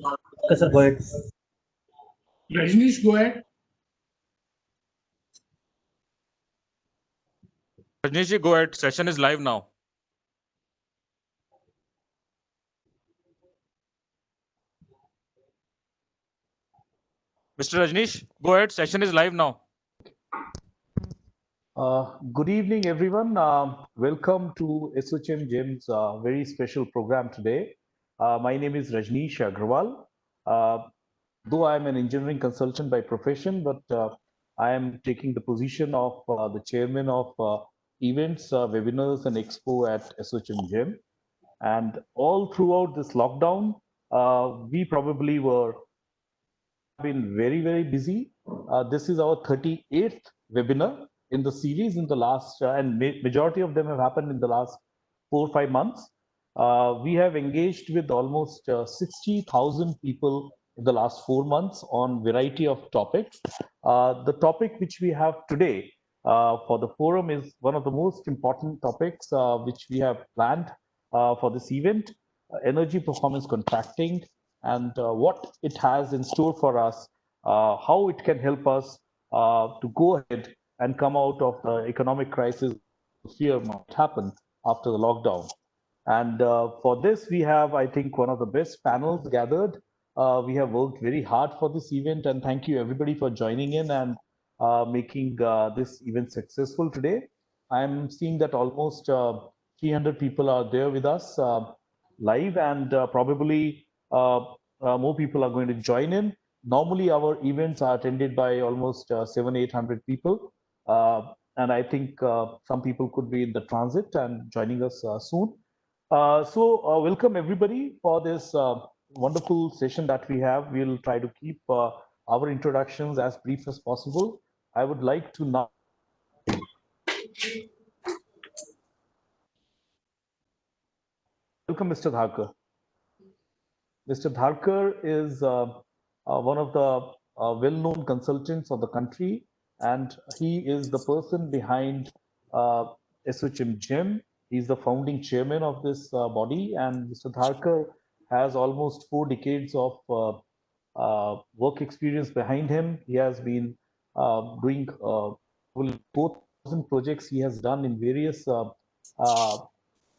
Okay, sir, go ahead. Rajnish, go ahead. Rajnish ji, go ahead. Session is live now. Mr. Rajnish, go ahead. Session is live now. Good evening, everyone. Welcome to SOCHM GEM's very special program today. My name is Rajnish Agrawal. Though I am an engineering consultant by profession, but I am taking the position of the chairman of events, webinars, and expo at SOCHM GEM. And all throughout this lockdown, we probably were been very, very busy. This is our 38th webinar in the series in the last, and majority of them have happened in the last 4 or 5 months. We have engaged with almost 60,000 people in the last 4 months on variety of topics. The topic which we have today for the forum is one of the most important topics which we have planned for this event, energy performance contracting, and what it has in store for us, how it can help us to go ahead and come out of the economic crisis fear might happen after the lockdown. And for this, we have, I think, one of the best panels gathered. We have worked very hard for this event, and thank you everybody for joining in and making this event successful today. I'm seeing that almost 300 people are there with us live, and probably more people are going to join in. Normally, our events are attended by almost 700-800 people, and I think some people could be in the transit and joining us soon. Welcome everybody for this wonderful session that we have. We'll try to keep our introductions as brief as possible. I would like to now welcome Mr. Dharkar. Mr. Dharkar is one of the well-known consultants of the country, and he is the person behind SOCHM GEM. He's the founding chairman of this body, and Mr. Dharkar has almost 4 decades of work experience behind him. He has been doing 4,000 projects he has done in various uh,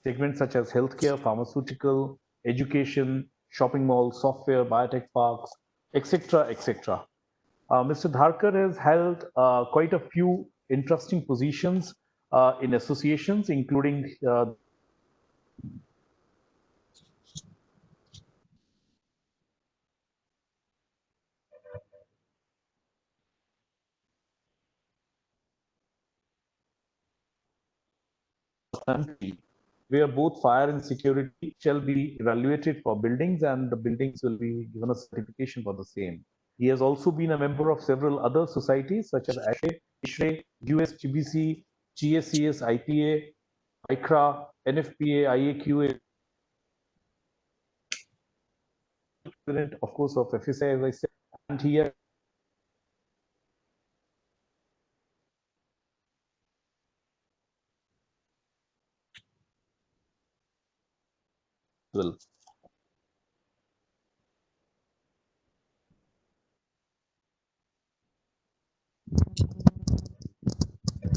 segments such as healthcare, pharmaceutical, education, shopping malls, software, biotech parks, etc., etc. Mr. Dharkar has held quite a few interesting positions in associations, including country, where both fire and security shall be evaluated for buildings, and the buildings will be given a certification for the same. He has also been a member of several other societies such as ASHRAE, ISHRAE, USGBC, GSCS, IPA, ICRA, NFPA, IAQA, president, of course, of FSI, as I said, and he has well.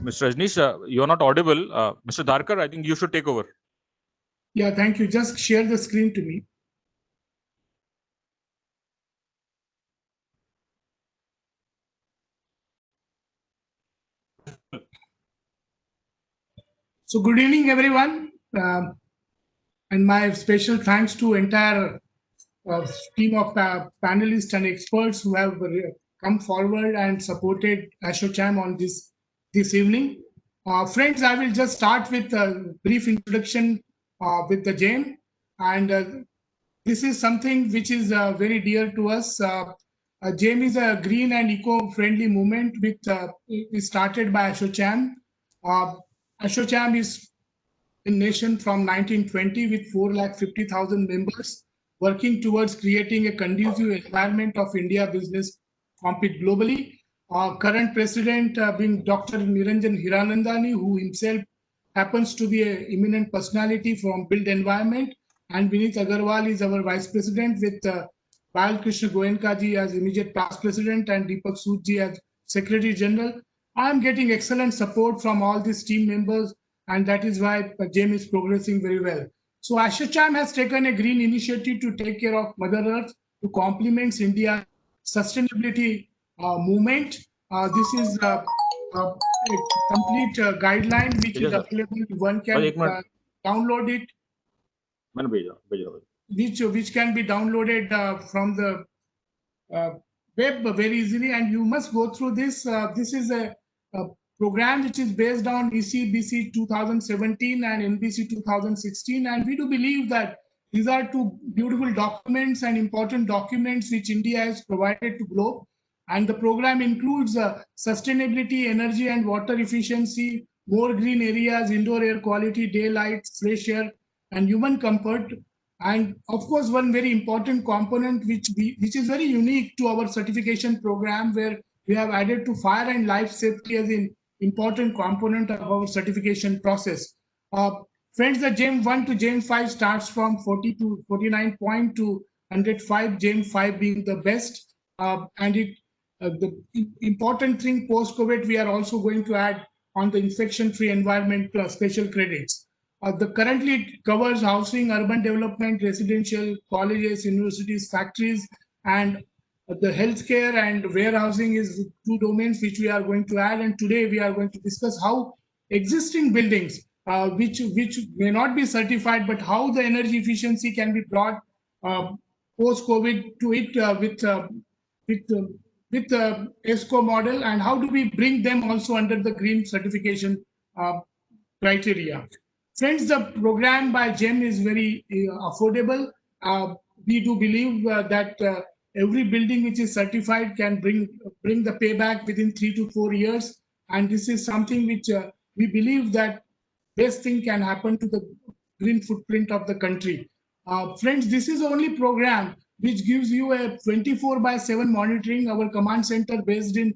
Mr. Rajnish, you're not audible. Mr. Dharkar, I think you should take over. Yeah, thank you. Just share the screen to me. So good evening, everyone. And my special thanks to entire team of panelists and experts who have come forward and supported ASHOCHAM on this evening. Friends, I will just start with a brief introduction with the GEM. And this is something which is very dear to us. GEM is a green and eco-friendly movement which is started by ASHOCHAM. ASHOCHAM is in nation from 1920 with 450,000 members working towards creating a conducive environment of India business compete globally. Current president being Dr. Niranjan Hiranandani, who himself happens to be an eminent personality from built environment, and Vineet Agarwal is our vice president with Balkrishna Goenka ji as immediate past president and Deepak Sood ji as secretary general. I am getting excellent support from all these team members, and that is why GEM is progressing very well. So ASSOCHAM has taken a green initiative to take care of Mother Earth to complement India's sustainability movement. This is a complete guideline which is available. One can download it, मैंने भेजा भेजा which can be downloaded from the web very easily, and you must go through this. This is a program which is based on ECBC 2017 and NBC 2016, and we do believe that these are two beautiful documents and important documents which India has provided to globe. And the program includes sustainability, energy and water efficiency, more green areas, indoor air quality, daylight, fresh air, and human comfort. And of course, one very important component which is very unique to our certification program, where we have added to fire and life safety as an important component of our certification process. Friends, the GEM 1 to GEM 5 starts from 40 to 49 point to 105, GEM 5 being the best. And the important thing post-COVID, we are also going to add on the infection-free environment special credits. Currently it covers housing, urban development, residential, colleges, universities, factories, and the healthcare and warehousing is two domains which we are going to add. And today we are going to discuss how existing buildings, which may not be certified, but how the energy efficiency can be brought post-COVID to it with ESCO model, and how do we bring them also under the green certification criteria. Friends, the program by GEM is very affordable. We do believe that every building which is certified can bring the payback within 3 to 4 years. And this is something which we believe that best thing can happen to the green footprint of the country. Friends, this is the only program which gives you a 24/7 monitoring. Our command center based in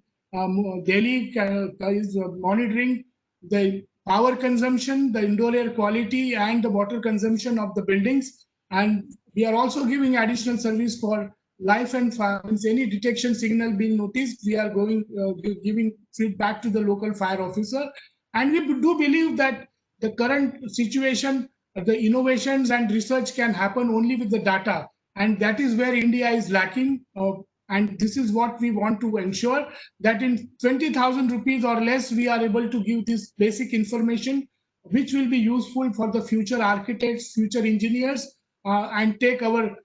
Delhi is monitoring the power consumption, the indoor air quality, and the water consumption of the buildings. And we are also giving additional service for life and fire. Any detection signal being noticed, we are giving feedback to the local fire officer. And we do believe that the current situation, the innovations and research can happen only with the data. And that is where India is lacking. And this is what we want to ensure, that in 20,000 rupees or less, we are able to give this basic information, which will be useful for the future architects, future engineers, and take our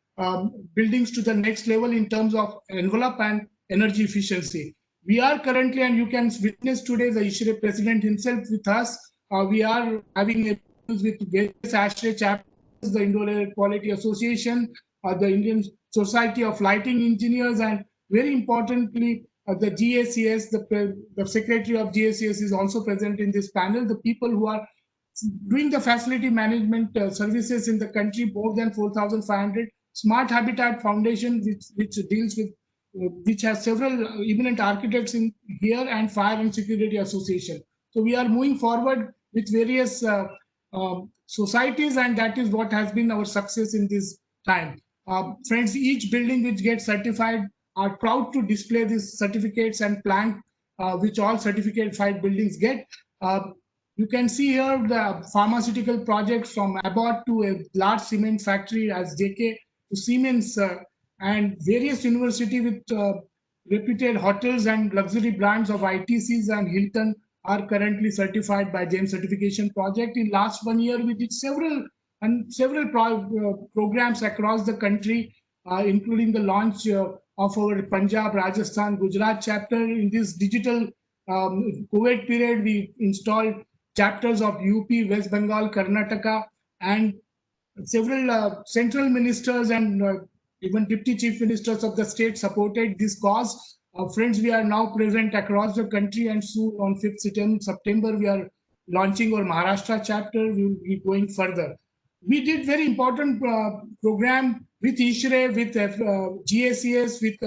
buildings to the next level in terms of envelope and energy efficiency. We are currently, and you can witness today, the ISRE president himself with us. We are having a with various ASHRAE chapters, the Indoor Air Quality Association, the Indian Society of Lighting Engineers, and very importantly, the GACS, the secretary of GACS is also present in this panel. The people who are doing the facility management services in the country, more than 4,500. Smart Habitat Foundation, which deals with, which has several eminent architects in here, and Fire and Security Association. So we are moving forward with various societies, and that is what has been our success in this time. Friends, each building which gets certified are proud to display these certificates and plank which all certified buildings get. You can see here the pharmaceutical projects from Abbott to a large cement factory as JK to Siemens, and various university with reputed hotels and luxury brands of ITCs and Hilton are currently certified by GEM certification project. In last 1 year, we did several programs across the country, including the launch of our Punjab, Rajasthan, Gujarat chapter. In this digital COVID period, we installed chapters of UP, West Bengal, Karnataka, and several central ministers and even deputy chief ministers of the state supported this cause. Friends, we are now present across the country, and soon on 5th September, we are launching our Maharashtra chapter. We will be going further. We did very important program with ISRE, with GACS, with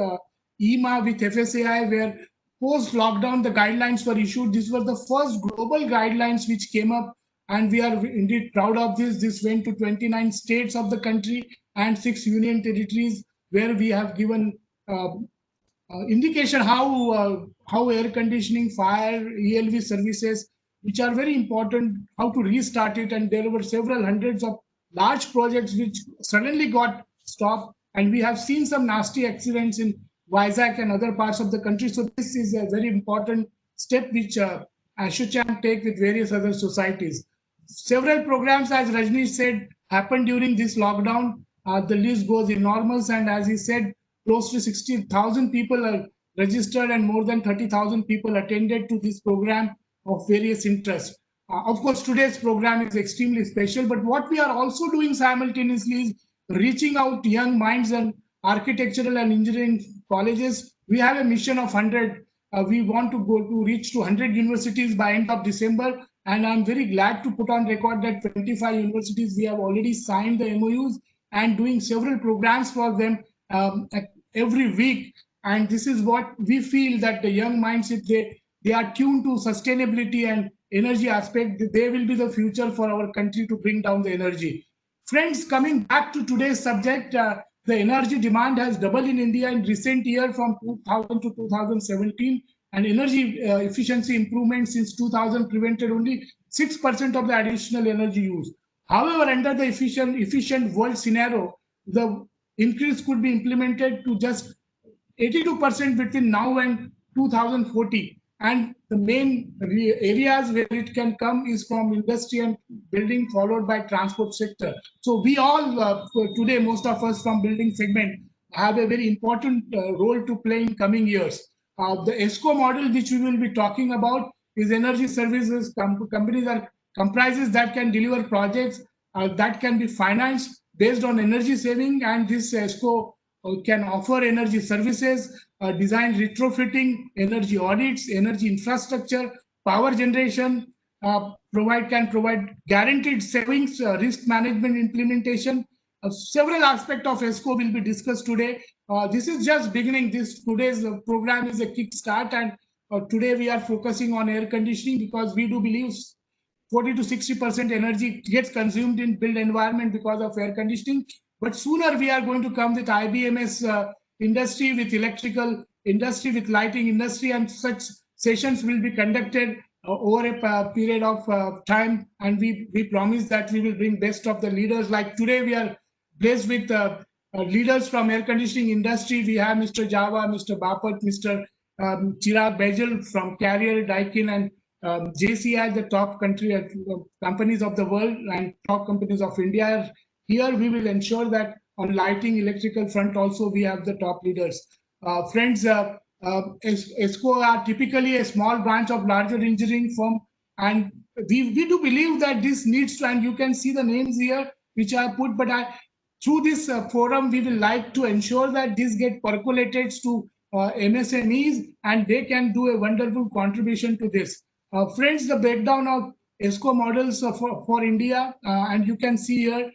EMA, with FSAI, where post-lockdown the guidelines were issued. This was the first global guidelines which came up, and we are indeed proud of this. This went to 29 states of the country and 6 union territories. where we have given indication how air conditioning, fire, ELV services, which are very important, how to restart it. And there were several hundreds of large projects which suddenly got stopped, and we have seen some nasty accidents in Vizag and other parts of the country. So this is a very important step which ASSOCHAM take with various other societies. Several programs, as Rajnish said, happened during this lockdown. The list goes enormous, and as he said, close to 60,000 people are registered and more than 30,000 people attended to this program of various interests. Of course, today's program is extremely special, but what we are also doing simultaneously is reaching out to young minds and architectural and engineering colleges. We have a mission of 100. We want to go to reach to 100 universities by end of December. And I'm very glad to put on record that 25 universities, we have already signed the MOUs and doing several programs for them every week. And this is what we feel, that the young minds, if they are tuned to sustainability and energy aspect, they will be the future for our country to bring down the energy. Friends, coming back to today's subject, the energy demand has doubled in India in recent year from 2000 to 2017, and energy efficiency improvement since 2000 prevented only 6% of the additional energy use. However, under the efficient world scenario, the increase could be implemented to just 82% between now and 2040. And the main areas where it can come is from industry and building, followed by transport sector. So we all today, most of us from building segment, have a very important role to play in coming years. The ESCO model, which we will be talking about, is energy services companies are comprises that can deliver projects that can be financed based on energy saving, and this ESCO can offer energy services, design retrofitting, energy audits, energy infrastructure, power generation, can provide guaranteed savings, risk management implementation. Several aspects of ESCO will be discussed today. This is just beginning. Today's program is a kickstart, and today we are focusing on air conditioning because we do believe 40 to 60% energy gets consumed in built environment because of air conditioning. But sooner we are going to come with IBMS industry, with electrical industry, with lighting industry, and such sessions will be conducted over a period of time. And we promise that we will bring best of the leaders. Like today we are blessed with leaders from air conditioning industry. We have Mr. Java, Mr. Bapat, Mr. Chirag Bejal from Carrier, Daikin, and JCI, the top companies of the world and top companies of India. Here we will ensure that on lighting, electrical front also we have the top leaders. Friends, ESCO are typically a small branch of larger engineering firm, and we do believe that this needs to, and you can see the names here which I put, but through this forum we will like to ensure that this get percolated to MSMEs, and they can do a wonderful contribution to this. Friends, the breakdown of ESCO models for India, and you can see here,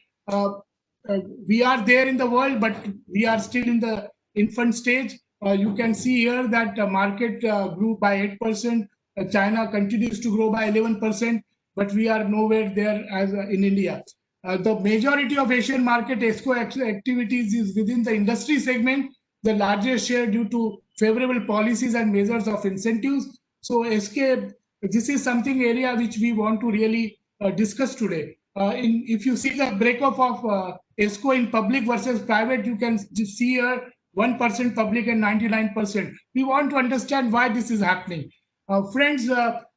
we are there in the world, but we are still in the infant stage. You can see here that the market grew by 8%. China continues to grow by 11%, but we are nowhere there as in India. The majority of Asian market ESCO activities is within the industry segment, the largest share due to favorable policies and measures of incentives. So this is something area which we want to really discuss today. If you see the breakup of ESCO in public versus private, you can see here 1% public and 99%. We want to understand why this is happening. Friends,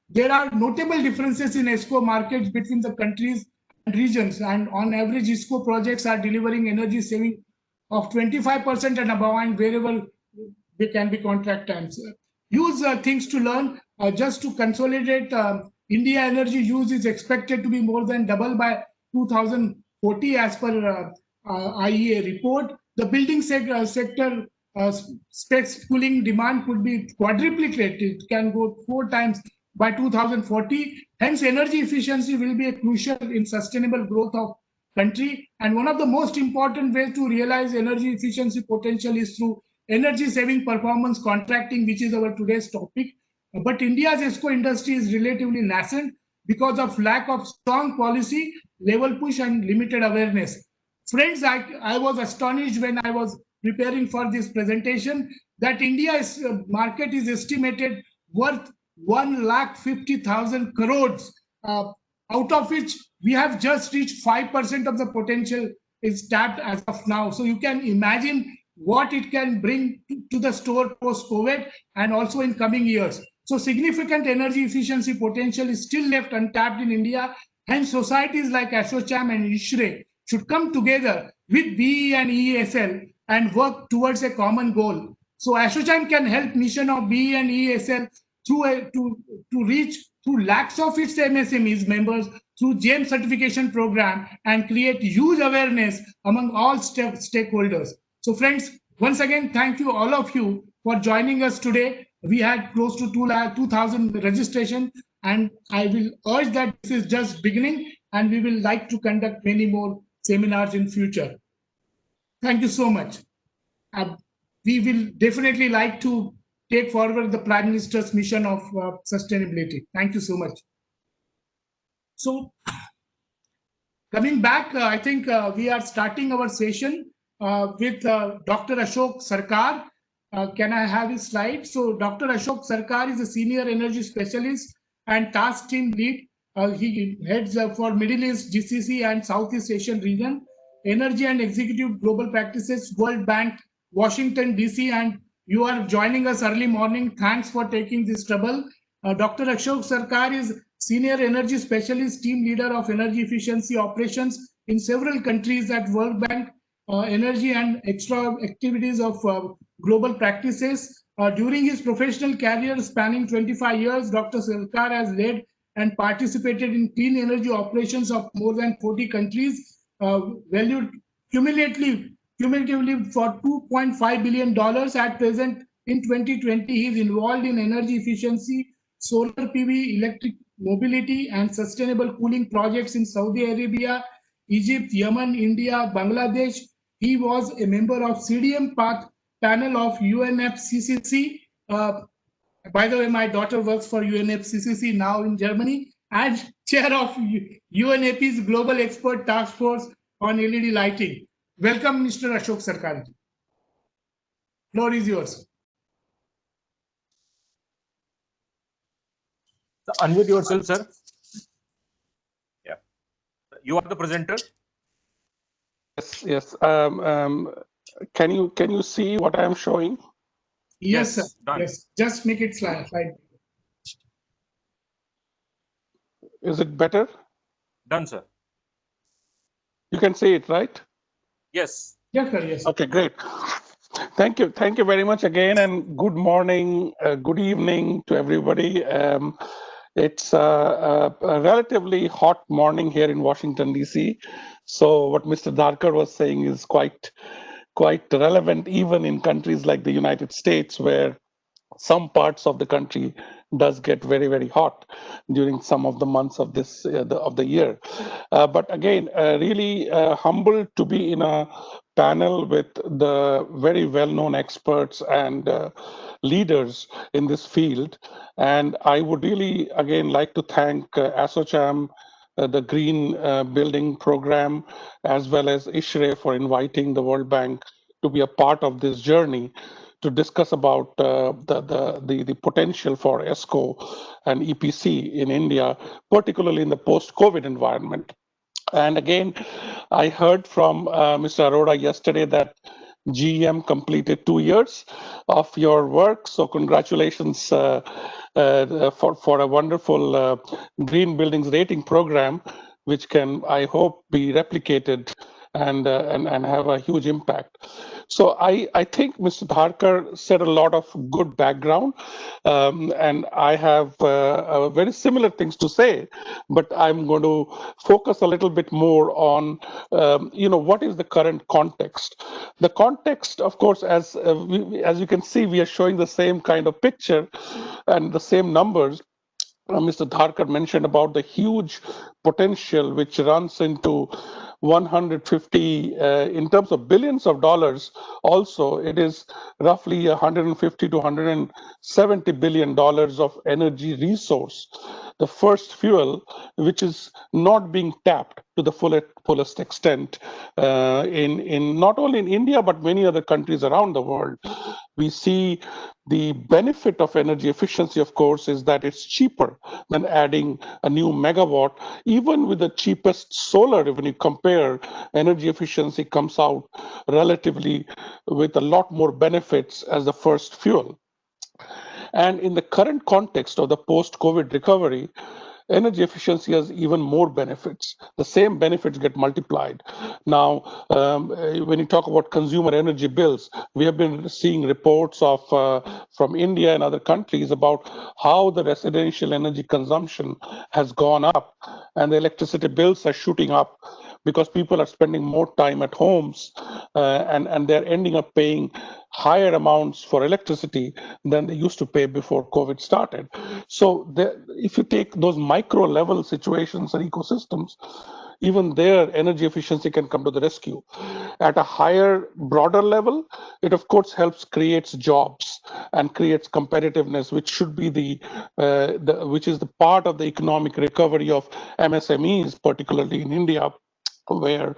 there are notable differences in ESCO markets between the countries and regions, and on average, ESCO projects are delivering energy saving of 25% and above, and wherever they can be contract times. Use things to learn. Just to consolidate, India energy use is expected to be more than double by 2040 as per IEA report. The building sector specs cooling demand could be quadruplicated. It can go 4 times by 2040. Hence, energy efficiency will be a crucial in sustainable growth of country. And one of the most important ways to realize energy efficiency potential is through energy saving performance contracting, which is our today's topic. But India's ESCO industry is relatively nascent because of lack of strong policy, level push, and limited awareness. Friends, I was astonished when I was preparing for this presentation, that India's market is estimated worth 1,50,000 crores, out of which we have just reached 5% of the potential is tapped as of now. So you can imagine what it can bring to the store post-COVID and also in coming years. So significant energy efficiency potential is still left untapped in India. Hence, societies like ASSOCHAM and ISHRE should come together with BE and ESL and work towards a common goal. So ASSOCHAM can help mission of BE and ESL to reach through lakhs of its MSMEs members through GEM certification program and create huge awareness among all stakeholders. So friends, once again, thank you all of you for joining us today. We had close to 2,000 registration, and I will urge that this is just beginning and we will like to conduct many more seminars in future. Thank you so much. We will definitely like to take forward the Prime Minister's mission of sustainability. Thank you so much. So coming back, I think we are starting our session with Dr. Ashok Sarkar. Can I have his slide? So Dr. Ashok Sarkar is a senior energy specialist and task team lead. He heads for Middle East, GCC and Southeast Asian region, energy and executive global practices, World Bank, Washington, DC, and you are joining us early morning. Thanks for taking this trouble. Dr. Ashok Sarkar is senior energy specialist, team leader of energy efficiency operations in several countries at World Bank, energy and extra activities of global practices. During his professional career spanning 25 years, Dr. Sarkar has led and participated in clean energy operations of more than 40 countries, valued cumulatively for $2.5 billion. At present, in 2020, he is involved in energy efficiency, solar PV, electric mobility, and sustainable cooling projects in Saudi Arabia, Egypt, Yemen, India, Bangladesh. He was a member of CDM Path panel of UNFCCC. By the way, my daughter works for UNFCCC now in Germany, and chair of UNAP's Global Expert Task Force on LED lighting. Welcome, Mr. Ashok Sarkar. Floor is yours. Unmute yourself, sir. Yeah. You are the presenter. Yes. Can you see what I am showing? Yes, sir. Done. Yes. Just make it slide. Is it better? Done, sir. You can see it, right? Yes. Yes, sir. Yes. Okay, great. Thank you very much again, and good morning, good evening to everybody. It's a relatively hot morning here in Washington, DC. So what Mr. Darkar was saying is quite relevant even in countries like the United States, where some parts of the country does get very, very hot during some of the months of this of the year. But again, really humbled to be in a panel with the very well-known experts and leaders in this field. And I would really, again, like to thank ASSOCHAM, the Green Building Program, as well as ISHRE for inviting the World Bank to be a part of this journey to discuss about the potential for ESCO and EPC in India, particularly in the post-COVID environment. And again, I heard from Mr. Arora yesterday that GEM completed 2 years of your work. So congratulations for a wonderful green buildings rating program, which can, I hope, be replicated and have a huge impact. So I think Mr. Dharkar said a lot of good background, and I have very similar things to say, but I'm going to focus a little bit more on, what is the current context. The context, of course, as you can see, we are showing the same kind of picture and the same numbers. Mr. Dharkar mentioned about the huge potential which runs into 150 in terms of billions of dollars. Also, it is roughly 150 to 170 billion dollars of energy resource, the first fuel which is not being tapped. to the fullest extent in not only in India, but many other countries around the world. We see the benefit of energy efficiency, of course, is that it's cheaper than adding a new megawatt. Even with the cheapest solar, when you compare, energy efficiency comes out relatively with a lot more benefits as the first fuel. And in the current context of the post-COVID recovery, energy efficiency has even more benefits. The same benefits get multiplied. Now, when you talk about consumer energy bills, we have been seeing reports of from India and other countries about how the residential energy consumption has gone up, and the electricity bills are shooting up because people are spending more time at homes, and they're ending up paying higher amounts for electricity than they used to pay before COVID started. So if you take those micro level situations and ecosystems, even there, energy efficiency can come to the rescue. At a higher, broader level, it of course helps creates jobs and creates competitiveness, which should be which is the part of the economic recovery of MSMEs, particularly in India, where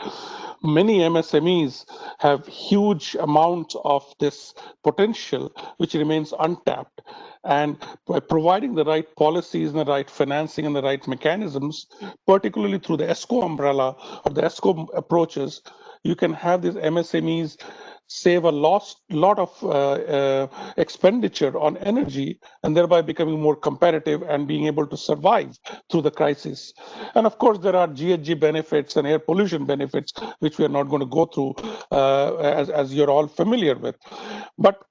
many MSMEs have huge amounts of this potential which remains untapped. And by providing the right policies and the right financing and the right mechanisms, particularly through the ESCO umbrella or the ESCO approaches, you can have these MSMEs save a lot of expenditure on energy, and thereby becoming more competitive and being able to survive through the crisis. And of course, there are GHG benefits and air pollution benefits, which we are not going to go through, as you're all familiar with. But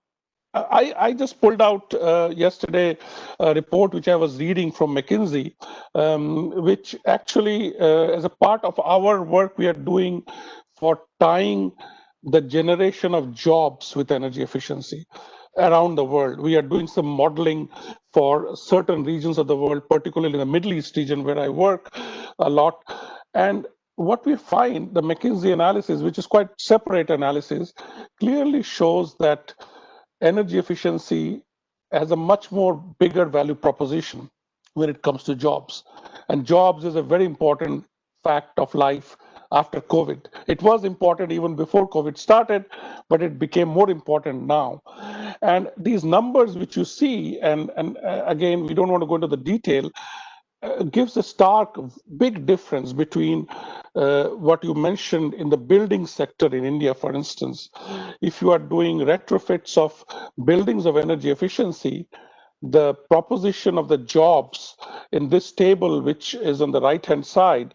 I just pulled out yesterday a report which I was reading from McKinsey, which actually, as a part of our work we are doing for tying the generation of jobs with energy efficiency around the world. We are doing some modeling for certain regions of the world, particularly the Middle East region where I work a lot. And what we find, the McKinsey analysis, which is quite separate analysis, clearly shows that energy efficiency has a much more bigger value proposition when it comes to jobs. And jobs is a very important fact of life after COVID. It was important even before COVID started, but it became more important now. And these numbers which you see, and again, we don't want to go into the detail, gives a stark, big difference between what you mentioned in the building sector in India, for instance. If you are doing retrofits of buildings of energy efficiency, the proposition of the jobs in this table, which is on the right-hand side,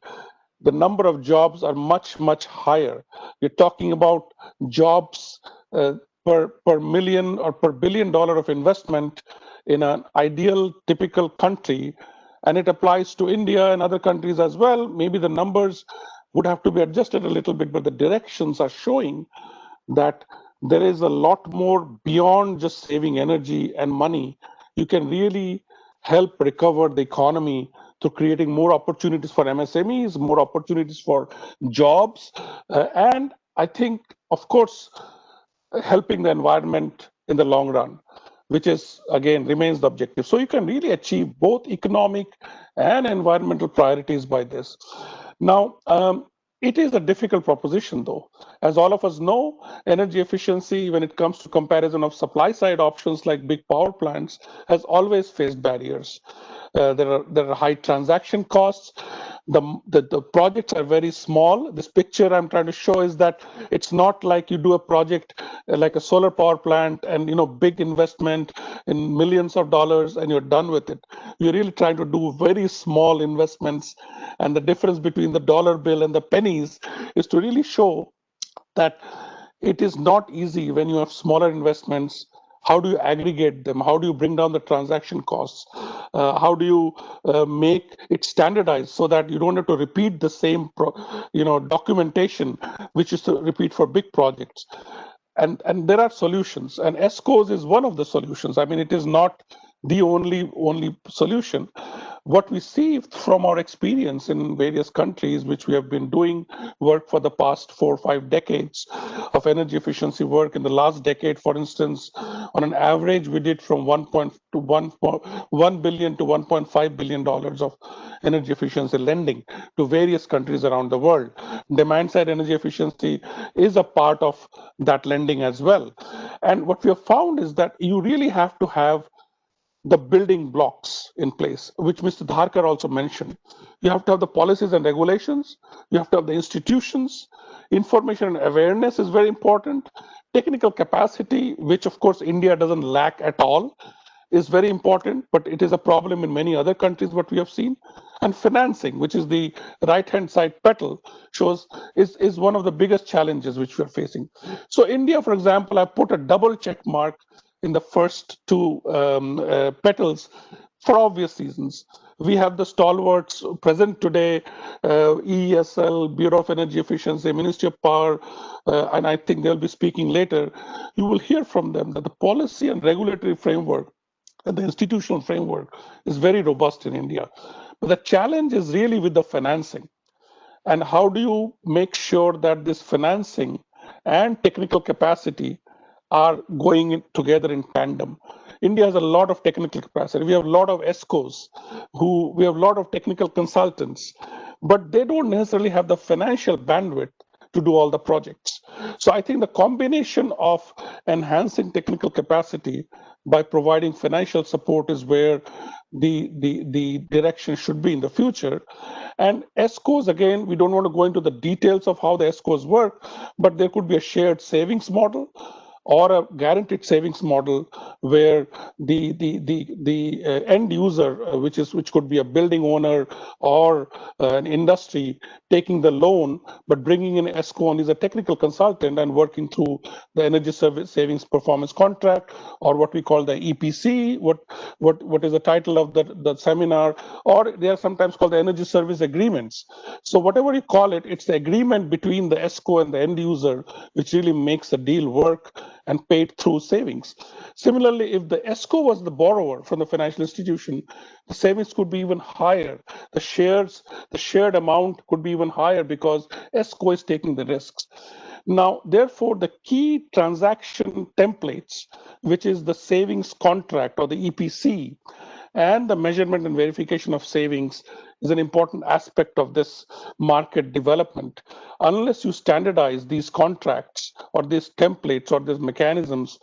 the number of jobs are much, much higher. You're talking about jobs per million or per $1 billion of investment in an ideal, typical country. And it applies to India and other countries as well. Maybe the numbers would have to be adjusted a little bit, but the directions are showing that there is a lot more beyond just saving energy and money. You can really help recover the economy through creating more opportunities for MSMEs, more opportunities for jobs, and I think, of course, helping the environment in the long run, which is, again, remains the objective. So you can really achieve both economic and environmental priorities by this. Now, it is a difficult proposition, though. As all of us know, energy efficiency, when it comes to comparison of supply side options like big power plants, has always faced barriers. There are high transaction costs. The projects are very small. This picture I'm trying to show is that it's not like you do a project like a solar power plant and big investment in millions of dollars and you're done with it. You're really trying to do very small investments, and the difference between the dollar bill and the pennies is to really show that it is not easy when you have smaller investments. How do you aggregate them? How do you bring down the transaction costs? How do you make it standardized so that you don't have to repeat the same documentation, which is to repeat for big projects? And there are solutions, and ESCOs is one of the solutions. I mean, it is not the only solution. What we see from our experience in various countries, which we have been doing work for the past 4 or 5 decades of energy efficiency work. In the last decade, for instance, On an average, we did from 1 billion to 1.5 billion dollars of energy efficiency lending to various countries around the world. Demand side energy efficiency is a part of that lending as well. And what we have found is that you really have to have the building blocks in place, which Mr. Dharkar also mentioned. You have to have the policies and regulations, you have to have the institutions, information and awareness is very important, technical capacity, which of course India doesn't lack at all, is very important, but it is a problem in many other countries, what we have seen. And financing, which is the right-hand side petal, shows is one of the biggest challenges which we are facing. So India, for example, I put a double check mark in the first two petals for obvious reasons. We have the stalwarts present today, EESL, Bureau of Energy Efficiency, Ministry of Power, and I think they'll be speaking later. You will hear from them that the policy and regulatory framework and the institutional framework is very robust in India. But the challenge is really with the financing. And how do you make sure that this financing and technical capacity are going together in tandem? India has a lot of technical capacity. We have a lot of ESCOs, we have a lot of technical consultants, but they don't necessarily have the financial bandwidth to do all the projects. So I think the combination of enhancing technical capacity by providing financial support is where the direction should be in the future. And ESCOs, again, we don't want to go into the details of how the ESCOs work, but there could be a shared savings model or a guaranteed savings model where the end user, which could be a building owner or an industry, taking the loan but bringing in ESCO on as a technical consultant and working through the energy service savings performance contract, or what we call the EPC, what is the title of the seminar, or they are sometimes called the energy service agreements. So whatever you call it, it's the agreement between the ESCO and the end user which really makes the deal work and paid through savings. Similarly, if the ESCO was the borrower from the financial institution, the savings could be even higher. The shared amount could be even higher because ESCO is taking the risks. Now, therefore, the key transaction templates, which is the savings contract or the EPC, and the measurement and verification of savings is an important aspect of this market development. Unless you standardize these contracts or these templates or these mechanisms,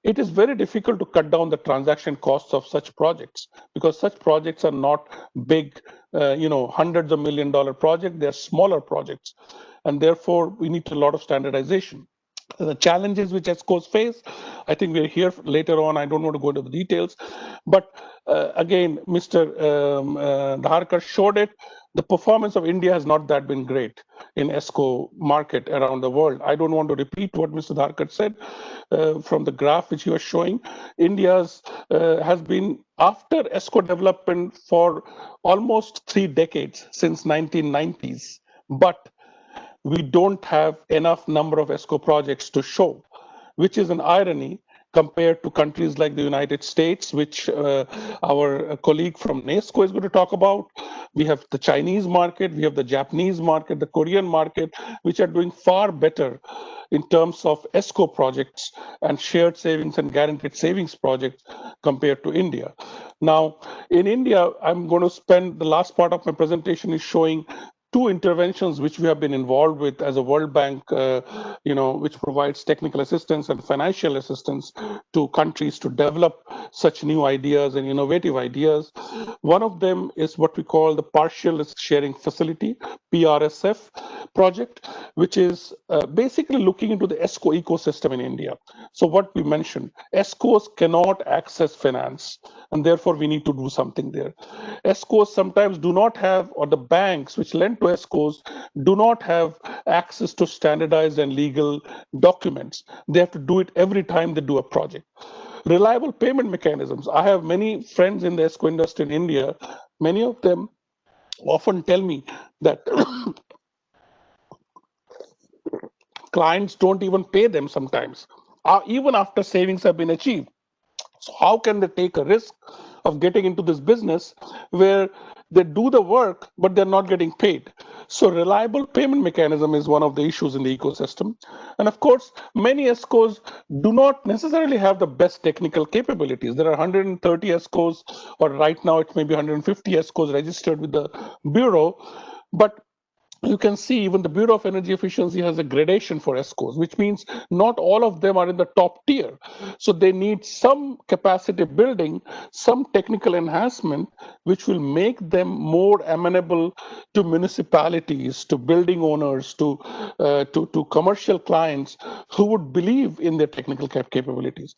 it is very difficult to cut down the transaction costs of such projects, because such projects are not big, hundreds of $1 million projects. They're smaller projects. And therefore, we need a lot of standardization. The challenges which ESCOs face, I think we'll hear later on. I don't want to go into the details. But again, Mr. Dharkar showed it. The performance of India has not that been great in ESCO market around the world. I don't want to repeat what Mr. Dharkar said from the graph which he was showing. India's has been after ESCO development for almost 3 decades, since 1990s. But we don't have enough number of ESCO projects to show, which is an irony compared to countries like the United States, which our colleague from NASCO is going to talk about. We have the Chinese market, we have the Japanese market, the Korean market, which are doing far better in terms of ESCO projects and shared savings and guaranteed savings projects compared to India. Now, in India, I'm going to spend the last part of my presentation is showing two interventions which we have been involved with as a World Bank, which provides technical assistance and financial assistance to countries to develop such new ideas and innovative ideas. One of them is what we call the Partial Risk Sharing Facility, PRSF project, which is basically looking into the ESCO ecosystem in India. So what we mentioned, ESCOs cannot access finance, and therefore we need to do something there. ESCOs sometimes do not have, or the banks which lend to ESCOs do not have access to standardized and legal documents. They have to do it every time they do a project. Reliable payment mechanisms. I have many friends in the ESCO industry in India. Many of them often tell me that clients don't even pay them sometimes, even after savings have been achieved. So how can they take a risk of getting into this business where they do the work, but they're not getting paid. So reliable payment mechanism is one of the issues in the ecosystem. And of course, many ESCOs do not necessarily have the best technical capabilities. There are 130 ESCOs, or right now it may be 150 ESCOs registered with the Bureau, but you can see even the Bureau of Energy Efficiency has a gradation for ESCOs, which means not all of them are in the top tier. So they need some capacity building, some technical enhancement, which will make them more amenable to municipalities, to building owners, to commercial clients who would believe in their technical capabilities.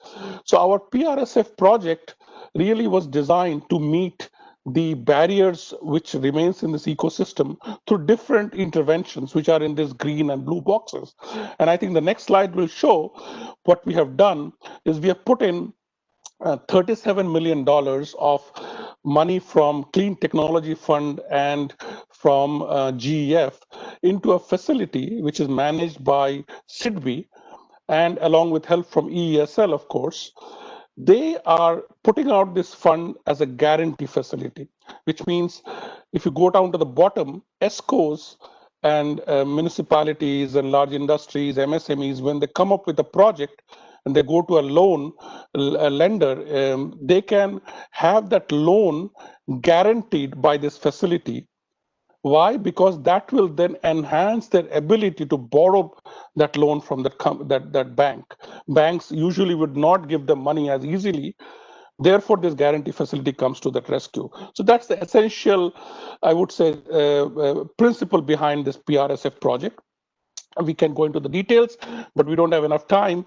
So our PRSF project really was designed to meet the barriers which remains in this ecosystem through different interventions which are in these green and blue boxes. And I think the next slide will show what we have done is we have put in $37 million of money from Clean Technology Fund and from GEF into a facility which is managed by SIDBI, and along with help from EESL, of course. They are putting out this fund as a guarantee facility, which means if you go down to the bottom, ESCOs and municipalities and large industries, MSMEs, when they come up with a project and they go to a loan a lender, they can have that loan guaranteed by this facility. Why? Because that will then enhance their ability to borrow that loan from that bank. Banks usually would not give them money as easily. Therefore, this guarantee facility comes to that rescue. So that's the essential, I would say, principle behind this PRSF project. We can go into the details, but we don't have enough time.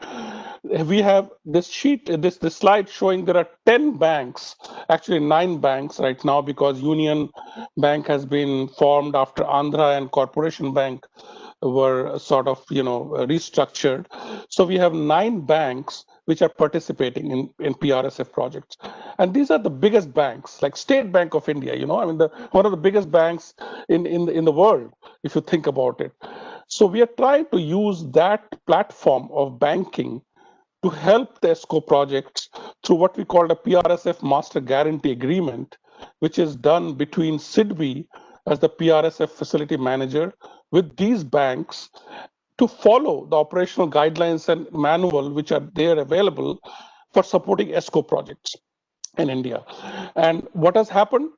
We have this sheet, this slide showing there are 10 banks, actually 9 banks right now, because Union Bank has been formed after Andhra and Corporation Bank were sort of, restructured. So we have 9 banks which are participating in PRSF projects. And these are the biggest banks, like State Bank of India, one of the biggest banks in the world, if you think about it. So we are trying to use that platform of banking to help the ESCO projects through what we call a PRSF Master Guarantee Agreement, which is done between SIDBI as the PRSF facility manager with these banks to follow the operational guidelines and manual which are there available for supporting ESCO projects in India. And what has happened?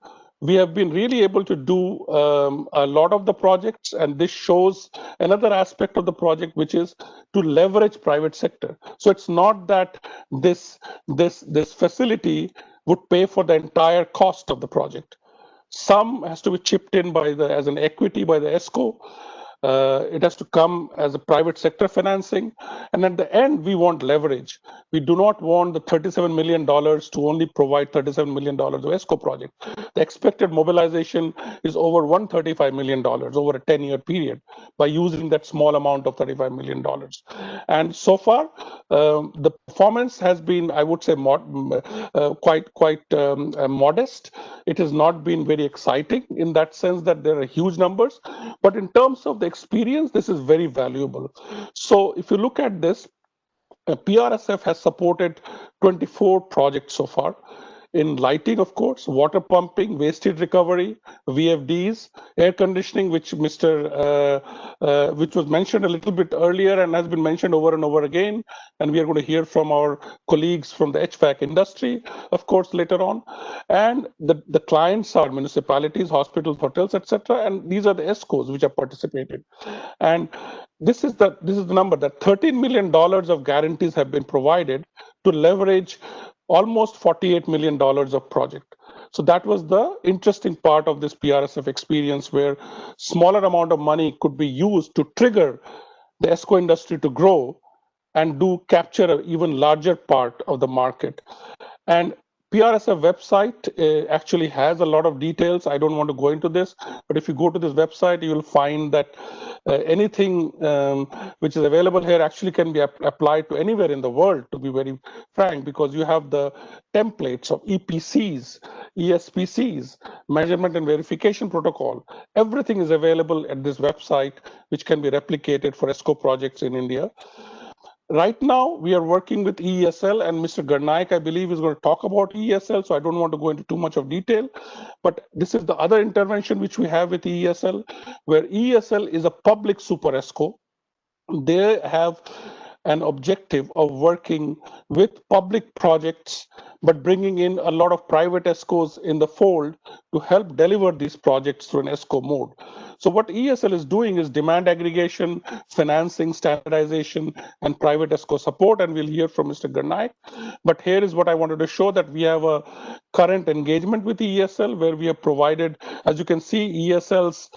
We have been really able to do a lot of the projects, and this shows another aspect of the project, which is to leverage private sector. So it's not that this facility would pay for the entire cost of the project. Some has to be chipped in as an equity by the ESCO. It has to come as a private sector financing. And at the end, we want leverage. We do not want the $37 million to only provide $37 million of ESCO project. The expected mobilization is over $135 million over a 10-year period by using that small amount of $35 million. And so far, the performance has been, I would say, quite modest. It has not been very exciting in that sense that there are huge numbers. But in terms of the experience, this is very valuable. So if you look at this, PRSF has supported 24 projects so far in lighting, of course, water pumping, waste heat recovery, VFDs, air conditioning, which was mentioned a little bit earlier and has been mentioned over and over again. And we are going to hear from our colleagues from the HVAC industry, of course, later on. And the clients are municipalities, hospitals, hotels, etc. And these are the ESCOs which are participated. And this is the number, that $13 million of guarantees have been provided to leverage almost $48 million of project. So that was the interesting part of this PRSF experience, where smaller amount of money could be used to trigger the ESCO industry to grow and capture an even larger part of the market. And PRSF website actually has a lot of details. I don't want to go into this, but if you go to this website, you will find that anything which is available here actually can be applied to anywhere in the world, to be very frank, because you have the templates of EPCs, ESPCs, measurement and verification protocol. Everything is available at this website, which can be replicated for ESCO projects in India. Right now, we are working with ESL, and Mr. Garnaik, I believe, is going to talk about ESL, so I don't want to go into too much of detail. But this is the other intervention which we have with ESL, where ESL is a public super ESCO. They have an objective of working with public projects, but bringing in a lot of private ESCOs in the fold to help deliver these projects through an ESCO mode. So what ESL is doing is demand aggregation, financing, standardization, and private ESCO support, and we'll hear from Mr. Garnaik. But here is what I wanted to show, that we have a current engagement with ESL where we have provided, as you can see, ESL's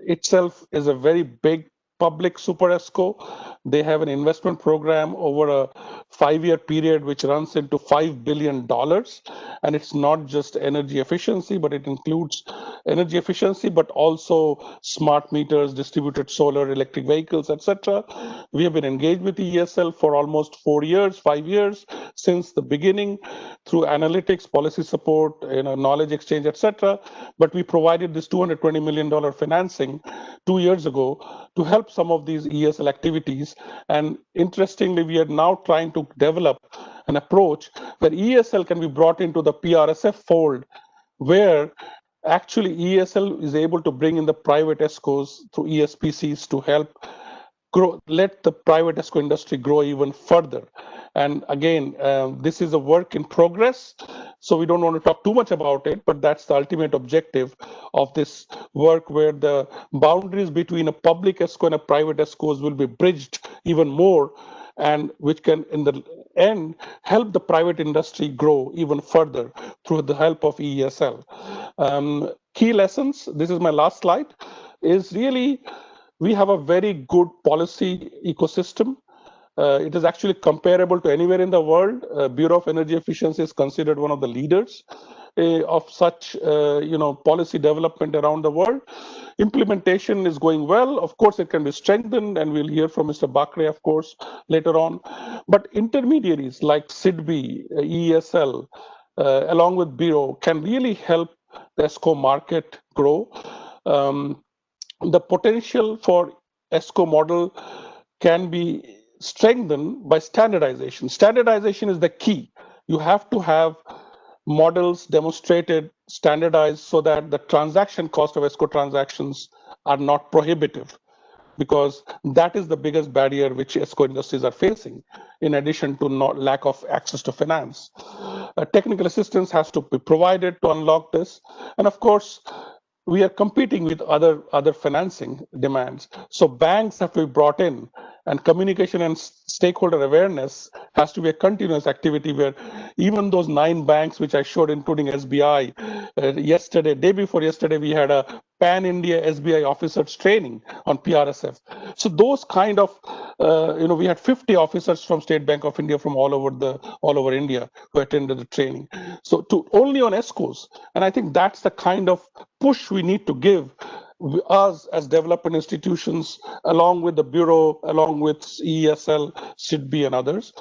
itself is a very big public super ESCO. They have an investment program over a 5-year period which runs into $5 billion. And it's not just energy efficiency, but it includes energy efficiency, but also smart meters, distributed solar, electric vehicles, etc. We have been engaged with ESL for almost 4 years, 5 years since the beginning through analytics, policy support, knowledge exchange, etc. But we provided this $220 million financing 2 years ago to help some of these ESL activities. And interestingly, we are now trying to develop an approach where ESL can be brought into the PRSF fold, where actually ESL is able to bring in the private ESCOs through ESPCs to help grow, let the private ESCO industry grow even further. And again, this is a work in progress, so we don't want to talk too much about it, but that's the ultimate objective of this work, where the boundaries between a public ESCO and a private ESCOs will be bridged even more, and which can, in the end, help the private industry grow even further through the help of ESL. Key lessons, this is my last slide, is really we have a very good policy ecosystem. It is actually comparable to anywhere in the world. Bureau of Energy Efficiency is considered one of the leaders of such policy development around the world. Implementation is going well. Of course, it can be strengthened, and we'll hear from Mr. Bakre, of course, later on. But intermediaries like SIDBI, ESL, along with Bureau, can really help the ESCO market grow. The potential for ESCO model can be strengthened by standardization. Standardization is the key. You have to have models demonstrated, standardized, so that the transaction cost of ESCO transactions are not prohibitive, because that is the biggest barrier which ESCO industries are facing, in addition to lack of access to finance. Technical assistance has to be provided to unlock this. And of course, we are competing with other financing demands. So banks have to be brought in, and communication and stakeholder awareness has to be a continuous activity, where even those 9 banks which I showed, including SBI, yesterday, day before yesterday, we had a pan-India SBI officers training on PRSF. So those kind of, we had 50 officers from State Bank of India from all over India who attended the training. So to only on ESCOs, and I think that's the kind of push we need to give us as development institutions, along with the Bureau, along with ESL, SIDBI, and others.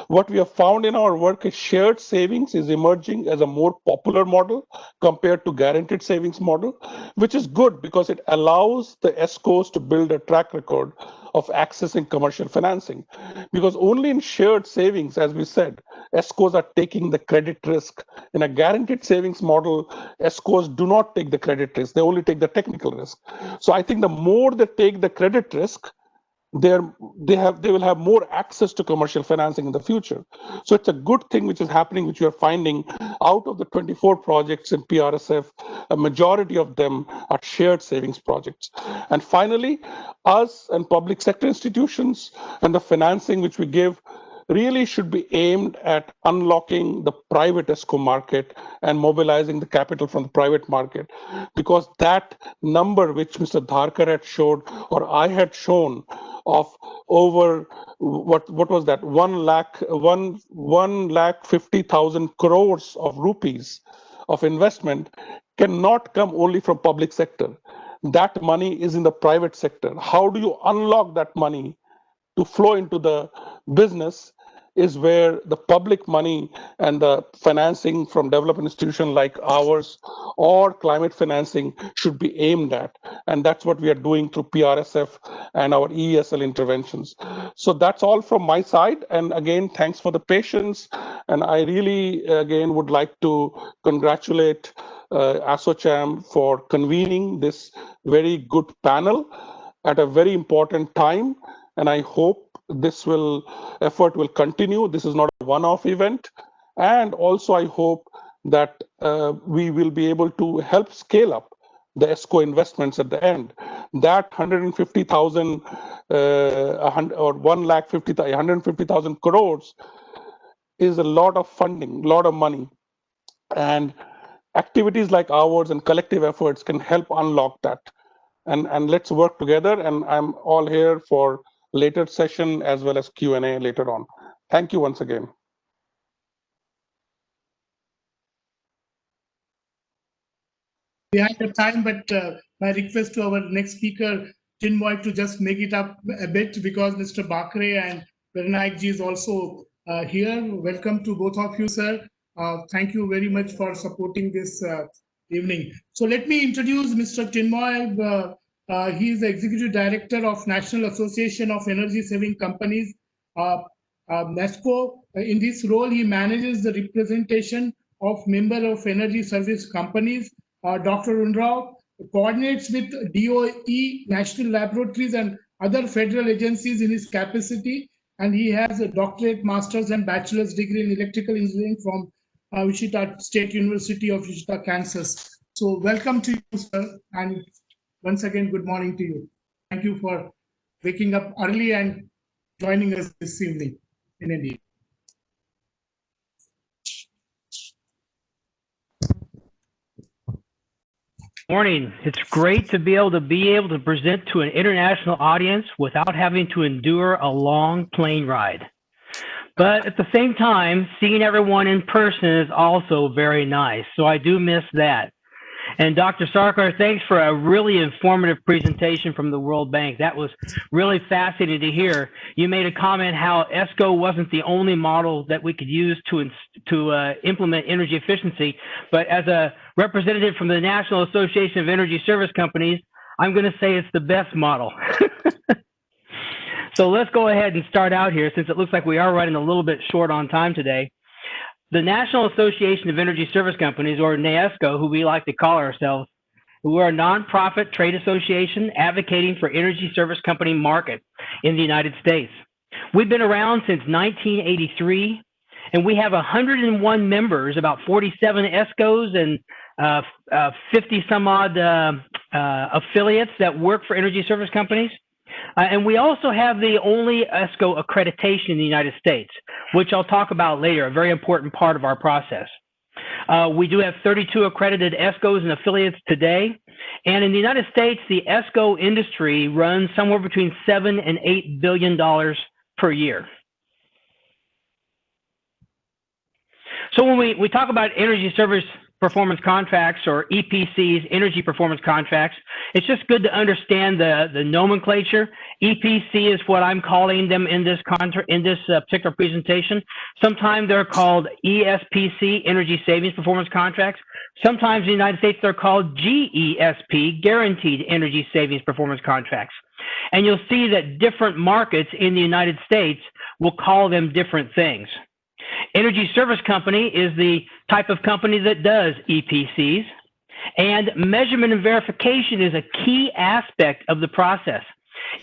What we have found in our work is shared savings is emerging as a more popular model compared to guaranteed savings model, which is good because it allows the ESCOs to build a track record of accessing commercial financing. Because only in shared savings, as we said, ESCOs are taking the credit risk. In a guaranteed savings model, ESCOs do not take the credit risk, they only take the technical risk. So I think the more they take the credit risk, they will have more access to commercial financing in the future. So it's a good thing which is happening, which you are finding out of the 24 projects in PRSF, a majority of them are shared savings projects. And finally, us and public sector institutions and the financing which we give really should be aimed at unlocking the private ESCO market and mobilizing the capital from the private market, because that number which Mr. Dharkar had showed, or I had shown, of over what was that 1,50,000 crores of rupees of investment cannot come only from public sector. That money is in the private sector. How do you unlock that money to flow into the business? is where the public money and the financing from development institutions like ours or climate financing should be aimed at. And that's what we are doing through PRSF and our ESL interventions. So that's all from my side. And again, thanks for the patience. And I really, again, would like to congratulate ASSOCHAM for convening this very good panel at a very important time. And I hope this effort will continue. This is not a one-off event. And also I hope that we will be able to help scale up the ESCO investments at the end. That 150,000 or 150,000 crores is a lot of funding, a lot of money. And activities like ours and collective efforts can help unlock that. And let's work together. And I'm all here for later session as well as Q&A later on. Thank you once again. Behind the time, but my request to our next speaker, Chinmoy, to just make it up a bit because Mr. Bakre and Vernaik ji is also here. Welcome to both of you, sir. Thank you very much for supporting this evening. So let me introduce Mr. Chinmoy. He is the Executive Director of National Association of Energy Saving Companies, NESCO. In this role, he manages the representation of member of energy service companies. Dr. Unrao coordinates with DOE, National Laboratories, and other federal agencies in his capacity, and he has a doctorate, master's, and bachelor's degree in electrical engineering from Wichita State University of Wichita, Kansas. So welcome to you, sir, and once again, good morning to you. Thank you for waking up early and joining us this evening in India. Morning. It's great to be able to present to an international audience without having to endure a long plane ride. But at the same time, seeing everyone in person is also very nice. So I do miss that. And Dr. Sarkar, thanks for a really informative presentation from the World Bank. That was really fascinating to hear. You made a comment how ESCO wasn't the only model that we could use to implement energy efficiency, but as a representative from the National Association of Energy Service Companies, I'm going to say it's the best model. So let's go ahead and start out here since it looks like we are running a little bit short on time today. The National Association of Energy Service Companies, or NAESCO, who we like to call ourselves, we're a nonprofit trade association advocating for energy service company market in the United States. We've been around since 1983, and we have 101 members, about 47 ESCOs and 50 some odd affiliates that work for energy service companies. And we also have the only ESCO accreditation in the United States, which I'll talk about later, a very important part of our process. We do have 32 accredited ESCOs and affiliates today. And in the United States, the ESCO industry runs somewhere between $7 and $8 billion per year. So when we talk about energy service performance contracts, or EPCs, energy performance contracts, it's just good to understand the nomenclature. EPC is what I'm calling them in this particular presentation. Sometimes they're called ESPC, energy savings performance contracts. Sometimes in the United States they're called GESP, guaranteed energy savings performance contracts. And you'll see that different markets in the United States will call them different things. Energy service company is the type of company that does EPCs, and measurement and verification is a key aspect of the process.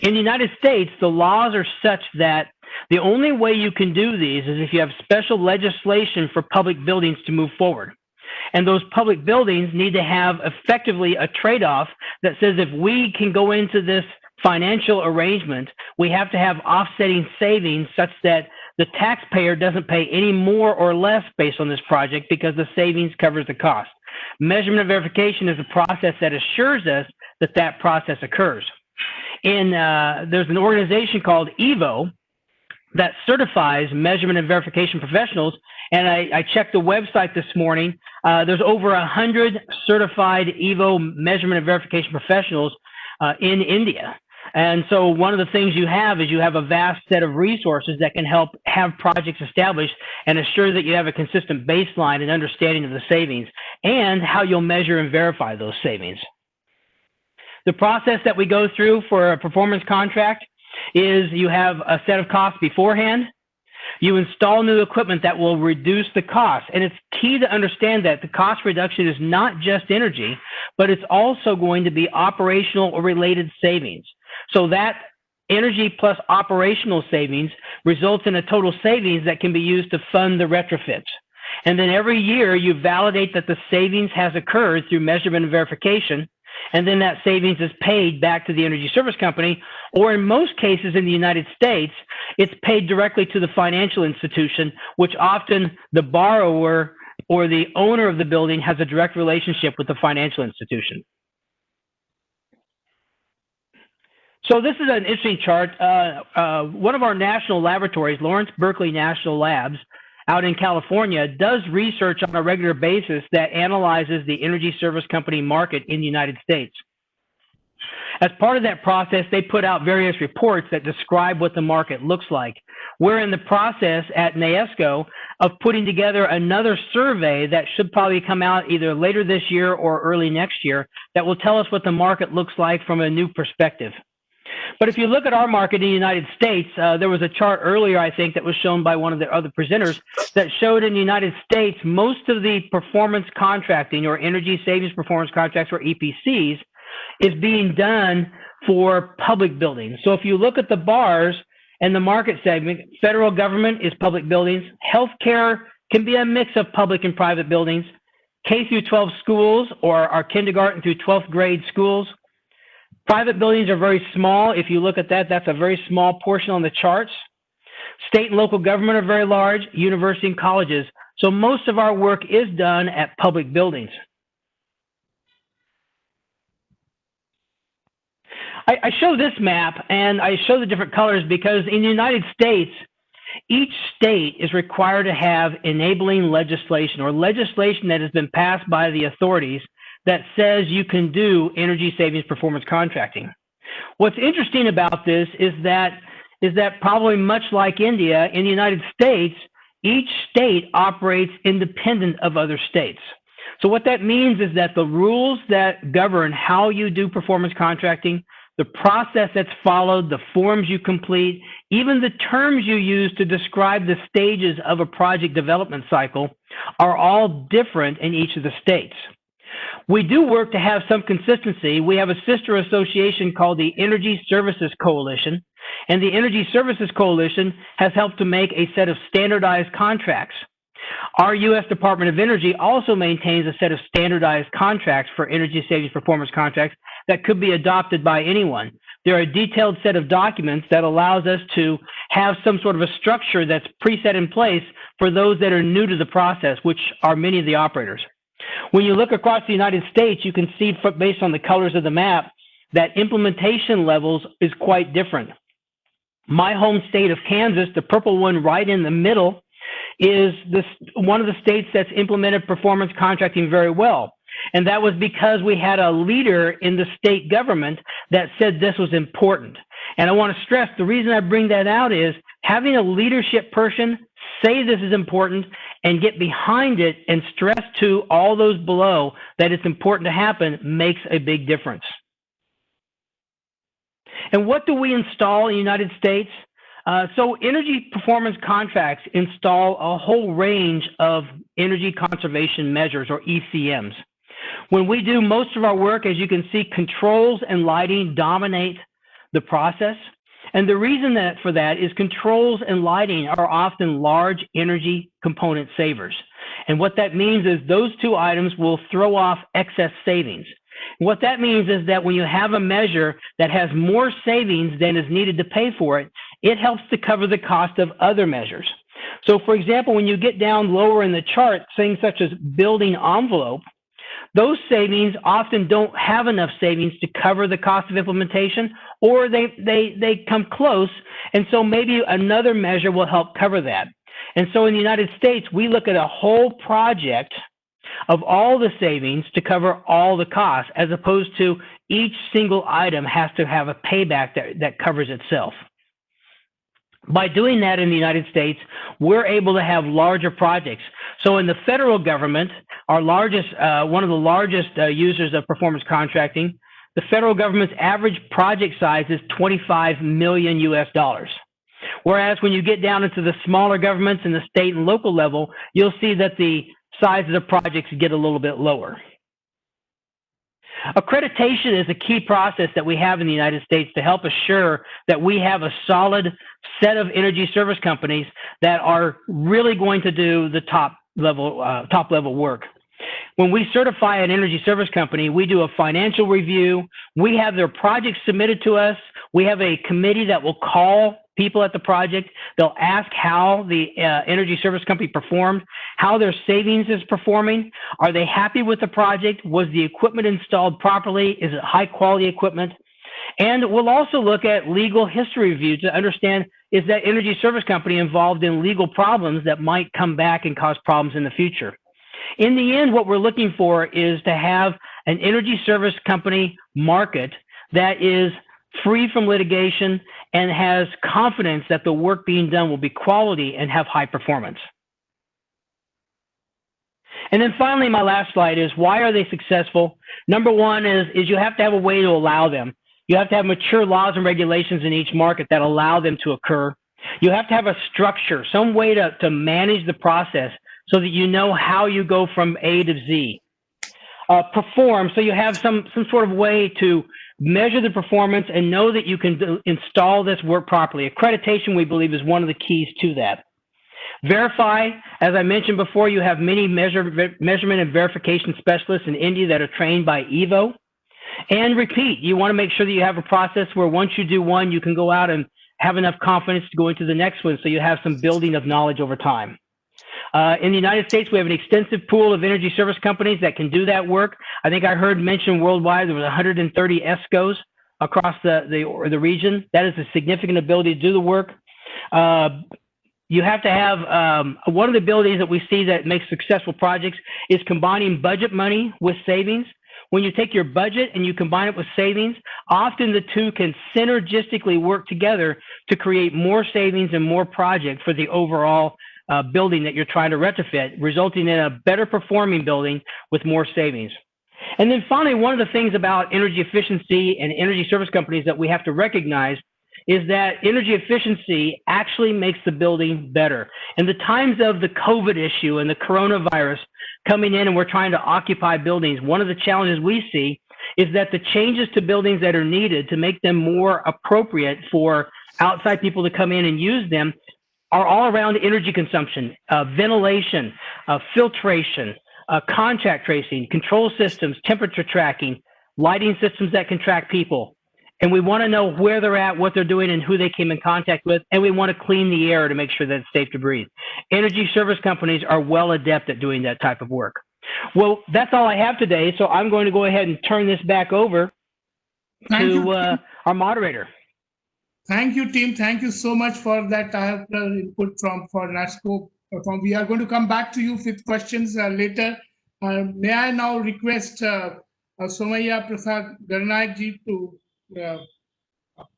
In the United States, the laws are such that the only way you can do these is if you have special legislation for public buildings to move forward. And those public buildings need to have effectively a trade-off that says if we can go into this financial arrangement, we have to have offsetting savings such that the taxpayer doesn't pay any more or less based on this project because the savings covers the cost. Measurement and verification is a process that assures us that that process occurs. There's an organization called EVO that certifies measurement and verification professionals, and I checked the website this morning. There's over 100 certified EVO measurement and verification professionals in India. And so one of the things you have is you have a vast set of resources that can help have projects established and assure that you have a consistent baseline and understanding of the savings and how you'll measure and verify those savings. The process that we go through for a performance contract is you have a set of costs beforehand. You install new equipment that will reduce the cost. And it's key to understand that the cost reduction is not just energy, but it's also going to be operational or related savings. So that energy plus operational savings results in a total savings that can be used to fund the retrofits. And then every year you validate that the savings has occurred through measurement and verification. And then that savings is paid back to the energy service company, or in most cases in the United States, it's paid directly to the financial institution, which often the borrower or the owner of the building has a direct relationship with the financial institution. So this is an interesting chart. One of our national laboratories, Lawrence Berkeley National Labs, out in California, does research on a regular basis that analyzes the energy service company market in the United States. As part of that process, they put out various reports that describe what the market looks like. We're in the process at NAESCO of putting together another survey that should probably come out either later this year or early next year that will tell us what the market looks like from a new perspective. But if you look at our market in the United States, there was a chart earlier, I think, that was shown by one of the other presenters that showed in the United States, most of the performance contracting or energy savings performance contracts or EPCs is being done for public buildings. So if you look at the bars and the market segment, federal government is public buildings. Healthcare can be a mix of public and private buildings. K through 12 schools or our kindergarten through 12th grade schools. Private buildings are very small. If you look at that, that's a very small portion on the charts. State and local government are very large, university and colleges. So most of our work is done at public buildings. I show this map and I show the different colors because in the United States, each state is required to have enabling legislation or legislation that has been passed by the authorities that says you can do energy savings performance contracting. What's interesting about this is that probably much like India, in the United States, each state operates independent of other states. So what that means is that the rules that govern how you do performance contracting, the process that's followed, the forms you complete, even the terms you use to describe the stages of a project development cycle are all different in each of the states. We do work to have some consistency. We have a sister association called the Energy Services Coalition, and the Energy Services Coalition has helped to make a set of standardized contracts. Our U.S. Department of Energy also maintains a set of standardized contracts for energy savings performance contracts that could be adopted by anyone. There are a detailed set of documents that allows us to have some sort of a structure that's preset in place for those that are new to the process, which are many of the operators. When you look across the United States, you can see based on the colors of the map that implementation levels is quite different. My home state of Kansas, the purple one right in the middle, is one of the states that's implemented performance contracting very well. And that was because we had a leader in the state government that said this was important. And I want to stress the reason I bring that out is having a leadership person say this is important and get behind it and stress to all those below that it's important to happen makes a big difference. And what do we install in the United States? So energy performance contracts install a whole range of energy conservation measures or ECMs. When we do most of our work, as you can see, controls and lighting dominate the process. And the reason for that is controls and lighting are often large energy component savers. And what that means is those two items will throw off excess savings. What that means is that when you have a measure that has more savings than is needed to pay for it, it helps to cover the cost of other measures. So for example, when you get down lower in the chart, things such as building envelope, those savings often don't have enough savings to cover the cost of implementation, or they come close, and so maybe another measure will help cover that. And so in the United States, we look at a whole project of all the savings to cover all the costs, as opposed to each single item has to have a payback that covers itself. By doing that in the United States, we're able to have larger projects. So in the federal government, our largest, one of the largest users of performance contracting, the federal government's average project size is $25 million US. Whereas when you get down into the smaller governments and the state and local level, you'll see that the size of the projects get a little bit lower. Accreditation is a key process that we have in the United States to help assure that we have a solid set of energy service companies that are really going to do the top level work. When we certify an energy service company, we do a financial review. We have their projects submitted to us. We have a committee that will call people at the project. They'll ask how the energy service company performed, how their savings is performing. Are they happy with the project? Was the equipment installed properly? Is it high quality equipment? And we'll also look at legal history review to understand, is that energy service company involved in legal problems that might come back and cause problems in the future? In the end, what we're looking for is to have an energy service company market that is free from litigation and has confidence that the work being done will be quality and have high performance. And then finally, my last slide is, why are they successful? Number one is you have to have a way to allow them. You have to have mature laws and regulations in each market that allow them to occur. You have to have a structure, some way to manage the process so that you know how you go from A to Z. Perform, so you have some sort of way to measure the performance and know that you can install this work properly. Accreditation, we believe, is one of the keys to that. Verify, as I mentioned before, you have many measurement and verification specialists in India that are trained by EVO. And repeat, you want to make sure that you have a process where once you do one, you can go out and have enough confidence to go into the next one, so you have some building of knowledge over time. In the United States, we have an extensive pool of energy service companies that can do that work. I think I heard mentioned worldwide there was 130 ESCOs across the region. That is a significant ability to do the work. You have to have, one of the abilities that we see that makes successful projects is combining budget money with savings. When you take your budget and you combine it with savings, often the two can synergistically work together to create more savings and more project for the overall building that you're trying to retrofit, resulting in a better performing building with more savings. And then finally, one of the things about energy efficiency and energy service companies that we have to recognize is that energy efficiency actually makes the building better. In the times of the COVID issue and the coronavirus coming in and we're trying to occupy buildings, one of the challenges we see is that the changes to buildings that are needed to make them more appropriate for outside people to come in and use them are all around energy consumption, ventilation, filtration, contact tracing, control systems, temperature tracking, lighting systems that can track people. And we want to know where they're at, what they're doing, and who they came in contact with. And we want to clean the air to make sure that it's safe to breathe. Energy service companies are well adept at doing that type of work. Well, that's all I have today. So I'm going to go ahead and turn this back over to our moderator. Thank you, team. Thank you so much for that input for NASCO. We are going to come back to you with questions later. May I now request Somaiya Prasad Garnaik ji to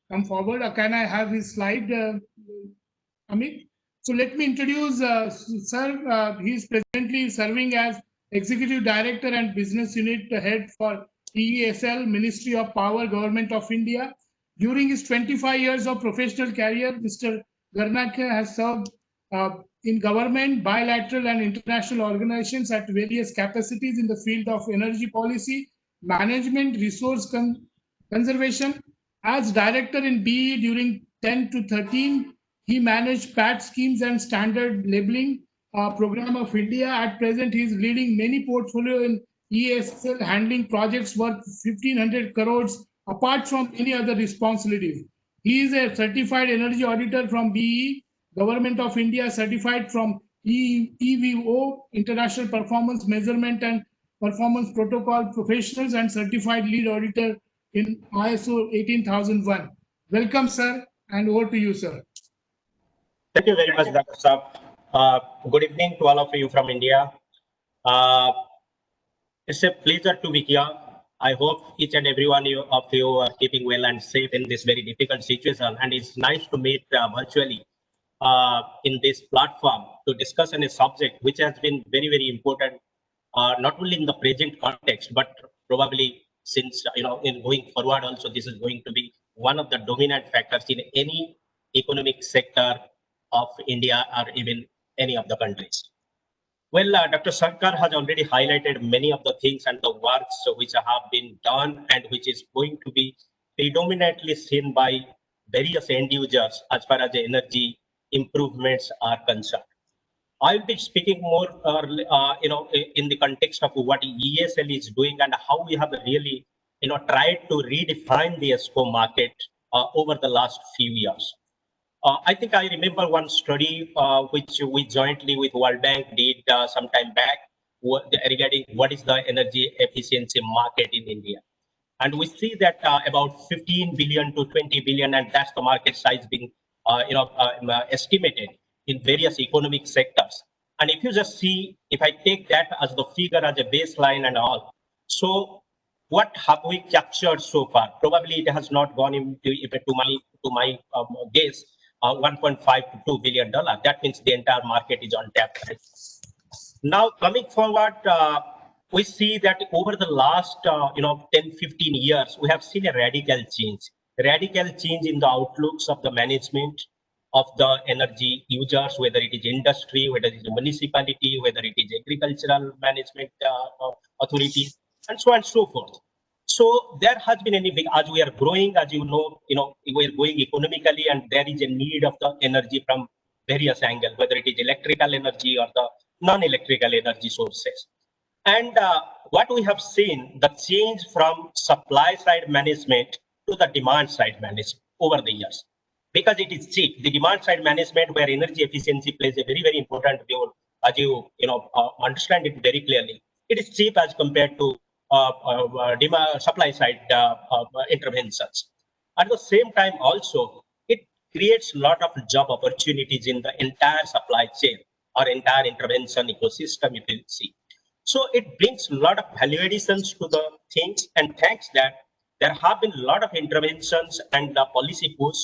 come forward? Can I have his slide, Amit? So let me introduce sir. He is presently serving as Executive Director and Business Unit Head for EESL, Ministry of Power, Government of India. During his 25 years of professional career, Mr. Garnaik has served in government, bilateral and international organizations at various capacities in the field of energy policy, management, resource conservation. As director in BE during 10 to 13, he managed PAT schemes and standard labeling program of India. At present, he is leading many portfolio in ESL, handling projects worth 1,500 crores, apart from any other responsibilities. He is a certified energy auditor from BE, Government of India, certified from EVO, International Performance Measurement and Performance Protocol Professionals, and certified lead auditor in ISO 18001. Welcome, sir, and over to you, sir. Thank you very much, Dr. Saab. Good evening to all of you from India. It's a pleasure to be here. I hope each and every one of you are keeping well and safe in this very difficult situation. And it's nice to meet virtually in this platform to discuss on a subject which has been very, very important, not only in the present context, but probably since, in going forward also, this is going to be one of the dominant factors in any economic sector of India or even any of the countries. Well, Dr. Sarkar has already highlighted many of the things and the works which have been done and which is going to be predominantly seen by various end users as far as the energy improvements are concerned. I'll be speaking more, in the context of what ESL is doing and how we have really, tried to redefine the ESCO market over the last few years. I think I remember one study which we jointly with World Bank did some time back regarding what is the energy efficiency market in India. And we see that about 15 billion to 20 billion, and that's the market size being estimated in various economic sectors. And if you just see, if I take that as the figure as a baseline and all, so what have we captured so far? Probably it has not gone into my guess, 1.5 to $2 billion. That means the entire market is on tap. Right? Now coming forward, we see that over the last 10, 15 years, we have seen a radical change in the outlooks of the management of the energy users, whether it is industry, whether it is municipality, whether it is agricultural management authorities, and so on and so forth. So there has been any big, as we are growing, as you know, we are growing economically, and there is a need of the energy from various angles, whether it is electrical energy or the non-electrical energy sources. And what we have seen, the change from supply side management to the demand side management over the years, because it is cheap. The demand side management, where energy efficiency plays a very, very important role, as you understand it very clearly. It is cheap as compared to demand supply side interventions. At the same time, also it creates a lot of job opportunities in the entire supply chain or entire intervention ecosystem, if you see. So it brings a lot of value additions to the things, and thanks that there have been a lot of interventions and the policy push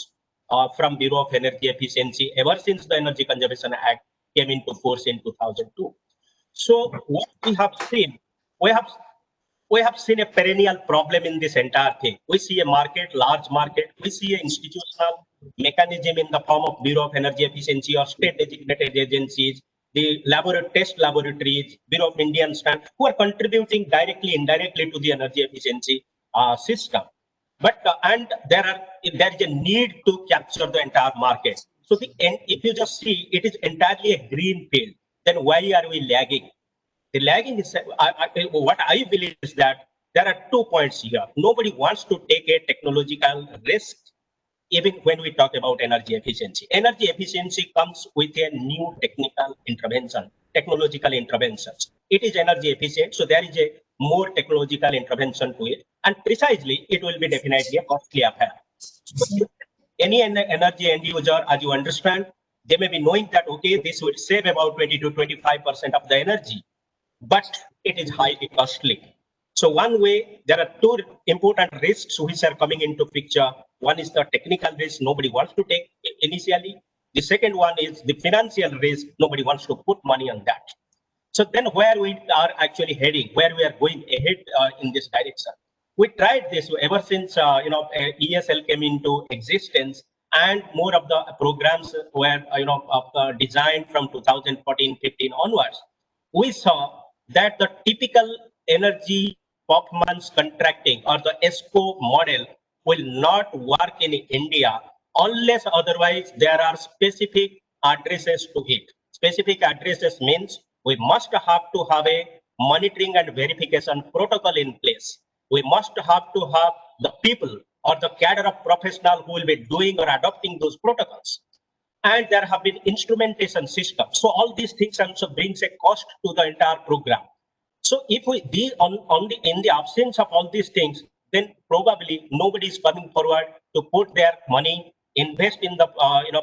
from Bureau of Energy Efficiency ever since the Energy Conservation Act came into force in 2002. So what we have seen, we have seen a perennial problem in this entire thing. We see a market, large market. We see an institutional mechanism in the form of Bureau of Energy Efficiency or state designated agencies, the test laboratories, Bureau of Indian Standards, who are contributing directly, indirectly to the energy efficiency system. But and there is a need to capture the entire market. So if you just see, it is entirely a green field. Then why are we lagging? The lagging is what I believe is that there are 2 points here. Nobody wants to take a technological risk, even when we talk about energy efficiency. Energy efficiency comes with a new technological interventions. It is energy efficient, so there is a more technological intervention to it, and precisely it will be definitely a costly affair. Any energy end user, as you understand, they may be knowing that, okay, this will save about 20 to 25% of the energy, but it is highly costly. So one way, there are 2 important risks which are coming into picture. One is the technical risk nobody wants to take initially. The second one is the financial risk. Nobody wants to put money on that. So then where we are actually heading, where we are going ahead in this direction. We tried this ever since ESL came into existence, and more of the programs were designed from 2014-15 onwards. We saw that the typical energy performance contracting or the ESCO model will not work in India unless otherwise there are specific addresses to it. Specific addresses means we must have to have a monitoring and verification protocol in place. We must have to have the people or the cadre of professionals who will be doing or adopting those protocols. And there have been instrumentation systems. So all these things also brings a cost to the entire program. So if we be in the absence of all these things, then probably nobody is coming forward to put their money, invest in the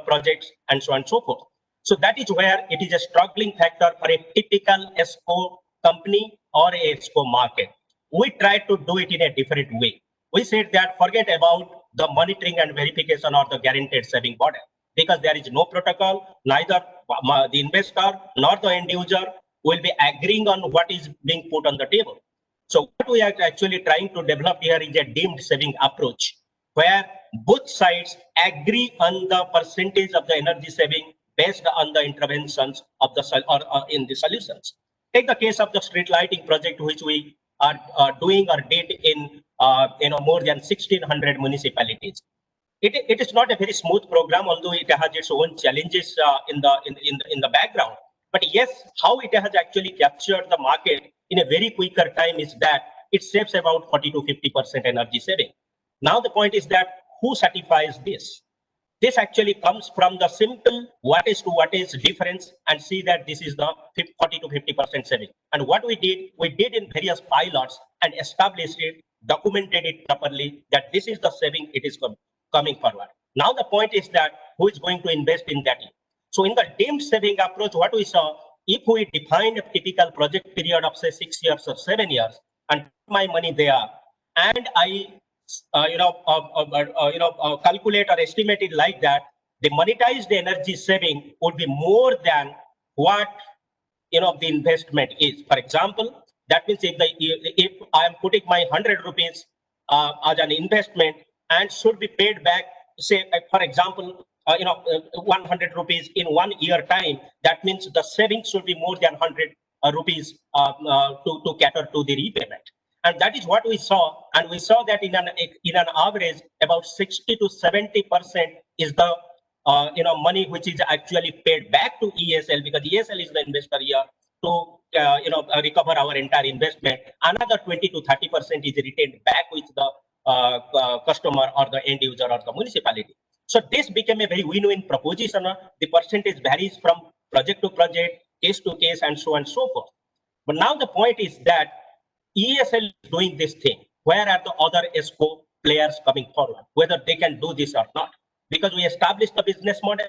projects, and so on and so forth. So that is where it is a struggling factor for a typical ESCO company or a ESCO market. We tried to do it in a different way. We said that forget about the monitoring and verification or the guaranteed saving model, because there is no protocol, neither the investor nor the end user will be agreeing on what is being put on the table. So what we are actually trying to develop here is a deemed saving approach, where both sides agree on the percentage of the energy saving based on the interventions of the or in the solutions. Take the case of the street lighting project, which we are doing or did in more than 1,600 municipalities. It is not a very smooth program, although it has its own challenges in the background. But yes, how it has actually captured the market in a very quicker time is that it saves about 40 to 50% energy saving. Now the point is that who certifies this? This actually comes from the simple what is to what is difference and see that this is the 40 to 50% saving. And what we did in various pilots and established it, documented it properly that this is the saving it is coming forward. Now the point is that who is going to invest in that? So in the deemed saving approach, what we saw, if we defined a typical project period of say 6 years or 7 years and put my money there, and I calculate or estimate it like that, the monetized energy saving would be more than what the investment is. For example, that means if I am putting my 100 rupees as an investment and should be paid back, say for example, 100 rupees in 1 year time, that means the savings should be more than 100 rupees to cater to the repayment. And that is what we saw, and we saw that in an average about 60 to 70% is the money which is actually paid back to ESL, because ESL is the investor here to recover our entire investment. Another 20 to 30% is retained back with the customer or the end user or the municipality. So this became a very win-win proposition. The percentage varies from project to project, case to case, and so on and so forth. But now the point is that ESL is doing this thing. Where are the other ESCO players coming forward, whether they can do this or not? Because we established the business model.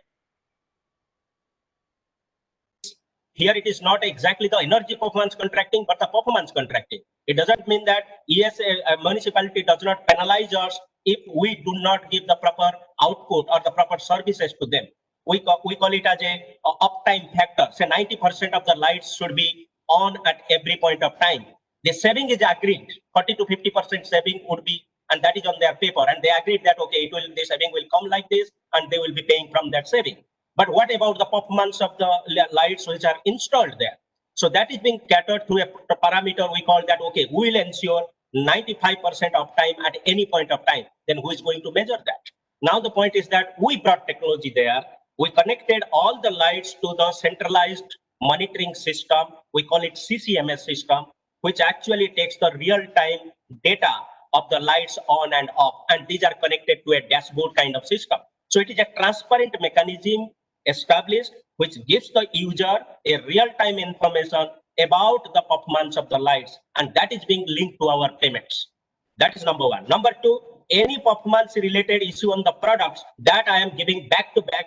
Here it is not exactly the energy performance contracting, but the performance contracting. It doesn't mean that ESL municipality does not penalize us if we do not give the proper output or the proper services to them. We call it as a uptime factor. Say 90% of the lights should be on at every point of time. The saving is agreed, 40 to 50% saving would be, and that is on their paper. And they agreed that, okay, the saving will come like this, and they will be paying from that saving. But what about the performance of the lights which are installed there? So that is being catered through a parameter we call that, okay, we will ensure 95% of time at any point of time. Then who is going to measure that? Now the point is that we brought technology there. We connected all the lights to the centralized monitoring system. We call it CCMS system, which actually takes the real-time data of the lights on and off, and these are connected to a dashboard kind of system. So it is a transparent mechanism established, which gives the user a real-time information about the performance of the lights, and that is being linked to our payments. That is number one. Number two, any performance-related issue on the products that I am giving back-to-back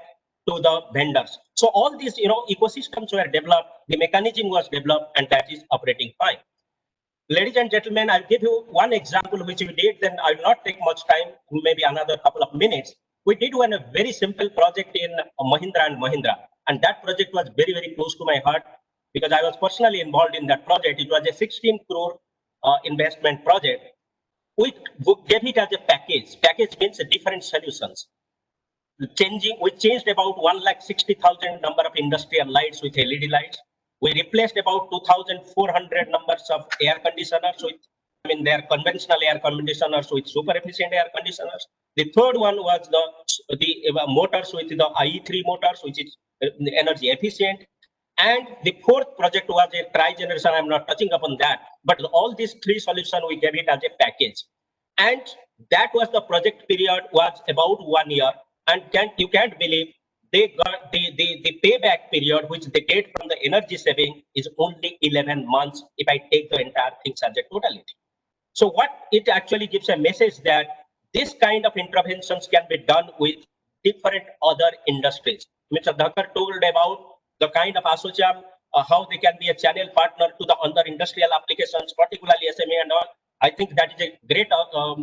to the vendors. So all these ecosystems were developed, the mechanism was developed, and that is operating fine. Ladies and gentlemen, I'll give you one example which we did, then I will not take much time, maybe another couple of minutes. We did one a very simple project in Mahindra and Mahindra, and that project was very, very close to my heart because I was personally involved in that project. It was a 16 crore investment project. We gave it as a package. Package means different solutions. We changed about 1,60,000 number of industrial lights with LED lights. We replaced about 2,400 numbers of air conditioners with, their conventional air conditioners with super efficient air conditioners. The third one was the motors with the IE3 motors, which is energy efficient. And the fourth project was a tri-generation. I'm not touching upon that, but all these three solutions we gave it as a package. And that was the project period was about 1 year. And you can't believe they got the payback period which they get from the energy saving is only 11 months if I take the entire things as a totality. So what it actually gives a message that this kind of interventions can be done with different other industries. Mr. Dhakkar told about the kind of association how they can be a channel partner to the other industrial applications, particularly SME and all. I think that is a great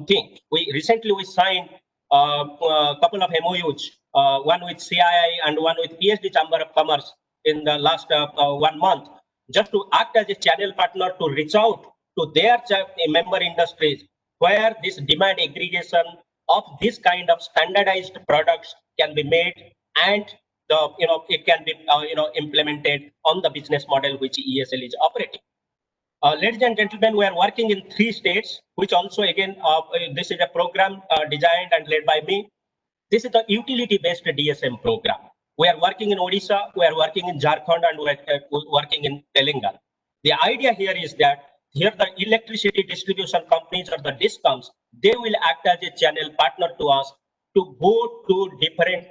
thing. We recently signed a couple of MOUs, one with CII and one with PSD Chamber of Commerce in the last 1 month, just to act as a channel partner to reach out to their member industries where this demand aggregation of this kind of standardized products can be made, and it can be implemented on the business model which ESL is operating. Ladies and gentlemen, we are working in 3 states, which also again, this is a program designed and led by me. This is the utility-based DSM program. We are working in Odisha, we are working in Jharkhand, and we are working in Telangana. The idea here is that here the electricity distribution companies or the DISCOMs, they will act as a channel partner to us to go to different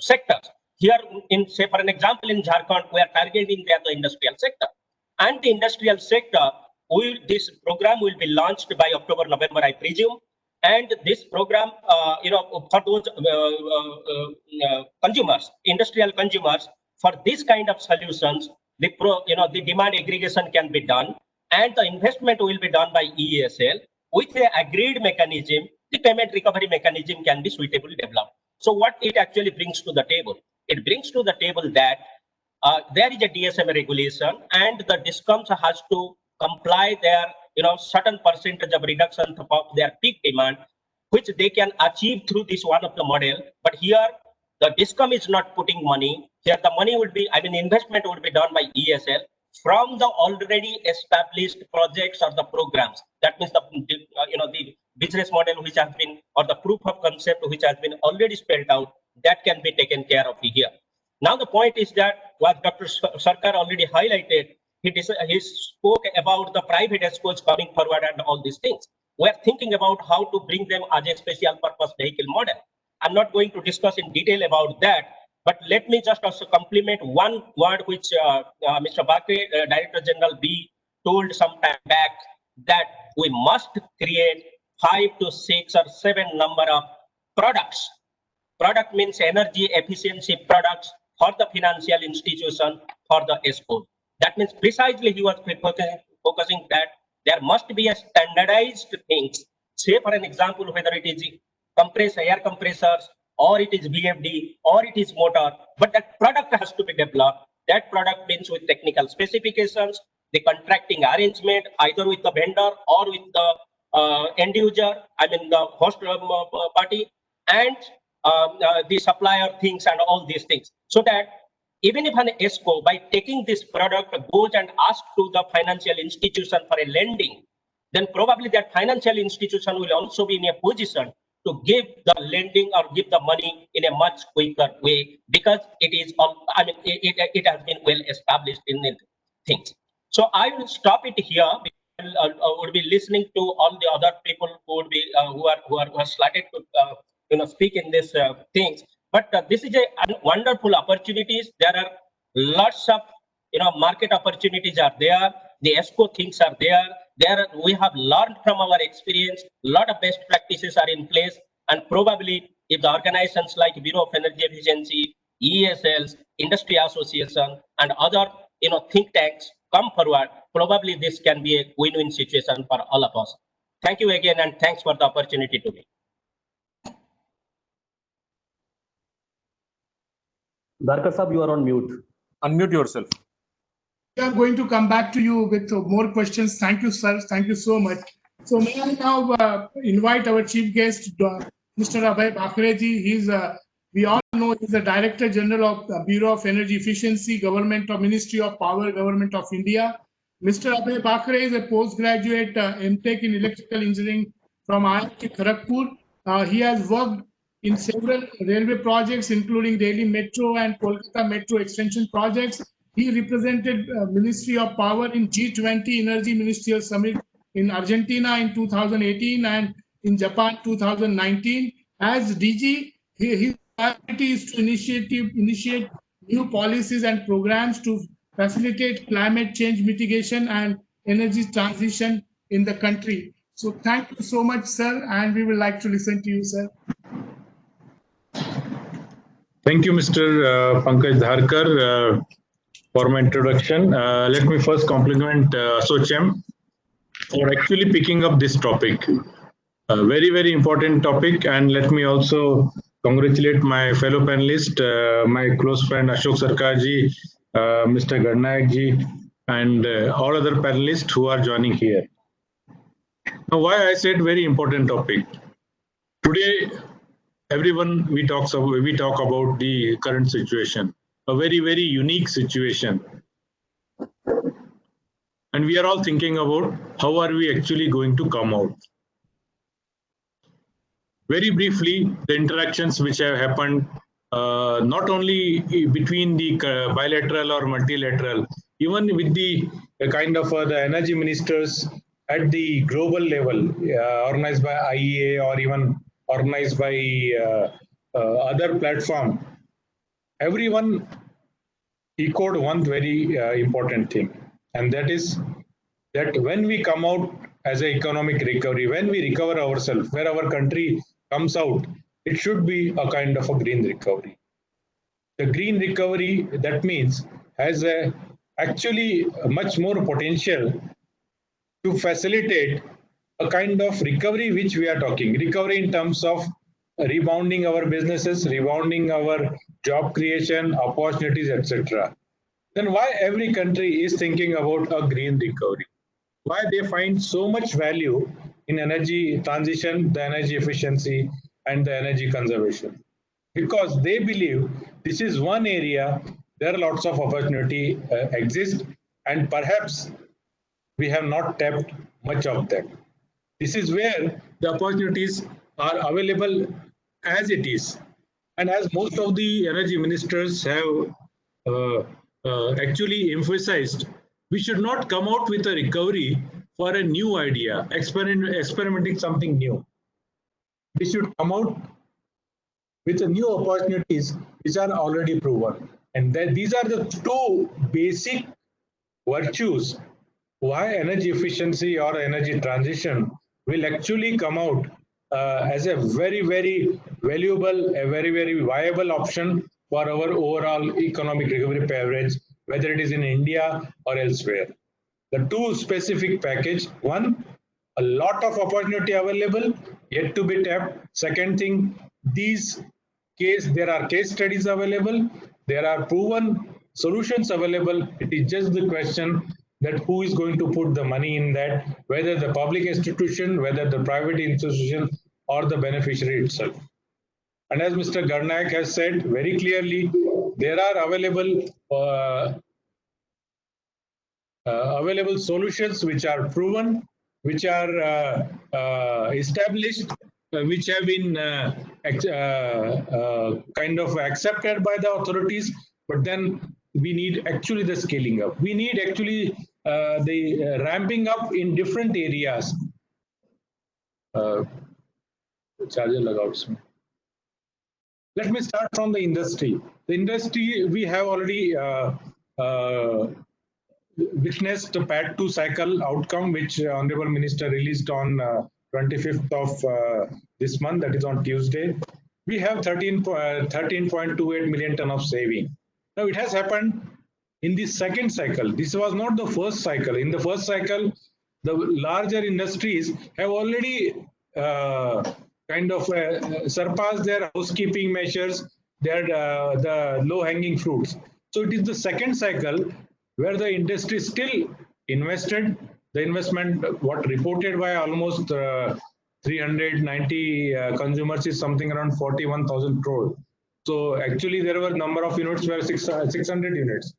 sectors. Here, say for an example, in Jharkhand, we are targeting the industrial sector, and the industrial sector this program will be launched by October, November, I presume. And this program, for those consumers, industrial consumers, for this kind of solutions, the demand aggregation can be done, and the investment will be done by ESL with an agreed mechanism. The payment recovery mechanism can be suitably developed. So what it actually brings to the table? It brings to the table that there is a DSM regulation, and the DISCOMs has to comply their certain percentage of reduction of their peak demand, which they can achieve through this one of the model. But here the DISCOM is not putting money. Here the money would be, investment would be done by ESL from the already established projects or the programs. That means the business model which has been, or the proof of concept which has been already spelled out, that can be taken care of here. Now the point is that what Dr. Sarkar already highlighted, he spoke about the private ESCOs coming forward and all these things. We're thinking about how to bring them as a special purpose vehicle model. I'm not going to discuss in detail about that, but let me just also complement one word which Mr. Bakre, Director General B, told some time back, that we must create 5 to 6 or 7 number of products. Product means energy efficiency products for the financial institution, for the ESCO. That means precisely he was focusing that there must be a standardized things. Say for an example, whether it is air compressors, or it is VFD, or it is motor, but that product has to be developed. That product means with technical specifications, the contracting arrangement, either with the vendor or with the end user, the host party, and the supplier things and all these things. So that even if an ESCO, by taking this product, goes and asks to the financial institution for a lending, then probably that financial institution will also be in a position to give the lending or give the money in a much quicker way, because it is all, it has been well established in things. So I will stop it here. I would be listening to all the other people who would be who are slated to speak in this things. But this is a wonderful opportunities. There are lots of market opportunities are there. The ESCO things are there. We have learned from our experience. A lot of best practices are in place, and probably if the organizations like Bureau of Energy Efficiency, ESLs, Industry Association, and other think tanks come forward, probably this can be a win-win situation for all of us. Thank you again, and thanks for the opportunity to me. Darkar Sahab, you are on mute. Unmute yourself. We are going to come back to you with more questions. Thank you, sir. Thank you so much. So may I now invite our chief guest, Mr. Abhay Bakreji. We all know he's the Director General of the Bureau of Energy Efficiency, Government of Ministry of Power, Government of India. Mr. Abhay Bakre is a postgraduate MTech in Electrical Engineering from IIT Kharagpur. He has worked in several railway projects, including Delhi Metro and Kolkata Metro extension projects. He represented Ministry of Power in G20 Energy Ministerial Summit in Argentina in 2018 and in Japan 2019. As DG, his priority is to initiate new policies and programs to facilitate climate change mitigation and energy transition in the country. So thank you so much, sir, and we would like to listen to you, sir. Thank you, Mr. Pankaj Dharkar, for my introduction. Let me first compliment SOCHEM for actually picking up this topic. A very, very important topic. And let me also congratulate my fellow panelist, my close friend Ashok Sarkarji, Mr. Garnayakji, and all other panelists who are joining here. Now, why I said very important topic. Today, everyone we talk about the current situation, a very, very unique situation. And we are all thinking about how are we actually going to come out. Very briefly, the interactions which have happened, not only between the bilateral or multilateral, even with the kind of the energy ministers at the global level, organized by IEA or even organized by other platform, everyone echoed one very important thing, and that is that when we come out as an economic recovery, when we recover ourselves, where our country comes out, it should be a kind of a green recovery. The green recovery, that means, has actually much more potential to facilitate a kind of recovery which we are talking. Recovery in terms of rebounding our businesses, rebounding our job creation, opportunities, etc. Then why every country is thinking about a green recovery? Why they find so much value in energy transition, the energy efficiency, and the energy conservation? Because they believe this is one area there are lots of opportunity exist, and perhaps we have not tapped much of them. This is where the opportunities are available as it is. And as most of the energy ministers have actually emphasized, we should not come out with a recovery for a new idea, experimenting something new. We should come out with the new opportunities which are already proven. And these are the two basic virtues why energy efficiency or energy transition will actually come out as a very, very valuable, a very, very viable option for our overall economic recovery average, whether it is in India or elsewhere. The two specific package, one, a lot of opportunity available, yet to be tapped. Second thing, there are case studies available, there are proven solutions available. It is just the question that who is going to put the money in that, whether the public institution, whether the private institution, or the beneficiary itself. And as Mr. Garnayak has said very clearly, there are available solutions which are proven, which are established, which have been kind of accepted by the authorities, but then we need actually the scaling up. We need actually the ramping up in different areas. Let me start from the industry. The industry, we have already witnessed the PAD 2 cycle outcome, which Honorable Minister released on 25th of this month, that is on Tuesday. We have 13.28 million ton of saving. Now it has happened in the second cycle. This was not the first cycle. In the first cycle, the larger industries have already kind of surpassed their housekeeping measures, the low-hanging fruits. So it is the second cycle where the industry still invested. The investment, what reported by almost 390 consumers, is something around 41,000 crore. So actually there were number of units were 600 units.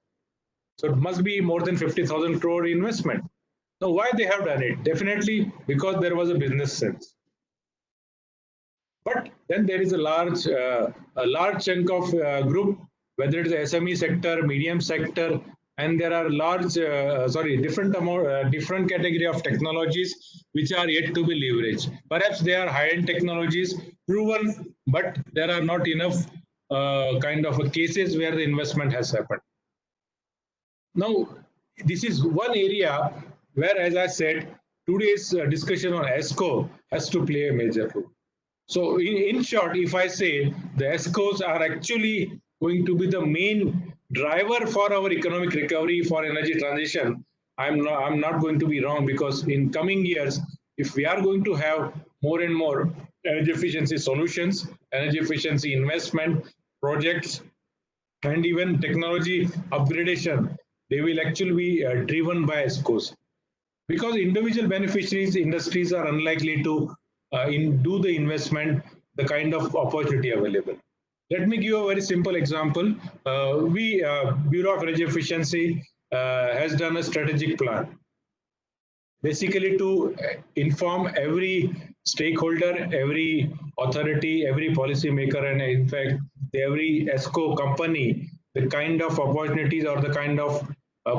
So it must be more than 50,000 crore investment. Now why they have done it? Definitely because there was a business sense. But then there is a large chunk of group, whether it is the SME sector, medium sector, and there are different category of technologies which are yet to be leveraged. Perhaps they are high-end technologies, proven, but there are not enough kind of cases where the investment has happened. Now, this is one area where, as I said, today's discussion on ESCO has to play a major role. So in short, if I say the ESCOs are actually going to be the main driver for our economic recovery for energy transition, I'm not going to be wrong, because in coming years, if we are going to have more and more energy efficiency solutions, energy efficiency investment projects, and even technology upgradation, they will actually be driven by ESCOs. Because individual beneficiaries, industries are unlikely to do the investment, the kind of opportunity available. Let me give a very simple example. Bureau of Energy Efficiency has done a strategic plan, basically to inform every stakeholder, every authority, every policy maker, and in fact, every ESCO company, the kind of opportunities or the kind of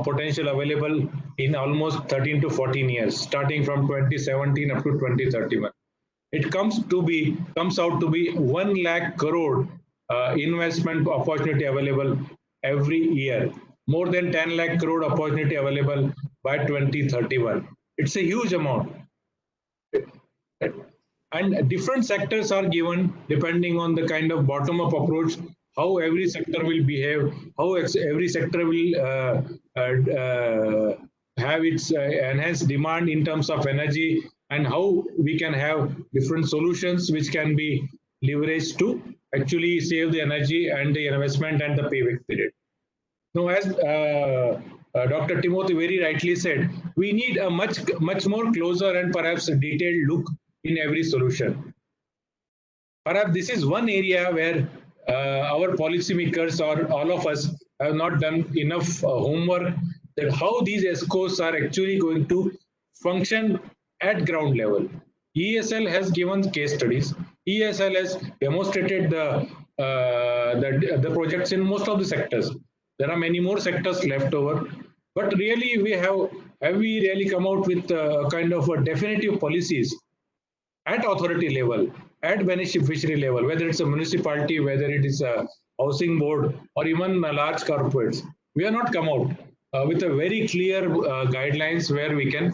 potential available in almost 13 to 14 years, starting from 2017 up to 2031. It comes out to be 1 lakh crore investment opportunity available every year, more than 10 lakh crore opportunity available by 2031. It's a huge amount. And different sectors are given depending on the kind of bottom-up approach, how every sector will behave, how every sector will have its enhanced demand in terms of energy, and how we can have different solutions which can be leveraged to actually save the energy and the investment and the payback period. Now, as Dr. Timothy very rightly said, we need a much more closer and perhaps a detailed look in every solution. Perhaps this is one area where our policymakers or all of us have not done enough homework, that how these ESCOs are actually going to function at ground level. ESL has given case studies. ESL has demonstrated the projects in most of the sectors. There are many more sectors left over, but really have we really come out with kind of a definitive policies at authority level, at beneficiary level, whether it's a municipality, whether it is a housing board, or even large corporates. We have not come out with a very clear guidelines where we can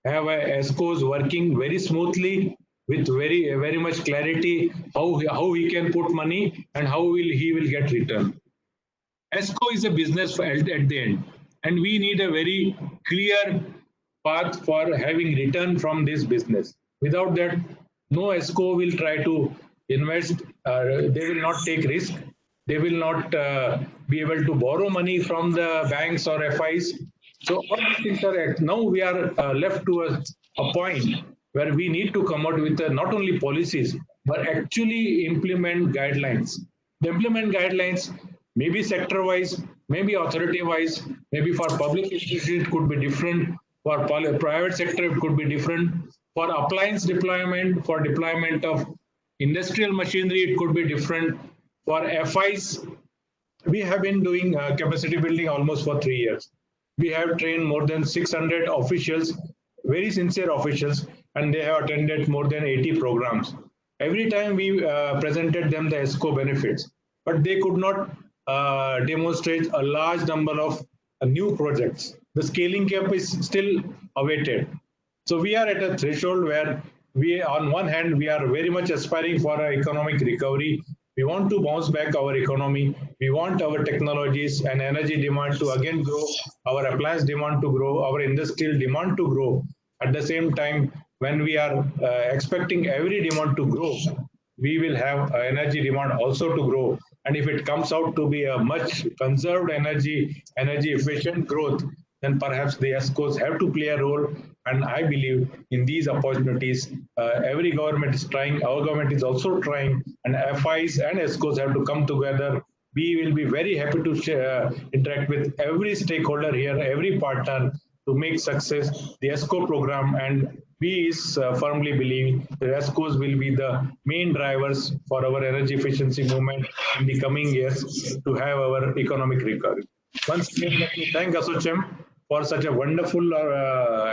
have ESCOs working very smoothly with very much clarity, how he can put money and how he will get return. ESCO is a business at the end, and we need a very clear path for having return from this business. Without that, no ESCO will try to invest. They will not take risk. They will not be able to borrow money from the banks or FIs. So all these things are now we are left to a point where we need to come out with not only policies but actually implement guidelines. The implement guidelines maybe sector-wise, maybe authority-wise, maybe for public institutions it could be different, for private sector it could be different, for appliance deployment, for deployment of industrial machinery it could be different, for FIs we have been doing capacity building almost for 3 years. We have trained more than 600 officials, very sincere officials, and they have attended more than 80 programs. Every time we presented them the ESCO benefits, but they could not demonstrate a large number of new projects. The scaling cap is still awaited. So we are at a threshold where we, on one hand, we are very much aspiring for our economic recovery. We want to bounce back our economy. We want our technologies and energy demand to again grow, our appliance demand to grow, our industrial demand to grow. At the same time, when we are expecting every demand to grow, we will have energy demand also to grow. And if it comes out to be a much conserved energy efficient growth, then perhaps the ESCOs have to play a role. And I believe in these opportunities, every government is trying, our government is also trying, and FIs and ESCOs have to come together. We will be very happy to interact with every stakeholder here, every partner, to make success the ESCO program. And we is firmly believe the ESCOs will be the main drivers for our energy efficiency movement in the coming years to have our economic recovery. Once again, let me thank ASSOCHAM for such a wonderful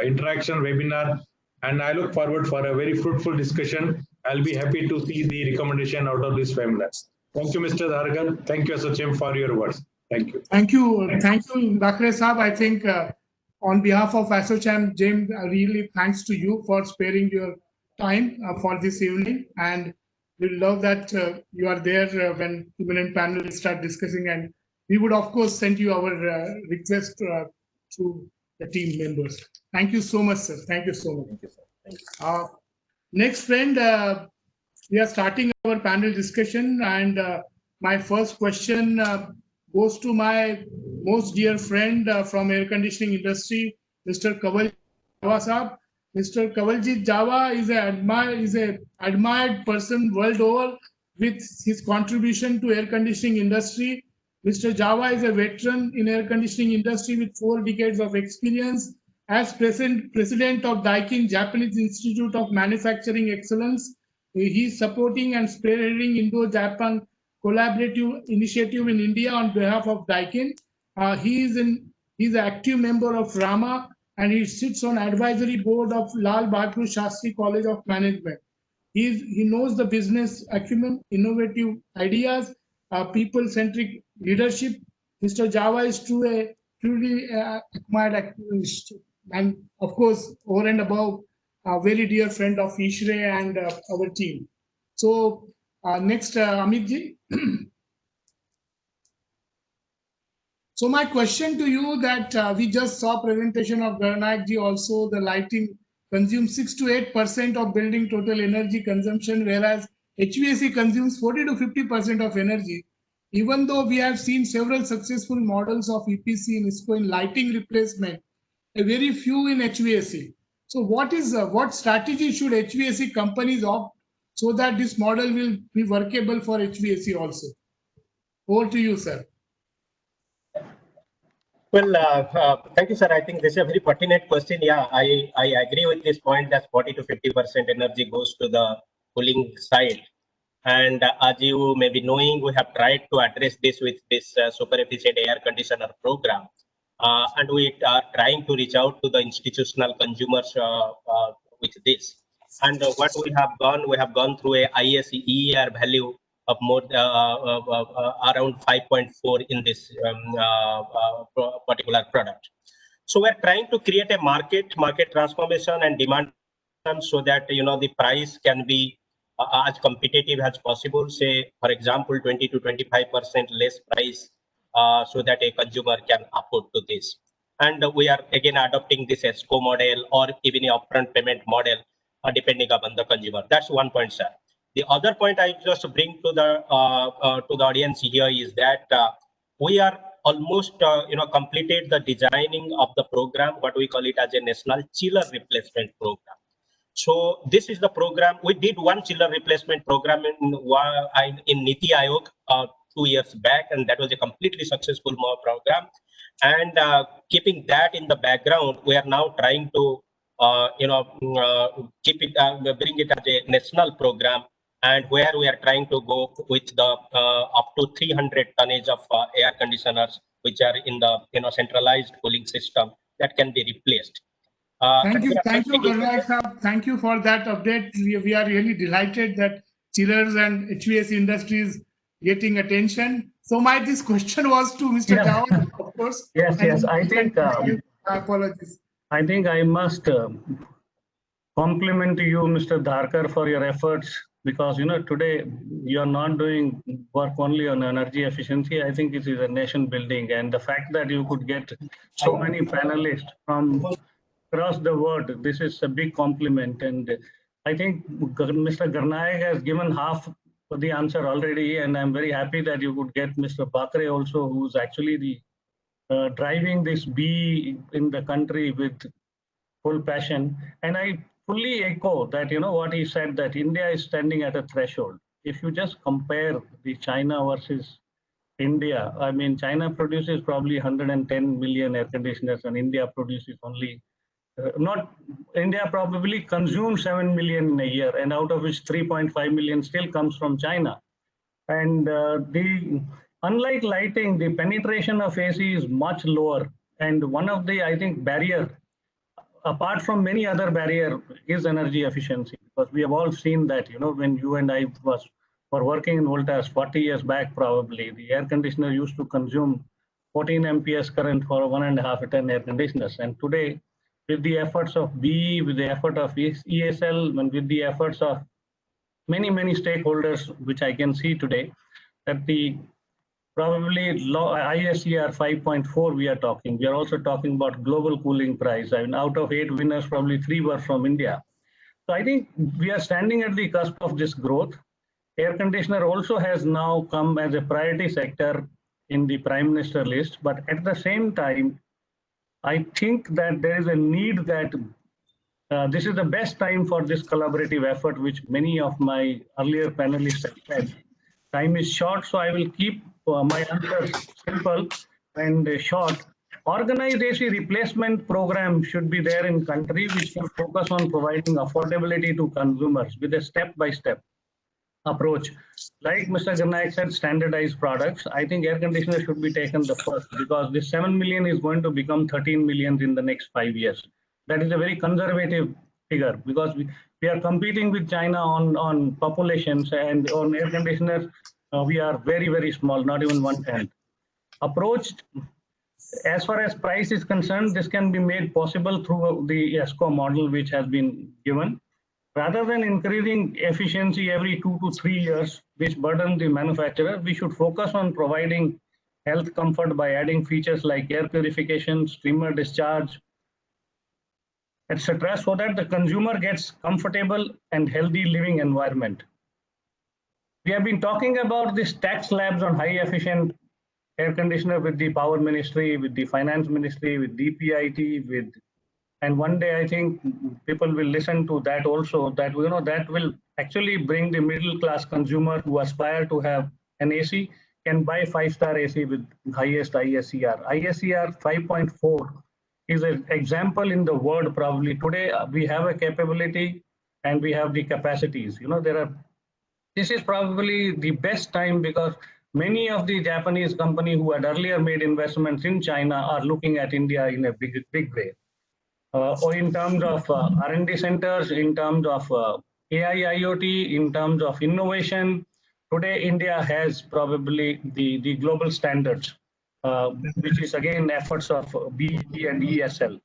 interaction webinar, and I look forward for a very fruitful discussion. I'll be happy to see the recommendation out of this webinar. Thank you, Mr. Dharkar. Thank you, ASSOCHAM, for your words. Thank you. Thank you, Dr. Saab. I think on behalf of ASSOCHAM, Jim, really thanks to you for sparing your time for this evening. And We love that you are there when eminent panelists start discussing, and we would of course send you our request to the team members. Thank you so much, sir. Thank you so much. Thank you, sir. Thank you. Next friend, we are starting our panel discussion, and my first question goes to my most dear friend from air conditioning industry, Mr. Kaval Java Saab. Mr. Kavaljit Java is a admired person world over with his contribution to air conditioning industry. Mr. Java is a veteran in air conditioning industry with 4 decades of experience. As president of Daikin Japanese Institute of Manufacturing Excellence, he is supporting and spearheading Indo-Japan collaborative initiative in India on behalf of Daikin. He is an active member of RAMA, and he sits on advisory board of Lal Bahadur Shastri College of Management. He knows the business acumen, innovative ideas, people-centric leadership. Mr. Java is truly admired activist, and of course, over and above, a very dear friend of Ishre and our team. So next, Amit ji. So my question to you that we just saw presentation of Garnayak ji also, the lighting consumes 6 to 8% of building total energy consumption, whereas HVAC consumes 40 to 50% of energy. Even though we have seen several successful models of EPC in ISCO in lighting replacement, a very few in HVAC. So what strategy should HVAC companies opt so that this model will be workable for HVAC also? Over to you, sir. Well, thank you, sir. I think this is a very pertinent question. Yeah, I agree with this point that 40 to 50% energy goes to the cooling side. And as you may be knowing, we have tried to address this with this super efficient air conditioner program. And we are trying to reach out to the institutional consumers with this. And what we have gone through a ISER value of more around 5.4 in this particular product. So we're trying to create a market transformation and demand so that the price can be as competitive as possible. Say, for example, 20 to 25% less price, so that a consumer can afford to this. And we are again adopting this ESCO model or even a upfront payment model, depending upon the consumer. That's one point, sir. The other point I just bring to the audience here is that we are almost completed the designing of the program, what we call it as a national chiller replacement program. So this is the program. We did one chiller replacement program in Niti Aayog 2 years back, and that was a completely successful program. And keeping that in the background, we are now trying to keep it, bring it as a national program, and where we are trying to go with the up to 300 tonnage of air conditioners, which are in the centralized cooling system that can be replaced. Thank you, Garnayak Saab. Thank you for that update. We are really delighted that chillers and HVAC industries getting attention. So this question was to Mr. Java, of course. Yes. I think apologies. I think I must compliment you, Mr. Dharkar, for your efforts, because today you are not doing work only on energy efficiency. I think it is a nation building, and the fact that you could get so many panelists from across the world, this is a big compliment. And I think Mr. Garnayak has given half of the answer already, and I'm very happy that you could get Mr. Bakre also, who's actually the driving this bee in the country with full passion. And I fully echo that, what he said, that India is standing at a threshold. If you just compare the China versus India, I mean, China produces probably 110 million air conditioners, and India produces only India probably consumes 7 million in a year, and out of which 3.5 million still comes from China. And unlike lighting, the penetration of AC is much lower. And one of the, I think, barrier, apart from many other barrier, is energy efficiency. Because we have all seen that, when you and I were working in Voltas 40 years back, probably, the air conditioner used to consume 14 amperes current for 1.5 ton air conditioners. And today, with the efforts of BE, with the effort of ESL, and with the efforts of many stakeholders, which I can see today, that the probably ISER 5.4 we are talking. We are also talking about global cooling price. I mean, out of 8 winners, probably 3 were from India. So I think we are standing at the cusp of this growth. Air conditioner also has now come as a priority sector in the Prime Minister list, but at the same time, I think that there is a need that this is the best time for this collaborative effort, which many of my earlier panelists have said. Time is short, so I will keep my answers simple and short. Organized AC replacement program should be there in country, which can focus on providing affordability to consumers with a step-by-step approach. Like Mr. Garnaik said, standardized products. I think air conditioner should be taken the first, because this 7 million is going to become 13 million in the next 5 years. That is a very conservative figure, because we are competing with China on populations, and on air conditioners, we are very small, not even 1/10. Approached, as far as price is concerned, this can be made possible through the ESCO model, which has been given. Rather than increasing efficiency every 2 to 3 years, which burden the manufacturer, we should focus on providing health comfort by adding features like air purification, streamer discharge, etc., so that the consumer gets comfortable and healthy living environment. We have been talking about these tax slabs on high efficient air conditioner with the power ministry, with the finance ministry, with DPIT, and one day I think people will listen to that also, that that will actually bring the middle class consumer who aspire to have an AC can buy 5-star AC with highest ISER. ISER 5.4 is an example in the world. Probably today we have a capability and we have the capacities. This is probably the best time, because many of the Japanese companies who had earlier made investments in China are looking at India in a big way. Or in terms of R&D centers, in terms of AI, IoT, in terms of innovation, today India has probably the global standards, which is again efforts of BEP and ESL.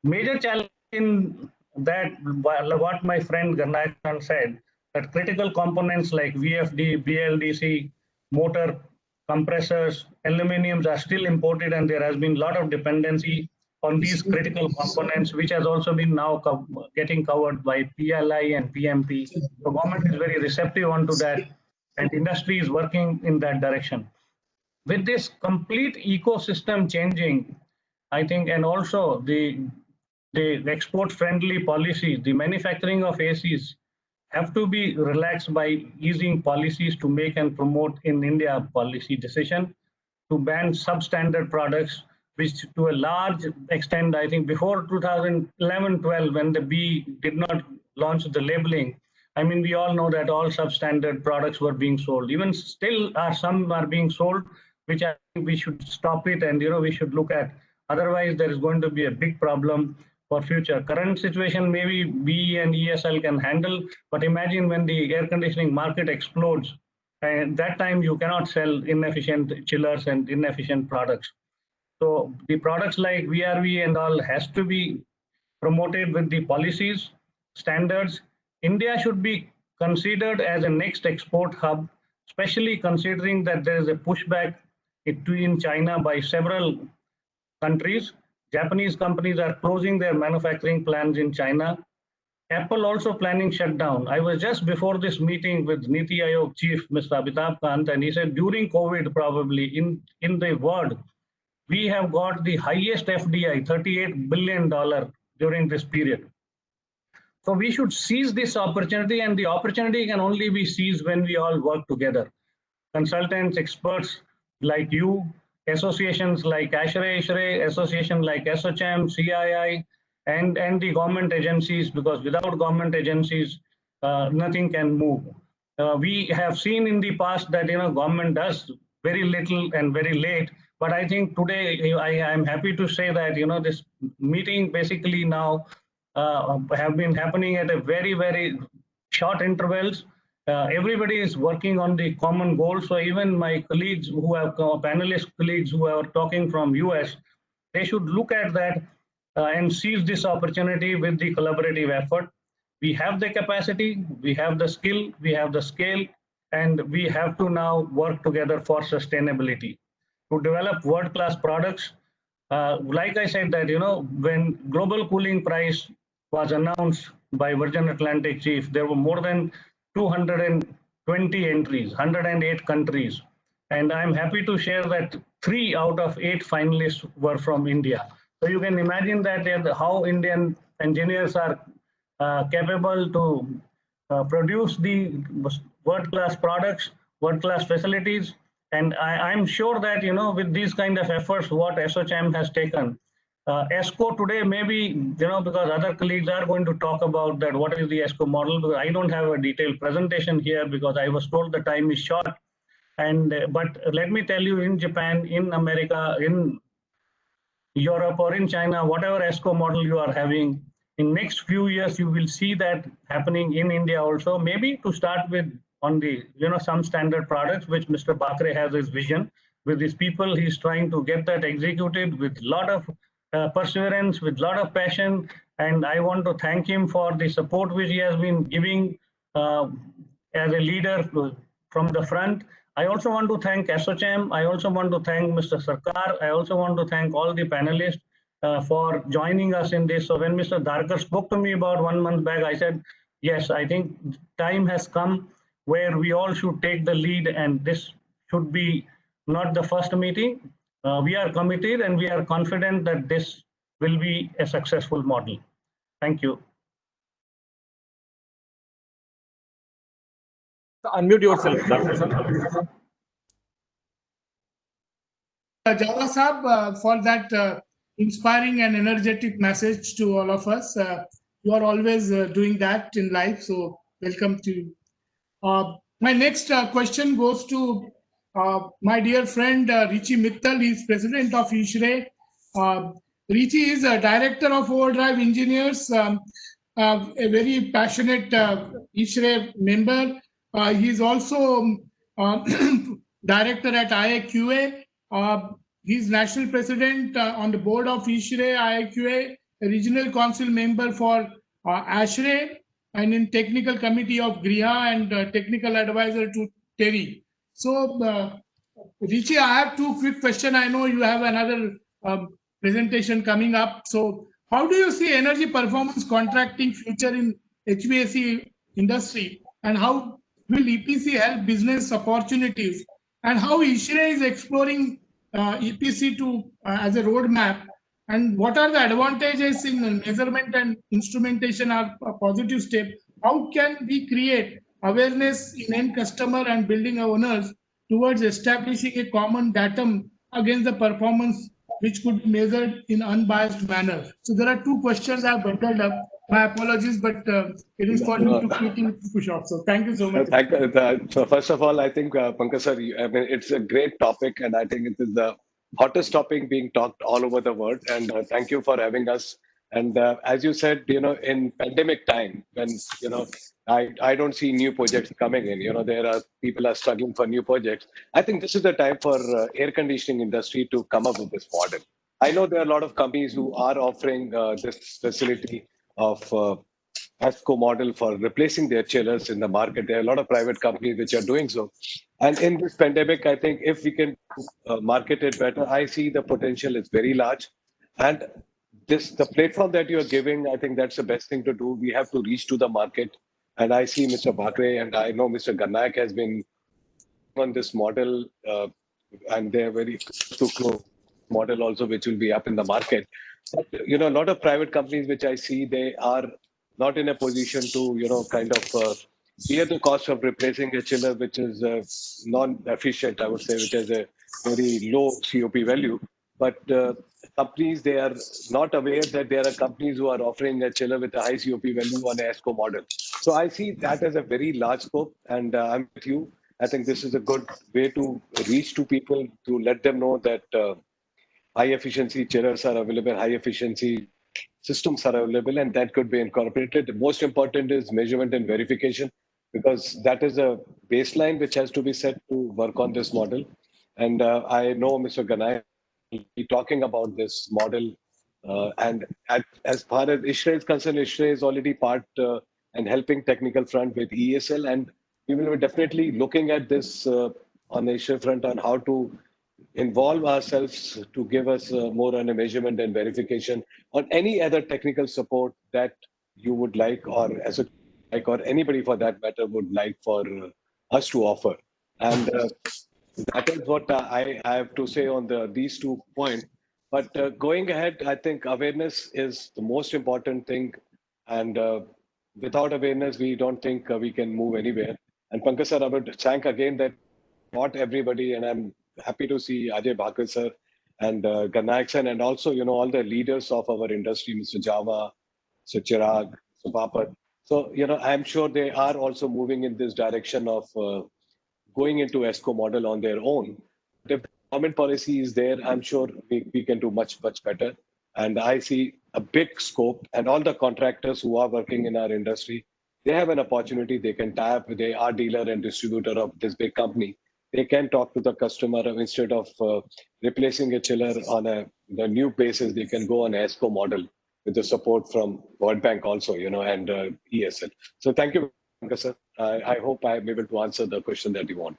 Major challenge in that, what my friend Garnaik said, that critical components like VFD, BLDC, motor, compressors, aluminiums are still imported, and there has been a lot of dependency on these critical components, which has also been now getting covered by PLI and PMP. The government is very receptive onto that, and industry is working in that direction. With this complete ecosystem changing, I think, and also the export-friendly policies, the manufacturing of ACs have to be relaxed by easing policies to make and promote in India policy decision to ban substandard products, which to a large extent, I think before 2011-12, when the B did not launch the labeling, I mean, we all know that all substandard products were being sold. Even still, some are being sold, which I think we should stop it, and we should look at. Otherwise, there is going to be a big problem for future. Current situation, maybe BE and ESL can handle, but imagine when the air conditioning market explodes, and that time you cannot sell inefficient chillers and inefficient products. So the products like VRV and all has to be promoted with the policies, standards. India should be considered as a next export hub, especially considering that there is a pushback in China by several countries. Japanese companies are closing their manufacturing plants in China. Apple also planning shutdown. I was just before this meeting with Niti Aayog chief, Mr. Amitabh Kant, and he said during COVID, probably in the world, we have got the highest FDI, $38 billion during this period. So we should seize this opportunity, and the opportunity can only be seized when we all work together. Consultants, experts like you, associations like ASHRAE, associations like SHM, CII, and the government agencies, because without government agencies, nothing can move. We have seen in the past that government does very little and very late, but I think today I am happy to say that this meeting basically now have been happening at a very short intervals. Everybody is working on the common goal. So even my colleagues who have panelist colleagues who are talking from US, they should look at that and seize this opportunity with the collaborative effort. we have the capacity, we have the skill, we have the scale, and we have to now work together for sustainability to develop world-class products. Like I said that, when global cooling price was announced by Virgin Atlantic chief, there were more than 220 entries, 108 countries. And I'm happy to share that 3 out of 8 finalists were from India. So you can imagine that how Indian engineers are capable to produce the world-class products, world-class facilities. And I'm sure that, with these kind of efforts, what SOCHAM has taken, ESCO today, maybe, because other colleagues are going to talk about that, what is the ESCO model, because I don't have a detailed presentation here because I was told the time is short. And but let me tell you, in Japan, in America, in Europe or in China, whatever ESCO model you are having, in next few years, you will see that happening in India also, maybe to start with on the, some standard products, which Mr. Bakre has his vision. With his people, he's trying to get that executed with a lot of perseverance, with a lot of passion. And I want to thank him for the support which he has been giving as a leader from the front. I also want to thank SOCHAM. I also want to thank Mr. Sarkar. I also want to thank all the panelists for joining us in this. So when Mr. Darkar spoke to me about 1 month back, I said, yes, I think time has come where we all should take the lead, and this should be not the first meeting. We are committed and we are confident that this will be a successful model. Thank you. Unmute yourself, Darkar sir. Jawla Saab, for that inspiring and energetic message to all of us. You are always doing that in life, so welcome to you. My next question goes to my dear friend Richi Mittal. He is president of ISHRE. Richi is a director of Overdrive Engineers, a very passionate ISHRE member. He is also director at IAQA. He's national president on the board of ISHRE, IAQA, a regional council member for ASHRE, and in technical committee of GRIHA and technical advisor to TERI. So, Richi, I have 2 quick questions. I know you have another presentation coming up. So, how do you see energy performance contracting future in HVAC industry, and how will EPC help business opportunities, and how ISHRE is exploring EPC to as a roadmap, and what are the advantages in measurement and instrumentation are a positive step? How can we create awareness in end customer and building owners towards establishing a common datum against the performance which could be measured in unbiased manner? So there are 2 questions I have bundled up. My apologies, but it is for you to quickly push off. So thank you so much. So first of all, I think Pankaj sir, it's a great topic, and I think it is the hottest topic being talked all over the world. And thank you for having us. And as you said, in pandemic time, when I don't see new projects coming in. There are people are struggling for new projects. I think this is the time for air conditioning industry to come up with this model. I know there are a lot of companies who are offering this facility of ESCO model for replacing their chillers in the market. There are a lot of private companies which are doing so. And in this pandemic, I think if we can market it better, I see the potential is very large. And the platform that you're giving, I think that's the best thing to do. We have to reach to the market. And I see Mr. Bakre and I know Mr. Gannayak has been on this model, and they're very close to close model also, which will be up in the market. But, a lot of private companies which I see, they are not in a position to, kind of bear the cost of replacing a chiller which is non-efficient, I would say, which has a very low COP value. But companies, they are not aware that there are companies who are offering a chiller with a high COP value on a ESCO model. So I see that as a very large scope, and I'm with you. I think this is a good way to reach to people, to let them know that high efficiency chillers are available, high efficiency systems are available, and that could be incorporated. The most important is measurement and verification, because that is a baseline which has to be set to work on this model. And I know Mr. Ganai will be talking about this model. And as far as ISHRE is concerned, ISHRE is already part and helping technical front with ESL. And we will be definitely looking at this on the issue front on how to involve ourselves to give us more on a measurement and verification on any other technical support that you would like, or as a like, or anybody for that matter would like for us to offer. And that is what I have to say on these 2 points. But going ahead, I think awareness is the most important thing. And without awareness, we don't think we can move anywhere. And Pankaj sir, I would thank again that not everybody, and I'm happy to see Ajay Bhakar sir and Ganayak sir, and also, all the leaders of our industry, Mr. Java, Mr. Chirag, Mr. Papat. So, I'm sure they are also moving in this direction of going into ESCO model on their own. If government policy is there, I'm sure we can do much, much better. And I see a big scope, and all the contractors who are working in our industry, they have an opportunity. They can tap, they are dealer and distributor of this big company. They can talk to the customer instead of replacing a chiller on the new basis. They can go on ESCO model with the support from World Bank also, and ESL. So thank you, sir. I hope I'm able to answer the question that you want.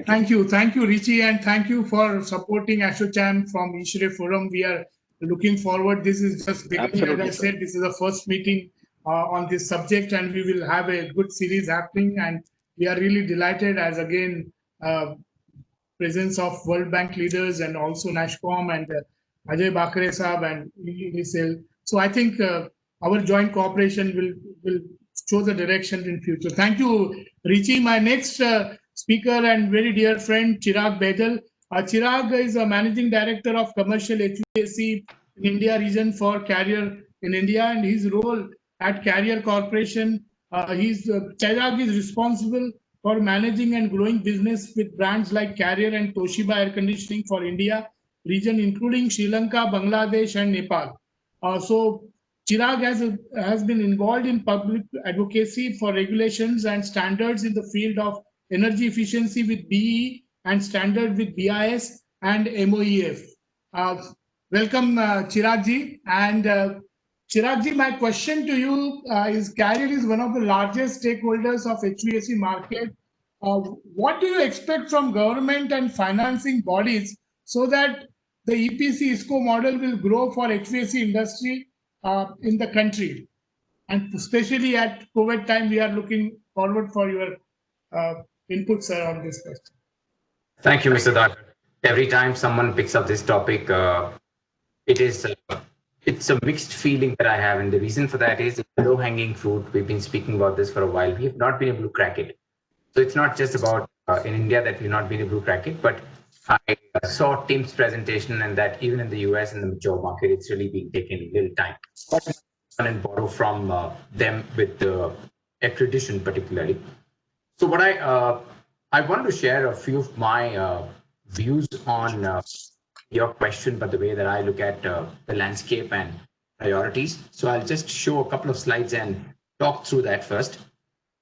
Thank you. Thank you, Richie, and thank you for supporting ASSOCHAM from Ishre Forum. We are looking forward. This is just beginning. Absolutely, as I said, this is the first meeting on this subject, and we will have a good series happening. And we are really delighted as again presence of World Bank leaders and also NASCOM and Ajay Bakre Saab and ESL. So I think our joint cooperation will show the direction in future. Thank you, Richie. My next speaker and very dear friend, Chirag Baijal. Chirag is a managing director of commercial HVAC in India region for Carrier in India, and his role at Carrier Corporation. Chirag is responsible for managing and growing business with brands like Carrier and Toshiba Air Conditioning for India region, including Sri Lanka, Bangladesh, and Nepal. So Chirag has been involved in public advocacy for regulations and standards in the field of energy efficiency with BE and standard with BIS and MOEF. Welcome, Chirag ji. And Chirag ji, my question to you is, Carrier is one of the largest stakeholders of HVAC market. What do you expect from government and financing bodies so that the EPC ISCO model will grow for HVAC industry in the country? And especially at COVID time, we are looking forward for your input, sir, on this question. Thank you, Mr. Dakar. Every time someone picks up this topic, it's a mixed feeling that I have. And the reason for that is it's low-hanging fruit. We've been speaking about this for a while. We have not been able to crack it. So it's not just about in India that we've not been able to crack it, but I saw Tim's presentation and that even in the US and the mature market, it's really being taken in little time. And borrow from them with the accreditation particularly. So what I want to share a few of my views on your question, but the way that I look at the landscape and priorities. So I'll just show a couple of slides and talk through that first.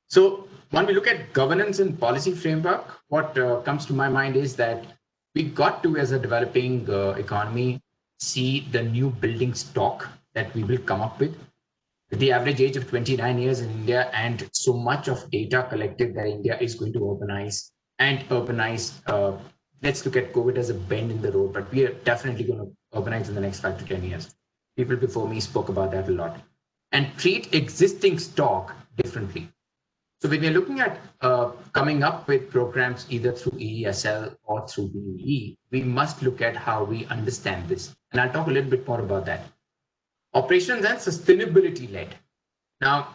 So when we look at governance and policy framework, what comes to my mind is that we got to, as a developing economy, see the new building stock that we will come up with. The average age of 29 years in India and so much of data collected that India is going to urbanize and urbanize. Let's look at COVID as a bend in the road, but we are definitely going to urbanize in the next 5 to 10 years. People before me spoke about that a lot. And treat existing stock differently. So when we're looking at coming up with programs either through EESL or through BEE, we must look at how we understand this. And I'll talk a little bit more about that. Operations and sustainability led. Now,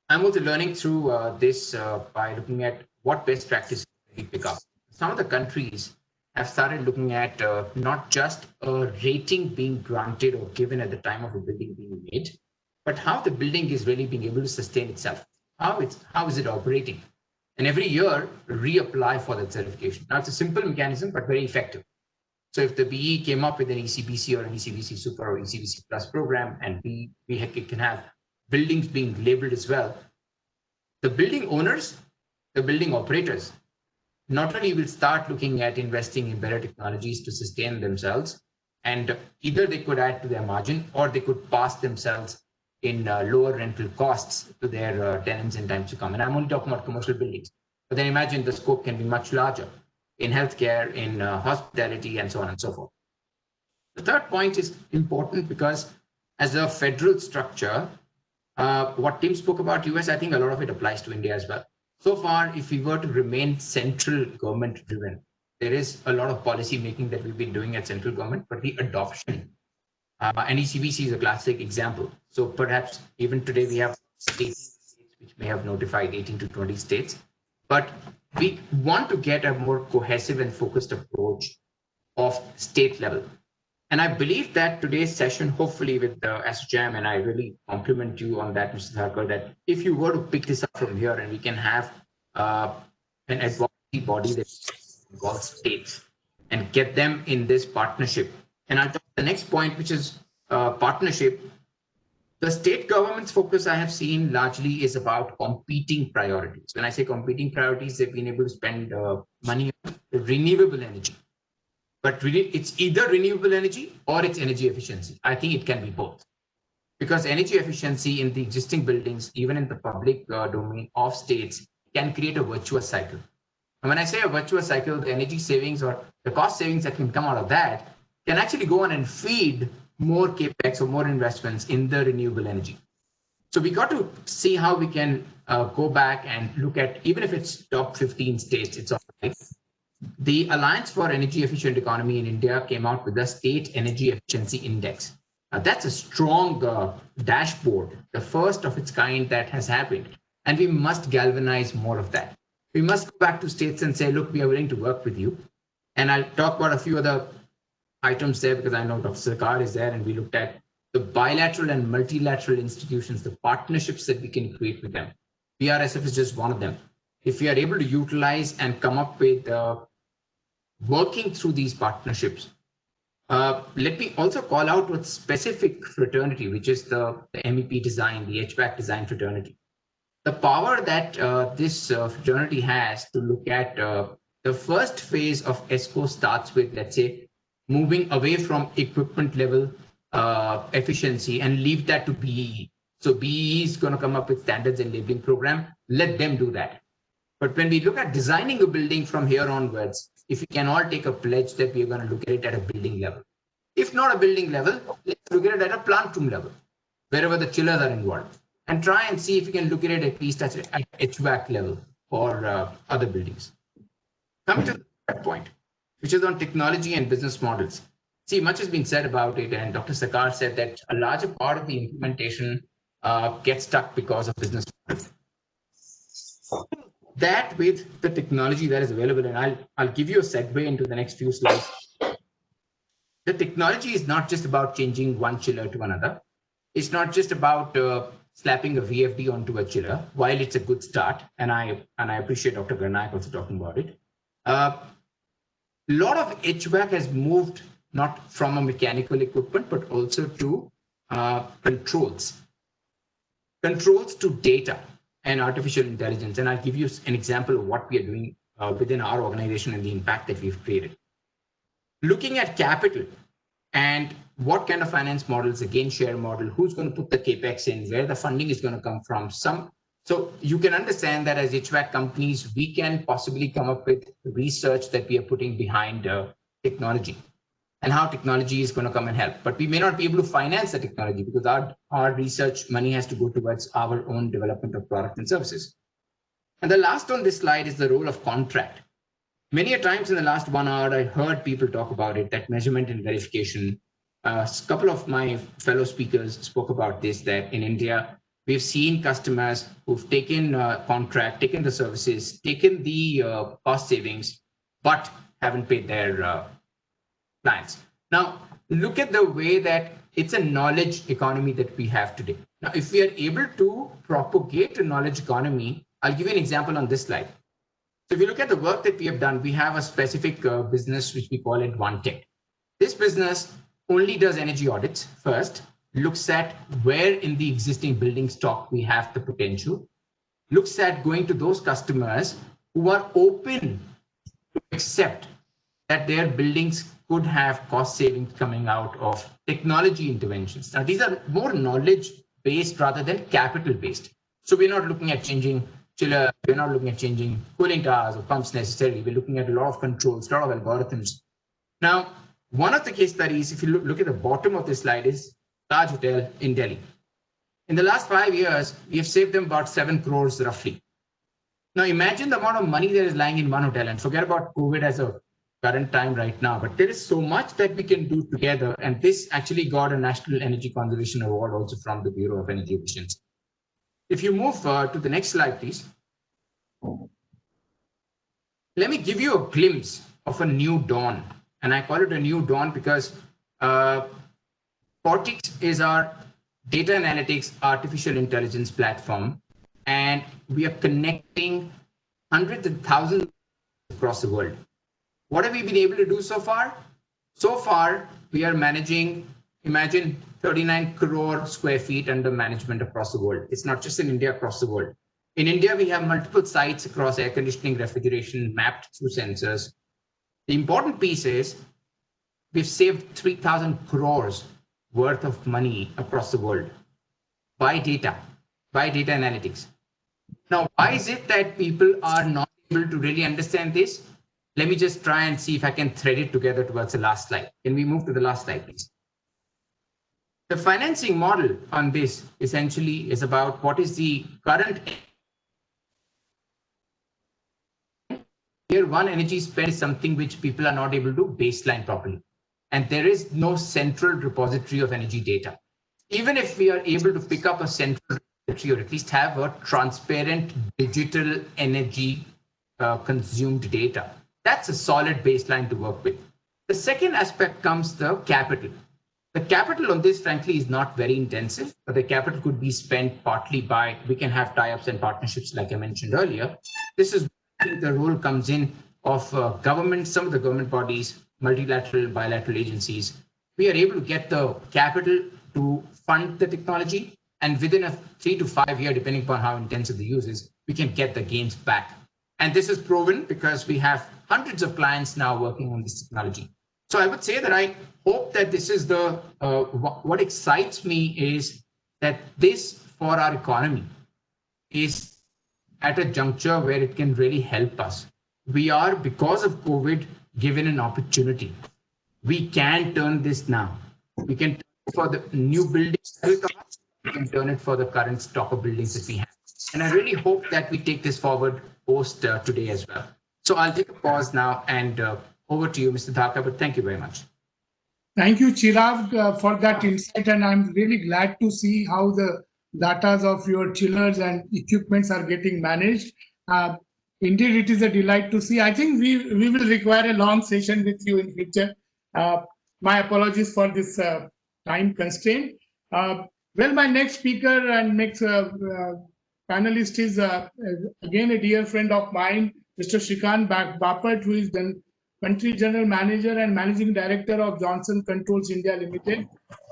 I'm also learning through this by looking at what best practices we pick up. Some of the countries have started looking at not just a rating being granted or given at the time of a building being made, but how the building is really being able to sustain itself. How is it operating? And every year, reapply for that certification. Now, it's a simple mechanism, but very effective. So if the BE came up with an ECBC or an ECBC Super or ECBC Plus program, and we can have buildings being labeled as well, the building owners, the building operators, not only will start looking at investing in better technologies to sustain themselves, and either they could add to their margin or they could pass themselves in lower rental costs to their tenants in times to come. And I'm only talking about commercial buildings. But then imagine the scope can be much larger in healthcare, in hospitality, and so on and so forth. The third point is important because as a federal structure, what Tim spoke about US, I think a lot of it applies to India as well. So far, if we were to remain central government driven, there is a lot of policy making that we've been doing at central government, but the adoption, and ECBC is a classic example. So perhaps even today we have states which may have notified 18 to 20 states, but we want to get a more cohesive and focused approach of state level. And I believe that today's session, hopefully with the ASSOCHAM, and I really compliment you on that, Mr. Tharkar, that if you were to pick this up from here and we can have an advocacy body that involves states and get them in this partnership. And I'll talk the next point, which is partnership. The state government's focus I have seen largely is about competing priorities. When I say competing priorities, they've been able to spend money on renewable energy. But it's either renewable energy or it's energy efficiency. I think it can be both. Because energy efficiency in the existing buildings, even in the public domain of states, can create a virtuous cycle. And when I say a virtuous cycle, the energy savings or the cost savings that can come out of that can actually go on and feed more capex or more investments in the renewable energy. So we got to see how we can go back and look at, even if it's top 15 states, it's all right. The Alliance for Energy Efficient Economy in India came out with the State Energy Efficiency Index. Now, that's a strong dashboard, the first of its kind that has happened. And we must galvanize more of that. We must go back to states and say, look, we are willing to work with you. And I'll talk about a few other items there because I know Dr. Sarkar is there, and we looked at the bilateral and multilateral institutions, the partnerships that we can create with them. BRSF is just one of them. If we are able to utilize and come up with working through these partnerships, let me also call out one specific fraternity, which is the MEP design, the HVAC design fraternity. The power that this fraternity has to look at the first phase of ESCO starts with, let's say, moving away from equipment level efficiency and leave that to BEE. So BEE is going to come up with standards and labeling program. Let them do that. But when we look at designing a building from here onwards, if we can all take a pledge that we are going to look at it at a building level. If not a building level, let's look at it at a plant room level, wherever the chillers are involved, and try and see if we can look at it at least at HVAC level for other buildings. Coming to the third point, which is on technology and business models. See, much has been said about it, and Dr. Sarkar said that a larger part of the implementation gets stuck because of business models. That with the technology that is available, and I'll give you a segue into the next few slides. The technology is not just about changing one chiller to another. It's not just about slapping a VFD onto a chiller, while it's a good start, and I appreciate Dr. Garnaik also talking about it. A lot of HVAC has moved not from a mechanical equipment, but also to controls to data and artificial intelligence. And I'll give you an example of what we are doing within our organization and the impact that we've created. Looking at capital and what kind of finance models, a gain share model, who's going to put the capex in, where the funding is going to come from. So you can understand that as HVAC companies, we can possibly come up with research that we are putting behind technology and how technology is going to come and help. But we may not be able to finance the technology because our research money has to go towards our own development of product and services. And the last on this slide is the role of contract. Many a times in the last 1 hour, I heard people talk about it, that measurement and verification. A couple of my fellow speakers spoke about this, that in India, we've seen customers who've taken contract, taken the services, taken the cost savings, but haven't paid their clients. Now, look at the way that it's a knowledge economy that we have today. Now, if we are able to propagate a knowledge economy, I'll give you an example on this slide. So if you look at the work that we have done, we have a specific business, which we call it OneTech. This business only does energy audits first, looks at where in the existing building stock we have the potential, looks at going to those customers who are open to accept that their buildings could have cost savings coming out of technology interventions. Now, these are more knowledge based rather than capital based. So we're not looking at changing chiller, we're not looking at changing cooling towers or pumps necessarily. We're looking at a lot of controls, a lot of algorithms. Now, one of the case studies, if you look at the bottom of the slide, is Taj Hotel in Delhi. In the last 5 years, we have saved them about 7 crores roughly. Now imagine the amount of money that is lying in one hotel, and forget about COVID as a current time right now, but there is so much that we can do together. And this actually got a National Energy Conservation Award also from the Bureau of Energy Efficiency. If you move to the next slide, please. Let me give you a glimpse of a new dawn. And I call it a new dawn because Cortex is our data analytics artificial intelligence platform. And we are connecting hundreds and thousands across the world. What have we been able to do so far? So far, we are managing, imagine 39 crore square feet under management across the world. It's not just in India, across the world. In India, we have multiple sites across air conditioning, refrigeration, mapped through sensors. The important piece is we've saved 3,000 crores worth of money across the world by data analytics. Now, why is it that people are not able to really understand this? Let me just try and see if I can thread it together towards the last slide. Can we move to the last slide, please? The financing model on this essentially is about what is the current year one energy spend is something which people are not able to baseline properly. And there is no central repository of energy data. Even if we are able to pick up a central repository or at least have a transparent digital energy consumed data, that's a solid baseline to work with. The second aspect comes the capital. The capital on this, frankly, is not very intensive, but the capital could be spent partly by, we can have tie-ups and partnerships like I mentioned earlier. This is where the role comes in of government, some of the government bodies, multilateral, bilateral agencies. We are able to get the capital to fund the technology, and within a 3 to 5 year, depending upon how intensive the use is, we can get the gains back. And this is proven because we have hundreds of clients now working on this technology. So I would say that I hope that this is the, what excites me is that this for our economy is at a juncture where it can really help us. We are, because of COVID, given an opportunity. We can turn this now. We can turn it for the new buildings that will come up. We can turn it for the current stock of buildings that we have. And I really hope that we take this forward post today as well. So I'll take a pause now and over to you, Mr. Dhaka, but thank you very much. Thank you, Chirag, for that insight. And I'm really glad to see how the data of your chillers and equipments are getting managed. Indeed, it is a delight to see. I think we will require a long session with you in future. My apologies for this time constraint. Well, my next speaker and next panelist is again a dear friend of mine, Mr. Shrikant Bapat, who is the Country General Manager and Managing Director of Johnson Controls India Limited.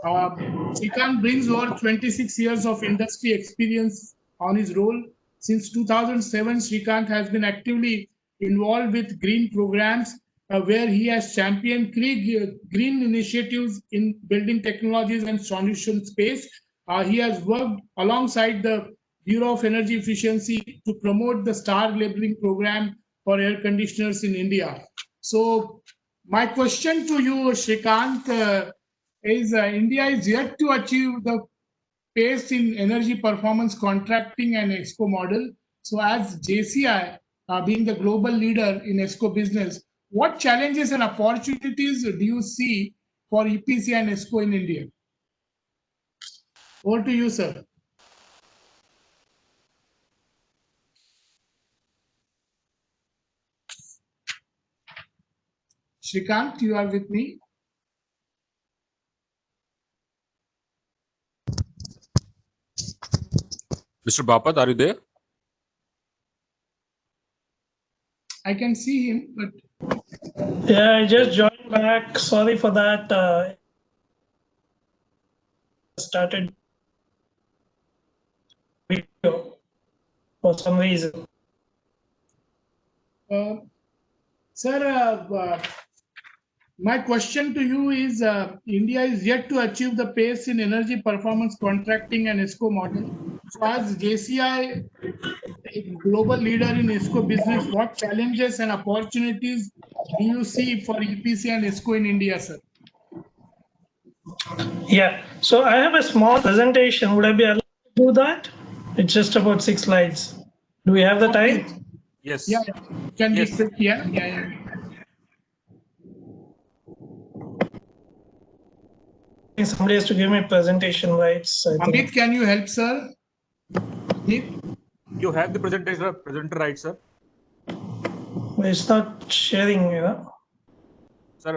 Shrikant brings over 26 years of industry experience on his role. Since 2007, Shrikant has been actively involved with green programs where he has championed green initiatives in building technologies and solution space. He has worked alongside the Bureau of Energy Efficiency to promote the star labeling program for air conditioners in India. So my question to you, Shrikant, is India is yet to achieve the pace in energy performance contracting and ESCO model. So as JCI, being the global leader in ESCO business, what challenges and opportunities do you see for EPC and ESCO in India? Over to you, sir. Shrikant, you are with me? Mr. Bapat, are you there? I can see him, but... Yeah, I just joined back. Sorry for that. Started video for some reason. Sir, My question to you is, India is yet to achieve the pace in energy performance contracting and ESCO model. So as JCI, a global leader in ESCO business, what challenges and opportunities do you see for EPC and ESCO in India, sir? Yeah, so I have a small presentation. Would I be allowed to do that? It's just about 6 slides. Do we have the time? Yes. Yeah, can be Yes. quick. Yeah. I think somebody has to give me presentation rights. I think. Amit, can you help, sir? Amit? You have the presenter right, sir. It's not sharing, you know. Sir,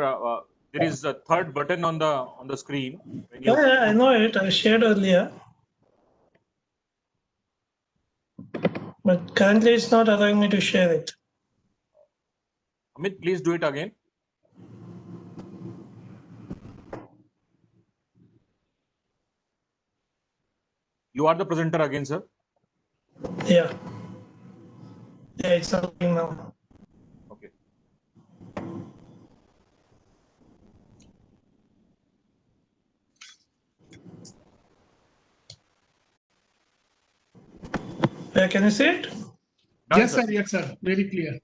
there is a third button on the screen. When you Yeah, I know it. I shared earlier. But currently it's not allowing me to share it. Amit, please do it again. You are the presenter again, sir. Yeah. Yeah, it's allowing now. Okay. Yeah, can you see it? Done, Yes, sir. Yes, sir. Very clear.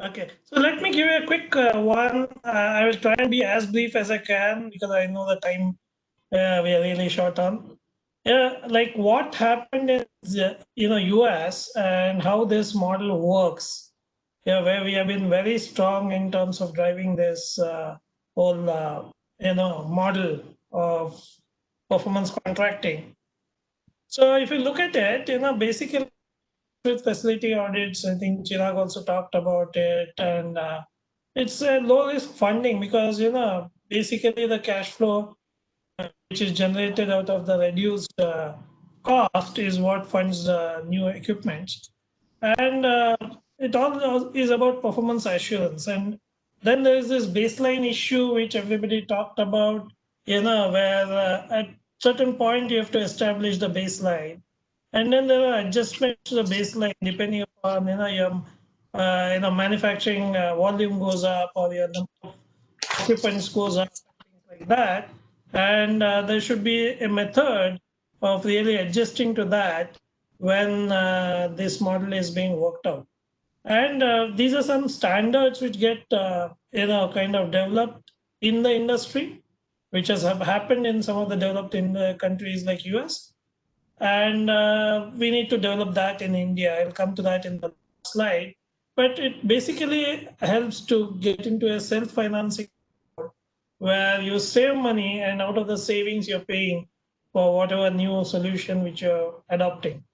Okay, so let me give you a quick one. I will try and be as brief as I can because I know the time we are really short on. Yeah, like what happened is, US and how this model works. Yeah, where we have been very strong in terms of driving this whole, model of performance contracting. So if you look at it, basically with facility audits, I think Chirag also talked about it, and it's a low risk funding because basically the cash flow which is generated out of the reduced cost is what funds the new equipment, and it all is about performance assurance. And then there is this baseline issue which everybody talked about, where at certain point you have to establish the baseline, and then there are adjustments to the baseline depending upon your manufacturing volume goes up or your number of occupants goes up, things like that. And there should be a method of really adjusting to that when this model is being worked out. And these are some standards which get kind of developed in the industry, which has happened in some of the developed in the countries like US, and we need to develop that in India. I'll come to that in the slide, but it basically helps to get into a self-financing where you save money, and out of the savings you're paying for whatever new solution which you're adopting.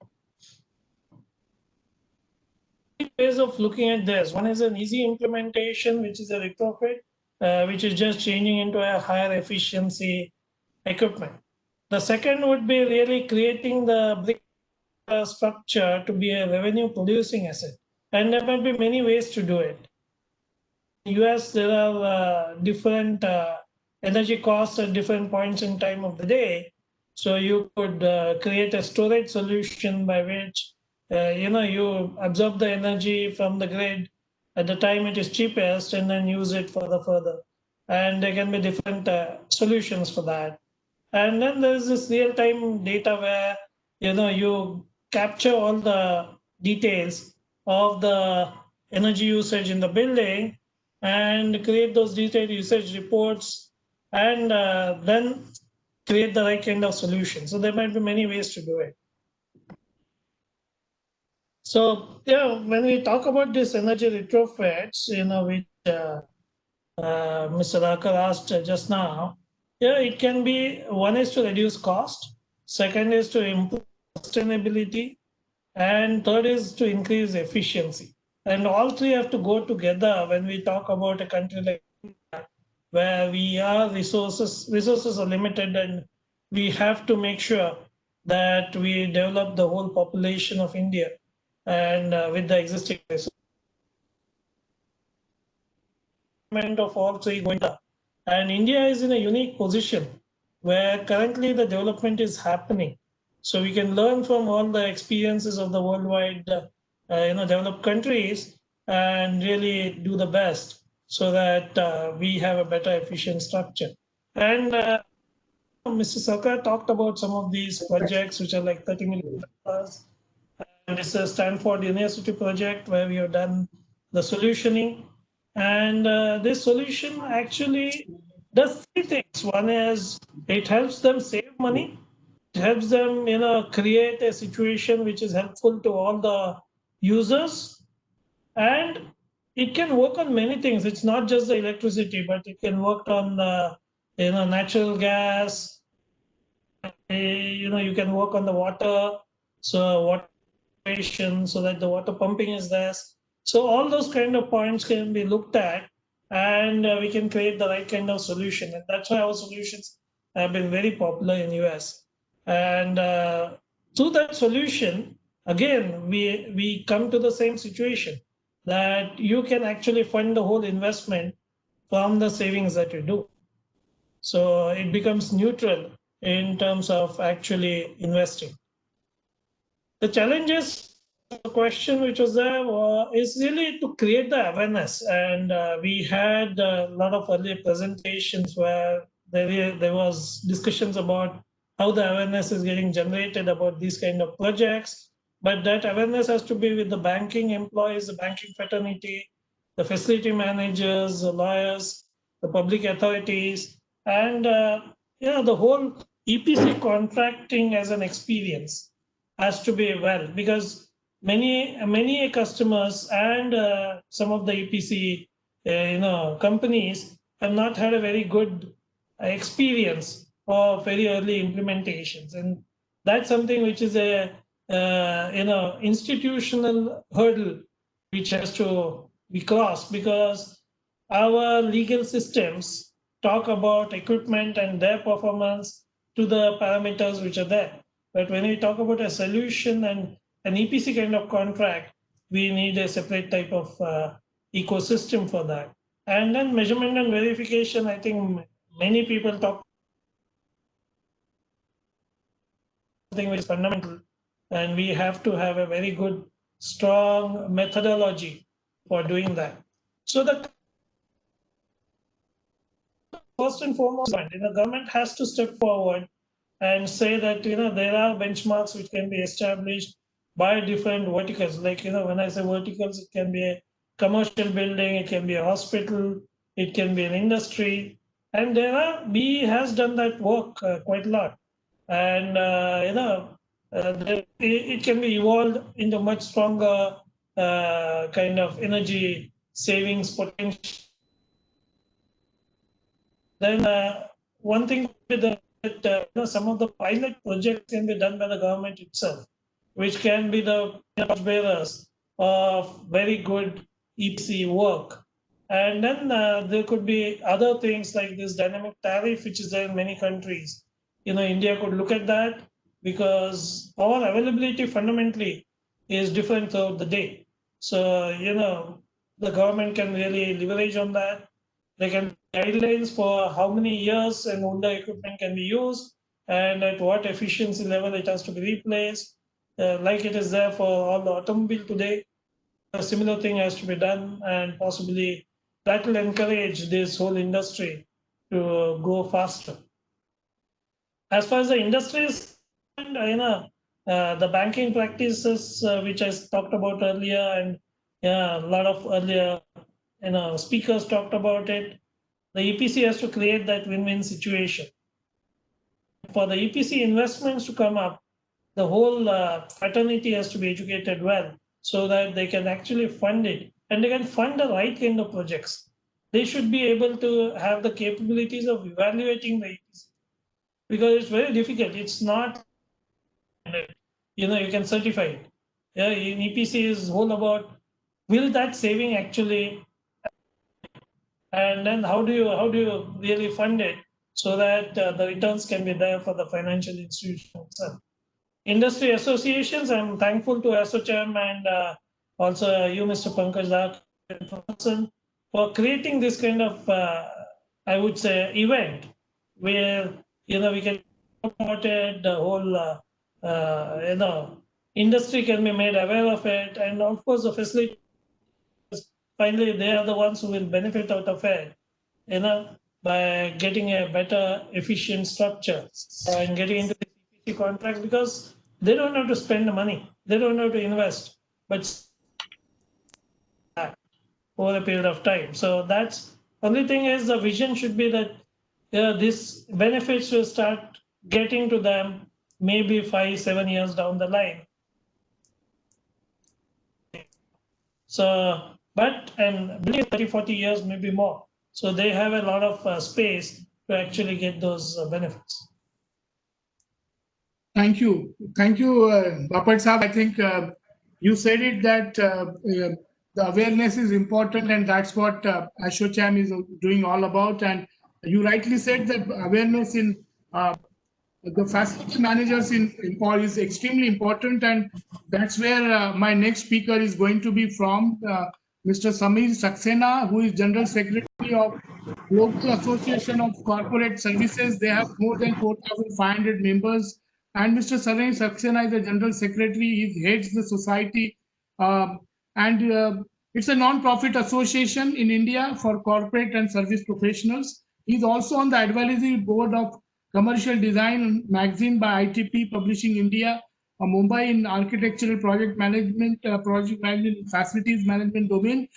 Ways of looking at this: one is an easy implementation, which is a retrofit, which is just changing into a higher efficiency equipment. The second would be really creating the brick structure to be a revenue producing asset, and there might be many ways to do it. In US, there are different energy costs at different points in time of the day. So you could create a storage solution by which you absorb the energy from the grid at the time it is cheapest and then use it further. And there can be different solutions for that. And then there's this real-time data where you capture all the details of the energy usage in the building and create those detailed usage reports, and then create the right kind of solution. So there might be many ways to do it. So when we talk about this energy retrofits, which Mr. Rakar asked just now, it can be, one is to reduce cost, second is to improve sustainability, and third is to increase efficiency. And all three have to go together when we talk about a country like India, where resources are limited, and we have to make sure that we develop the whole population of India and with the existing resources. Of all three going up. And India is in a unique position where currently the development is happening. So we can learn from all the experiences of the worldwide developed countries and really do the best. so that we have a better efficient structure. And Mr. Sarkar talked about some of these projects which are like 30 million dollars. And it's a Stanford University project where we have done the solutioning. And this solution actually does three things. One is it helps them save money. It helps them, create a situation which is helpful to all the users. And it can work on many things. It's not just the electricity, but it can work on, natural gas. You can work on the water. So water so that the water pumping is there. So all those kind of points can be looked at, and we can create the right kind of solution. And that's why our solutions have been very popular in US. And through that solution, again, we come to the same situation that you can actually fund the whole investment from the savings that you do. So it becomes neutral in terms of actually investing. The challenges, the question which was there is really to create the awareness. And we had a lot of earlier presentations where there was discussions about how the awareness is getting generated about these kind of projects. But that awareness has to be with the banking employees, the banking fraternity, the facility managers, the lawyers, the public authorities, and the whole EPC contracting as an experience has to be well, because many customers and some of the EPC companies have not had a very good experience of very early implementations, and that's something which is a institutional hurdle which has to be crossed, because our legal systems talk about equipment and their performance to the parameters which are there. But when we talk about a solution and an EPC kind of contract, we need a separate type of ecosystem for that. And then measurement and verification, I think many people talk something which is fundamental, and we have to have a very good, strong methodology for doing that. So the first and foremost, the government has to step forward and say that there are benchmarks which can be established by different verticals. Like when I say verticals, it can be a commercial building, it can be a hospital, it can be an industry, and BE has done that work quite a lot, and it can be evolved into much stronger kind of energy savings potential. Then one thing with that some of the pilot projects can be done by the government itself, which can be the bearers of very good EPC work. And then there could be other things like this dynamic tariff, which is there in many countries. India could look at that, because power availability fundamentally is different throughout the day. So, the government can really leverage on that. They can guidelines for how many years an older equipment can be used and at what efficiency level it has to be replaced. Like it is there for all the automobile today, a similar thing has to be done, and possibly that will encourage this whole industry to go faster. As far as the industry is concerned, the banking practices which I talked about earlier, and a lot of earlier speakers talked about it. The EPC has to create that win-win situation. For the EPC investments to come up, the whole fraternity has to be educated well, so that they can actually fund it, and they can fund the right kind of projects. They should be able to have the capabilities of evaluating the EPC, because it's very difficult. It's not, you can certify it. Yeah, in EPC is all about, will that saving actually, and then how do you really fund it so that the returns can be there for the financial institution itself. Industry associations, I'm thankful to ASSOCHAM and also you, Mr. Pankaj Dar, for creating this kind of, I would say, event where we can talk about it, the whole industry can be made aware of it, and of course the facility finally they are the ones who will benefit out of it, by getting a better efficient structure and getting into the EPC contract, because they don't have to spend the money, they don't have to invest, but over a period of time. So that's only thing is the vision should be that this benefits will start getting to them maybe 5-7 years down the line. So, but and believe 30-40 years, maybe more. So they have a lot of space to actually get those benefits. Thank you. Thank you, Bapat Saab. I think you said it that the awareness is important, and that's what Ashocham is doing all about. And you rightly said that awareness in the facility managers in is extremely important, and that's where my next speaker is going to be from, Mr. Samir Saxena, who is General Secretary of Global Association of Corporate Services. They have more than 4,500 members. And Mr. Samir Saxena is the General Secretary. He heads the society, and it's a non-profit association in India for corporate and service professionals. He's also on the advisory board of Commercial Design magazine by ITP Publishing India, Mumbai in architectural project management, facilities management domain.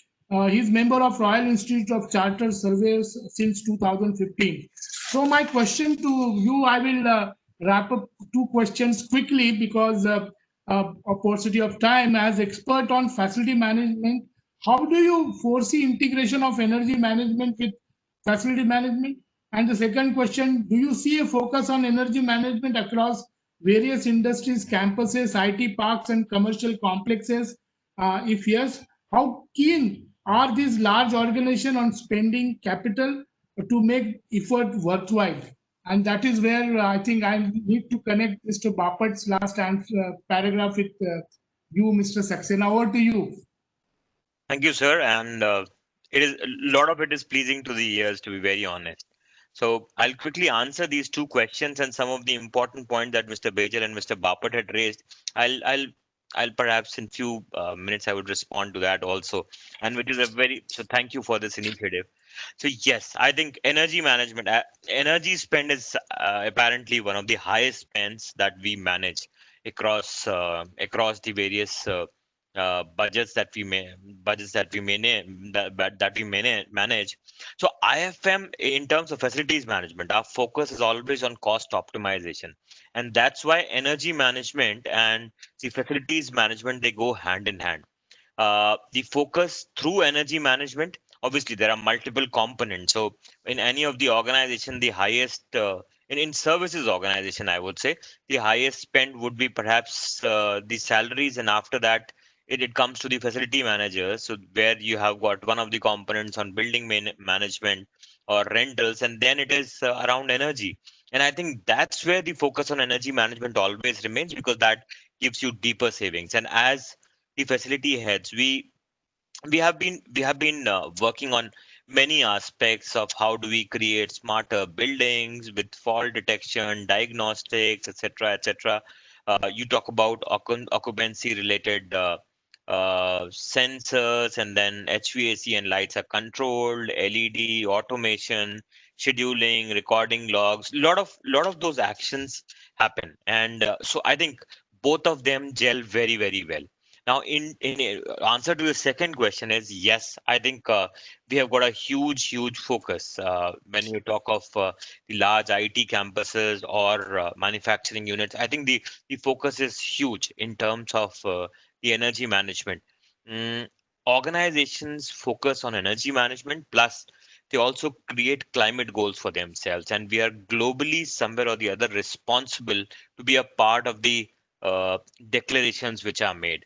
He's member of Royal Institute of Chartered Surveyors since 2015. So my question to you, I will wrap up two questions quickly because of paucity of time. As expert on facility management, how do you foresee integration of energy management with facility management? And the second question, do you see a focus on energy management across various industries, campuses, IT parks, and commercial complexes? If yes, how keen are these large organizations on spending capital to make effort worthwhile? And that is where I think I need to connect Mr. Bapat's last paragraph with you, Mr. Saxena. Over to you. Thank you, sir. And it is a lot of it is pleasing to the ears, to be very honest. So I'll quickly answer these two questions and some of the important points that Mr. Bajal and Mr. Bapat had raised. I'll perhaps in few minutes I would respond to that also, and which is a very so thank you for this initiative. So yes, I think energy management, energy spend is apparently one of the highest spends that we manage across the various budgets that we may manage. So IFM, in terms of facilities management, our focus is always on cost optimization, and that's why energy management and the facilities management, they go hand in hand. The focus through energy management, obviously there are multiple components. So in any of the organization, the highest in services organization, I would say the highest spend would be perhaps the salaries, and after that it comes to the facility managers. So where you have got one of the components on building management or rentals, and then it is around energy. And I think that's where the focus on energy management always remains, because that gives you deeper savings. And as the facility heads, we have been working on many aspects of how do we create smarter buildings with fault detection, diagnostics, etc., etc. You talk about occupancy related sensors, and then HVAC and lights are controlled, LED, automation, scheduling, recording logs. Lot of those actions happen, and so I think both of them gel very, very well. Now, in answer to the second question is yes, I think we have got a huge focus when you talk of the large IT campuses or manufacturing units. I think the focus is huge in terms of the energy management. Mm, Organizations focus on energy management, plus they also create climate goals for themselves, and we are globally somewhere or the other responsible to be a part of the declarations which are made.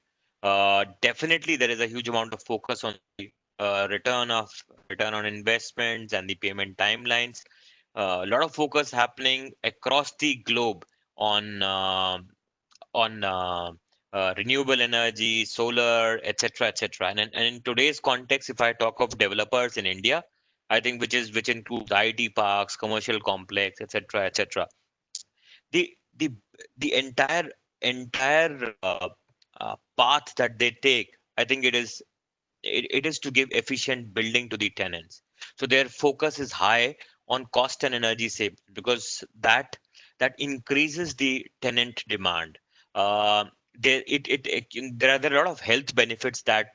Definitely, there is a huge amount of focus on the return on investments and the payment timelines. A lot of focus happening across the globe on renewable energy, solar, etc., etc. And in today's context, if I talk of developers in India, I think which includes IT parks, commercial complex, etc., etc. The the entire path that they take, I think it is it is to give efficient building to the tenants. So their focus is high on cost and energy saving because that increases the tenant demand. Uh, there are a lot of health benefits that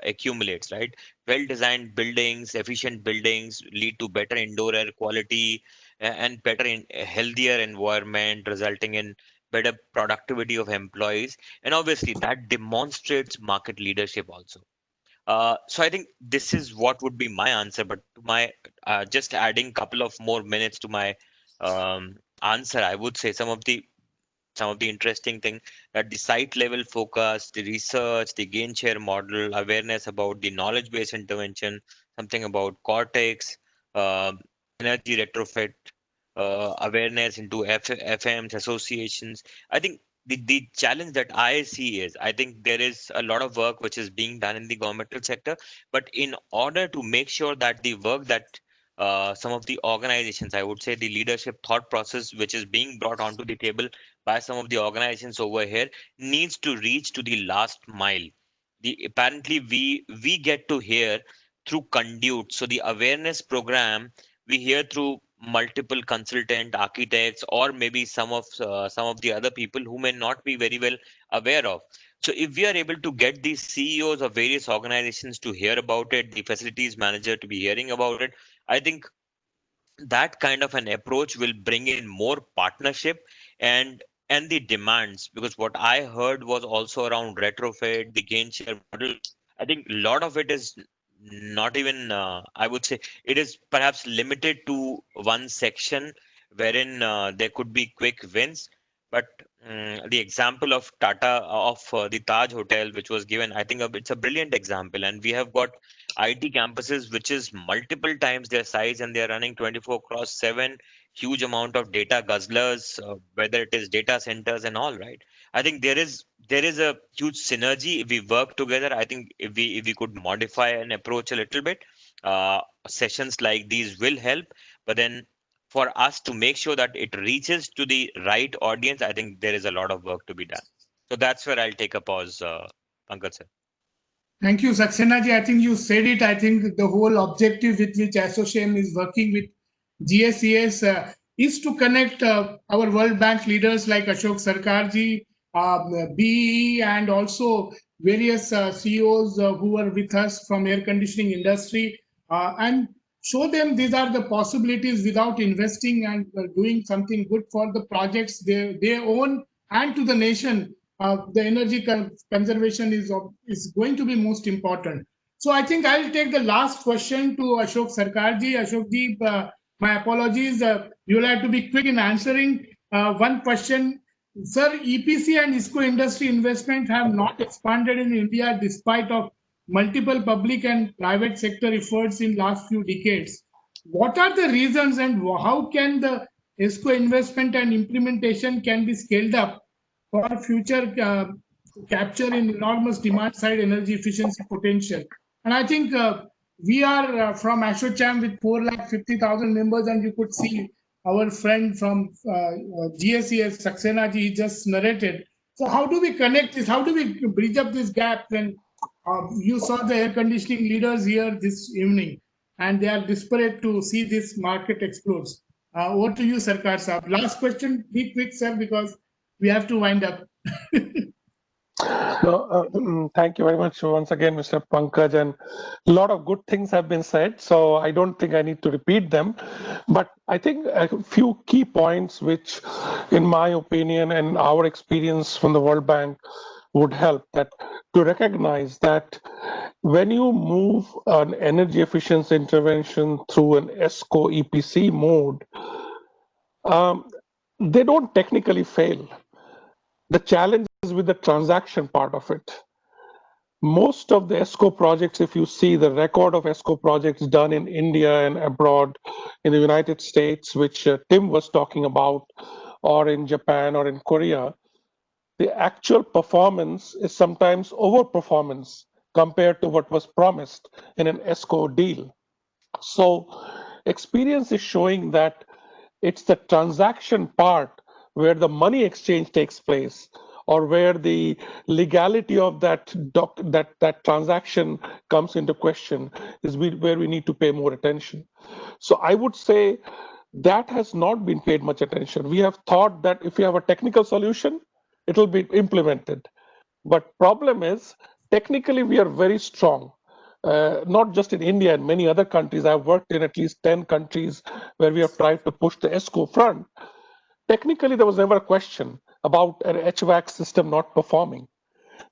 accumulates, right? Well designed buildings, efficient buildings lead to better indoor air quality and better healthier environment, resulting in better productivity of employees, and obviously that demonstrates market leadership also. So I think this is what would be my answer, but to my just adding couple of more minutes to my answer, I would say some of the interesting thing that the site level focus, the research, the gain share model, awareness about the knowledge based intervention, something about cortex, uh, energy retrofit, awareness into FMs, associations. I think the challenge that I see is I think there is a lot of work which is being done in the governmental sector, but in order to make sure that the work that some of the organizations, I would say the leadership thought process which is being brought onto the table by some of the organizations over here needs to reach to the last mile. The apparently we get to hear through conduit. So the awareness program we hear through multiple consultant architects or maybe some of the other people who may not be very well aware of. So if we are able to get these CEOs of various organizations to hear about it, the facilities manager to be hearing about it, I think that kind of an approach will bring in more partnership and the demands, because what I heard was also around retrofit, the gain share model. I think a lot of it is not even I would say it is perhaps limited to one section wherein there could be quick wins. But the example of Tata of the Taj Hotel which was given, I think it's a brilliant example, and we have got IT campuses, which is multiple times their size, and they're running 24 cross 7, huge amount of data guzzlers, whether it is data centers and all, right? I think there is a huge synergy if we work together. I think if we could modify an approach a little bit, sessions like these will help. But then for us to make sure that it reaches to the right audience, I think there is a lot of work to be done. So that's where I'll take a pause, Pankaj sir. Thank you, Saxena ji. I think you said it. I think the whole objective with which ASSOCHAM is working with GSES is to connect our World Bank leaders like Ashok Sarkar ji, BE, and also various CEOs who are with us from air conditioning industry, and show them these are the possibilities without investing and doing something good for the projects they own and to the nation. The energy conservation is going to be most important. So I think I'll take the last question to Ashok Sarkarji. Ashokji, my apologies. You'll have to be quick in answering one question. Sir, EPC and ISCO industry investment have not expanded in India despite of multiple public and private sector efforts in last few decades. What are the reasons and how can the ISCO investment and implementation can be scaled up for future capture in enormous demand side energy efficiency potential? And I think we are from ASSOCHAM with 450,000 members, and you could see our friend from GSES, Saxena ji, just narrated. So how do we connect this? How do we bridge up this gap when you saw the air conditioning leaders here this evening, and they are desperate to see this market explode? Over to you, Sarkar Saab. Last question, be quick, sir, because we have to wind up. No, thank you very much once again, Mr. Pankaj, and a lot of good things have been said, so I don't think I need to repeat them. But I think a few key points which, in my opinion and our experience from the World Bank, would help that to recognize that when you move an energy efficiency intervention through an ESCO EPC mode, they don't technically fail. The challenge is with the transaction part of it. Most of the ESCO projects, if you see the record of ESCO projects done in India and abroad, in the United States, which Tim was talking about, or in Japan or in Korea, the actual performance is sometimes overperformance compared to what was promised in an ESCO deal. So experience is showing that it's the transaction part where the money exchange takes place, or where the legality of that transaction comes into question is where we need to pay more attention. So I would say that has not been paid much attention. We have thought that if we have a technical solution, it will be implemented. But problem is, technically we are very strong. Not just in India and many other countries. I've worked in at least 10 countries where we have tried to push the ESCO front. Technically, there was never a question about an HVAC system not performing.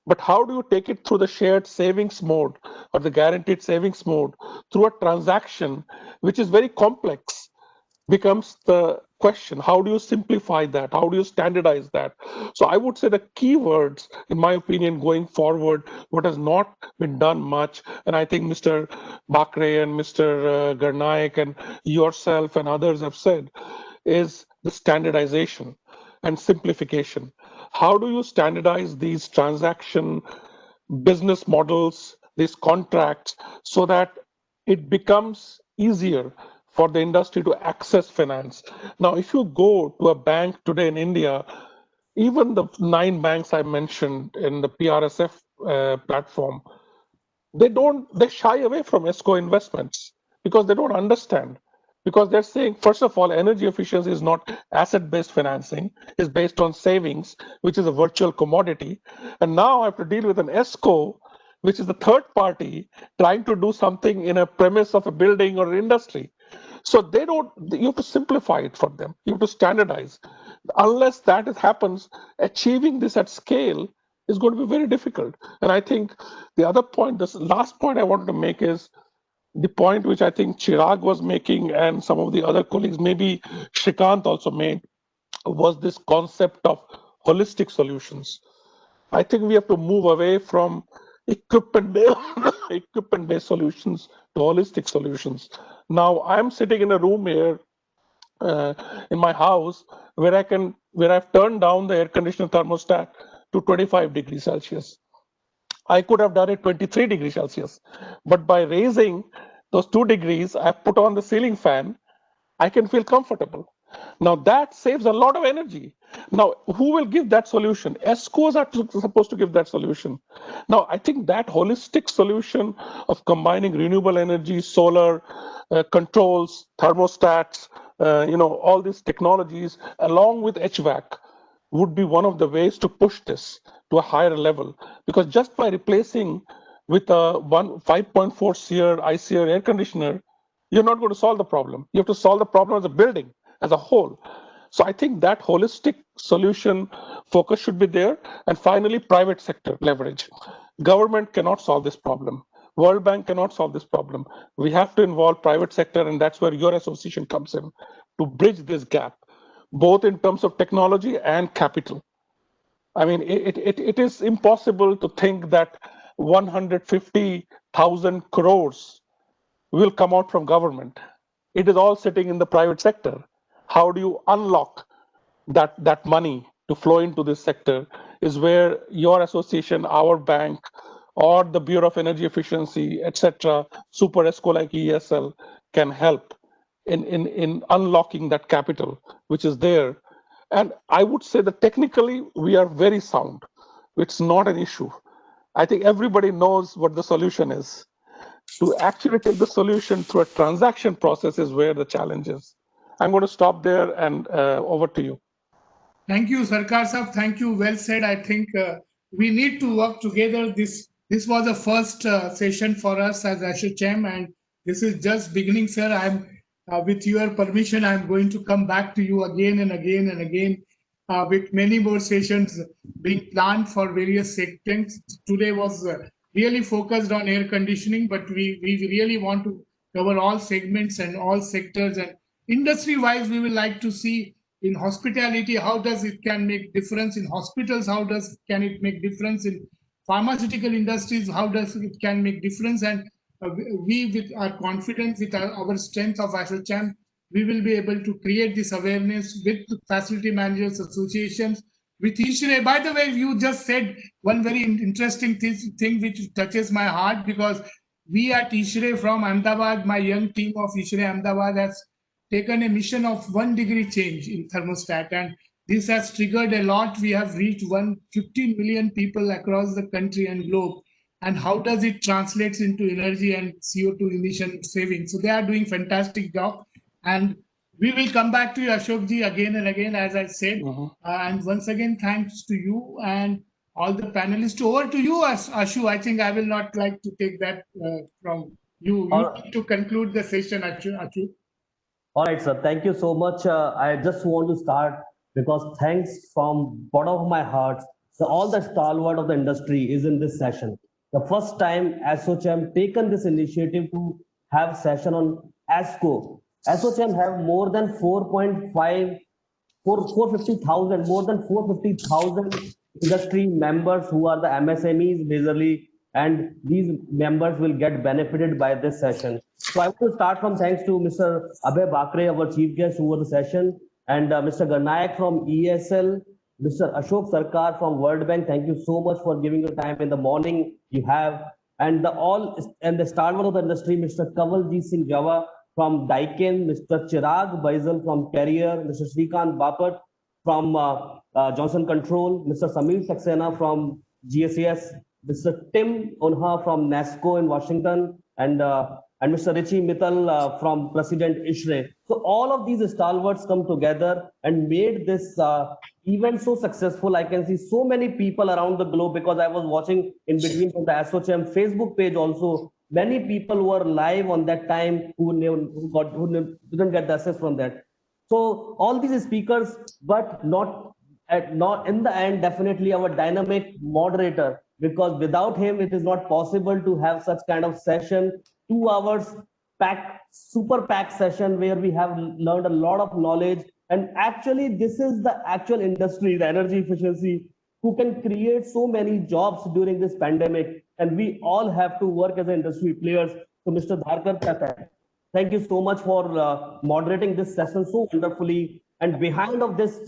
But how do you take it through the shared savings mode or the guaranteed savings mode through a transaction which is very complex becomes the question. How do you simplify that? How do you standardize that? So I would say the keywords, in my opinion, going forward, what has not been done much, and I think Mr. Bakre and Mr. Garnaik and yourself and others have said, is the standardization and simplification. How do you standardize these transaction business models, these contracts, so that it becomes easier for the industry to access finance? Now, if you go to a bank today in India, even the 9 banks I mentioned in the PRSF platform, they shy away from ESCO investments because they don't understand. Because they're saying, first of all, energy efficiency is not asset-based financing, it's based on savings, which is a virtual commodity. And now I have to deal with an ESCO, which is the third party trying to do something in a premise of a building or industry. So you have to simplify it for them. You have to standardize. Unless that happens, achieving this at scale is going to be very difficult. And I think the other point, this last point I wanted to make is the point which I think Chirag was making and some of the other colleagues, maybe Shrikant also made, was this concept of holistic solutions. I think we have to move away from equipment-based solutions to holistic solutions. Now, I'm sitting in a room here in my house where I've turned down the air conditioner thermostat to 25 degrees Celsius. I could have done it 23 degrees Celsius, but by raising those 2 degrees, I put on the ceiling fan, I can feel comfortable. Now that saves a lot of energy. Now, who will give that solution? ESCOs are supposed to give that solution. Now, I think that holistic solution of combining renewable energy, solar, controls, thermostats, all these technologies, along with HVAC, would be one of the ways to push this to a higher level. Because just by replacing with a 5.4 SEER ICR air conditioner, you're not going to solve the problem. You have to solve the problem as a building, as a whole. So I think that holistic solution focus should be there. And finally, private sector leverage. Government cannot solve this problem. World Bank cannot solve this problem. We have to involve private sector, and that's where your association comes in to bridge this gap, both in terms of technology and capital. I mean, it is impossible to think that 150,000 crores will come out from government. It is all sitting in the private sector. How do you unlock that money to flow into this sector is where your association, our bank, or the Bureau of Energy Efficiency, etc., Super ESCO like ESL can help in unlocking that capital, which is there. And I would say that technically we are very sound. It's not an issue. I think everybody knows what the solution is. To actually take the solution through a transaction process is where the challenge is. I'm going to stop there and over to you. Thank you, Sarkar Sahab. Thank you. Well said. I think we need to work together. This was the first session for us as ASSOCHAM, and this is just beginning, sir. I'm with your permission, I'm going to come back to you again and again and again with many more sessions being planned for various sectors. Today was really focused on air conditioning, but we really want to cover all segments and all sectors. And industry-wise, we would like to see in hospitality, how does it can make difference in hospitals? How can it make difference in pharmaceutical industries? How does it can make difference? And we with our confidence, with our strength of ASSOCHAM, we will be able to create this awareness with facility managers associations, with ISHRE. By the way, you just said one very interesting thing which touches my heart, because we at ISHRE from Ahmedabad, my young team of ISHRE Ahmedabad has taken a mission of 1 degree change in thermostat, and This has triggered a lot. We have reached 150 million people across the country and globe. And how does it translate into energy and CO2 emission savings? So they are doing fantastic job. And we will come back to you, Ashokji, again and again, as I said. And once again, thanks to you and all the panelists. Over to you, Ashu. I think I will not like to take that from you. You need to conclude the session, Ashu. All right, sir. Thank you so much. I just want to start because thanks from bottom of my heart. So all the stalwart of the industry is in this session. The first time ASSOCHAM taken this initiative to have session on ASCO. ASSOCHAM have more than 450,000, more than 450,000 industry members who are the MSMEs majorly, and these members will get benefited by this session. So I want to start from thanks to Mr. Abhay Bakre, our chief guest over the session, and Mr. Garnayak from ESL, Mr. Ashok Sarkar from World Bank. Thank you so much for giving your time in the morning you have, and the stalwart of the industry, Mr. Kavaljeet Singh Java from Daikin, Mr. Chirag Baisal from Carrier, Mr. Srikant Bapat from Johnson Control, Mr. Samir Saxena from GSES, Mr. Tim Unha from NASCO in Washington, and Mr. Richie Mittal from President ISHRE. So all of these stalwarts come together and made this event so successful. I can see so many people around the globe because I was watching in between from the ASSOCHAM Facebook page also. Many people were live on that time who didn't get the access from that. So all these speakers, but not in the end, definitely our dynamic moderator, because without him, it is not possible to have such kind of session, 2 hours super packed session where we have learned a lot of knowledge. And actually, this is the actual industry, the energy efficiency, who can create so many jobs during this pandemic. And we all have to work as industry players. So Mr. Dharkar, thank you so much for moderating this session so wonderfully. And behind of this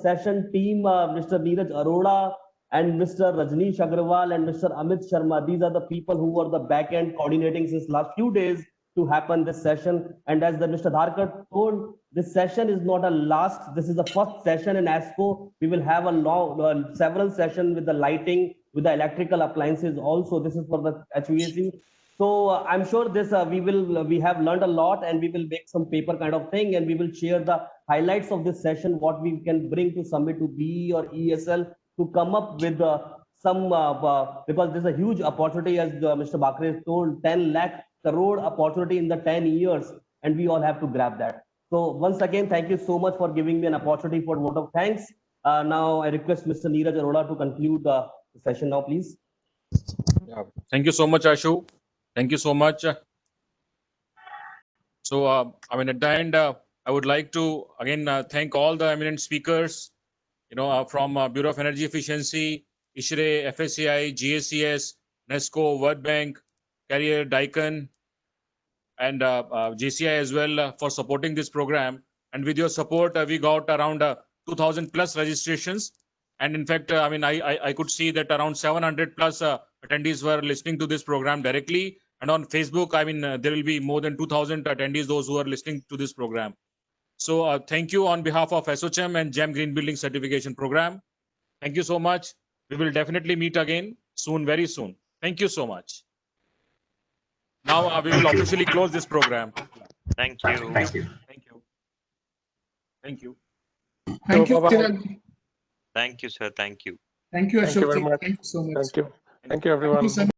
session team, Mr. Neeraj Arora and Mr. Rajneesh Agrawal and Mr. Amit Sharma, these are the people who were the back end coordinating since last few days to happen this session. And as Mr. Dharkar told, this session is not a last, this is the first session in ASCO. We will have a several sessions with the lighting, with the electrical appliances also. This is for the HVAC. So I'm sure this we have learned a lot, and we will make some paper kind of thing, and we will share the highlights of this session, what we can bring to Summit to BE or ESL to come up with some, because there's a huge opportunity, as Mr. Bakre told, 10 lakh crore opportunity in the 10 years, and we all have to grab that. So once again, thank you so much for giving me an opportunity for vote of thanks. Now I request Mr. Neeraj Arora to conclude the session now, please. Yeah. Thank you so much, Ashu. Thank you so much. So, I mean, at the end, I would like to again thank all the eminent speakers, from Bureau of Energy Efficiency, ISHRE, FSCI, GSES, NESCO, World Bank, Carrier, Daikin, and JCI as well for supporting this program. And with your support, we got around 2,000 plus registrations. And in fact, I mean, I could see that around 700 plus attendees were listening to this program directly. And on Facebook, I mean, there will be more than 2,000 attendees, those who are listening to this program. So thank you on behalf of ASSOCHAM and GEM Green Building Certification Program. Thank you so much. We will definitely meet again soon, very soon. Thank you so much. Now we will officially close this program. Thank you. Thank you. Thank you. Thank you. Thank you, sir. Thank you. Thank you, Ashok. Thank you very much. Thank you so much. Thank you. Thank you, everyone. Thank you,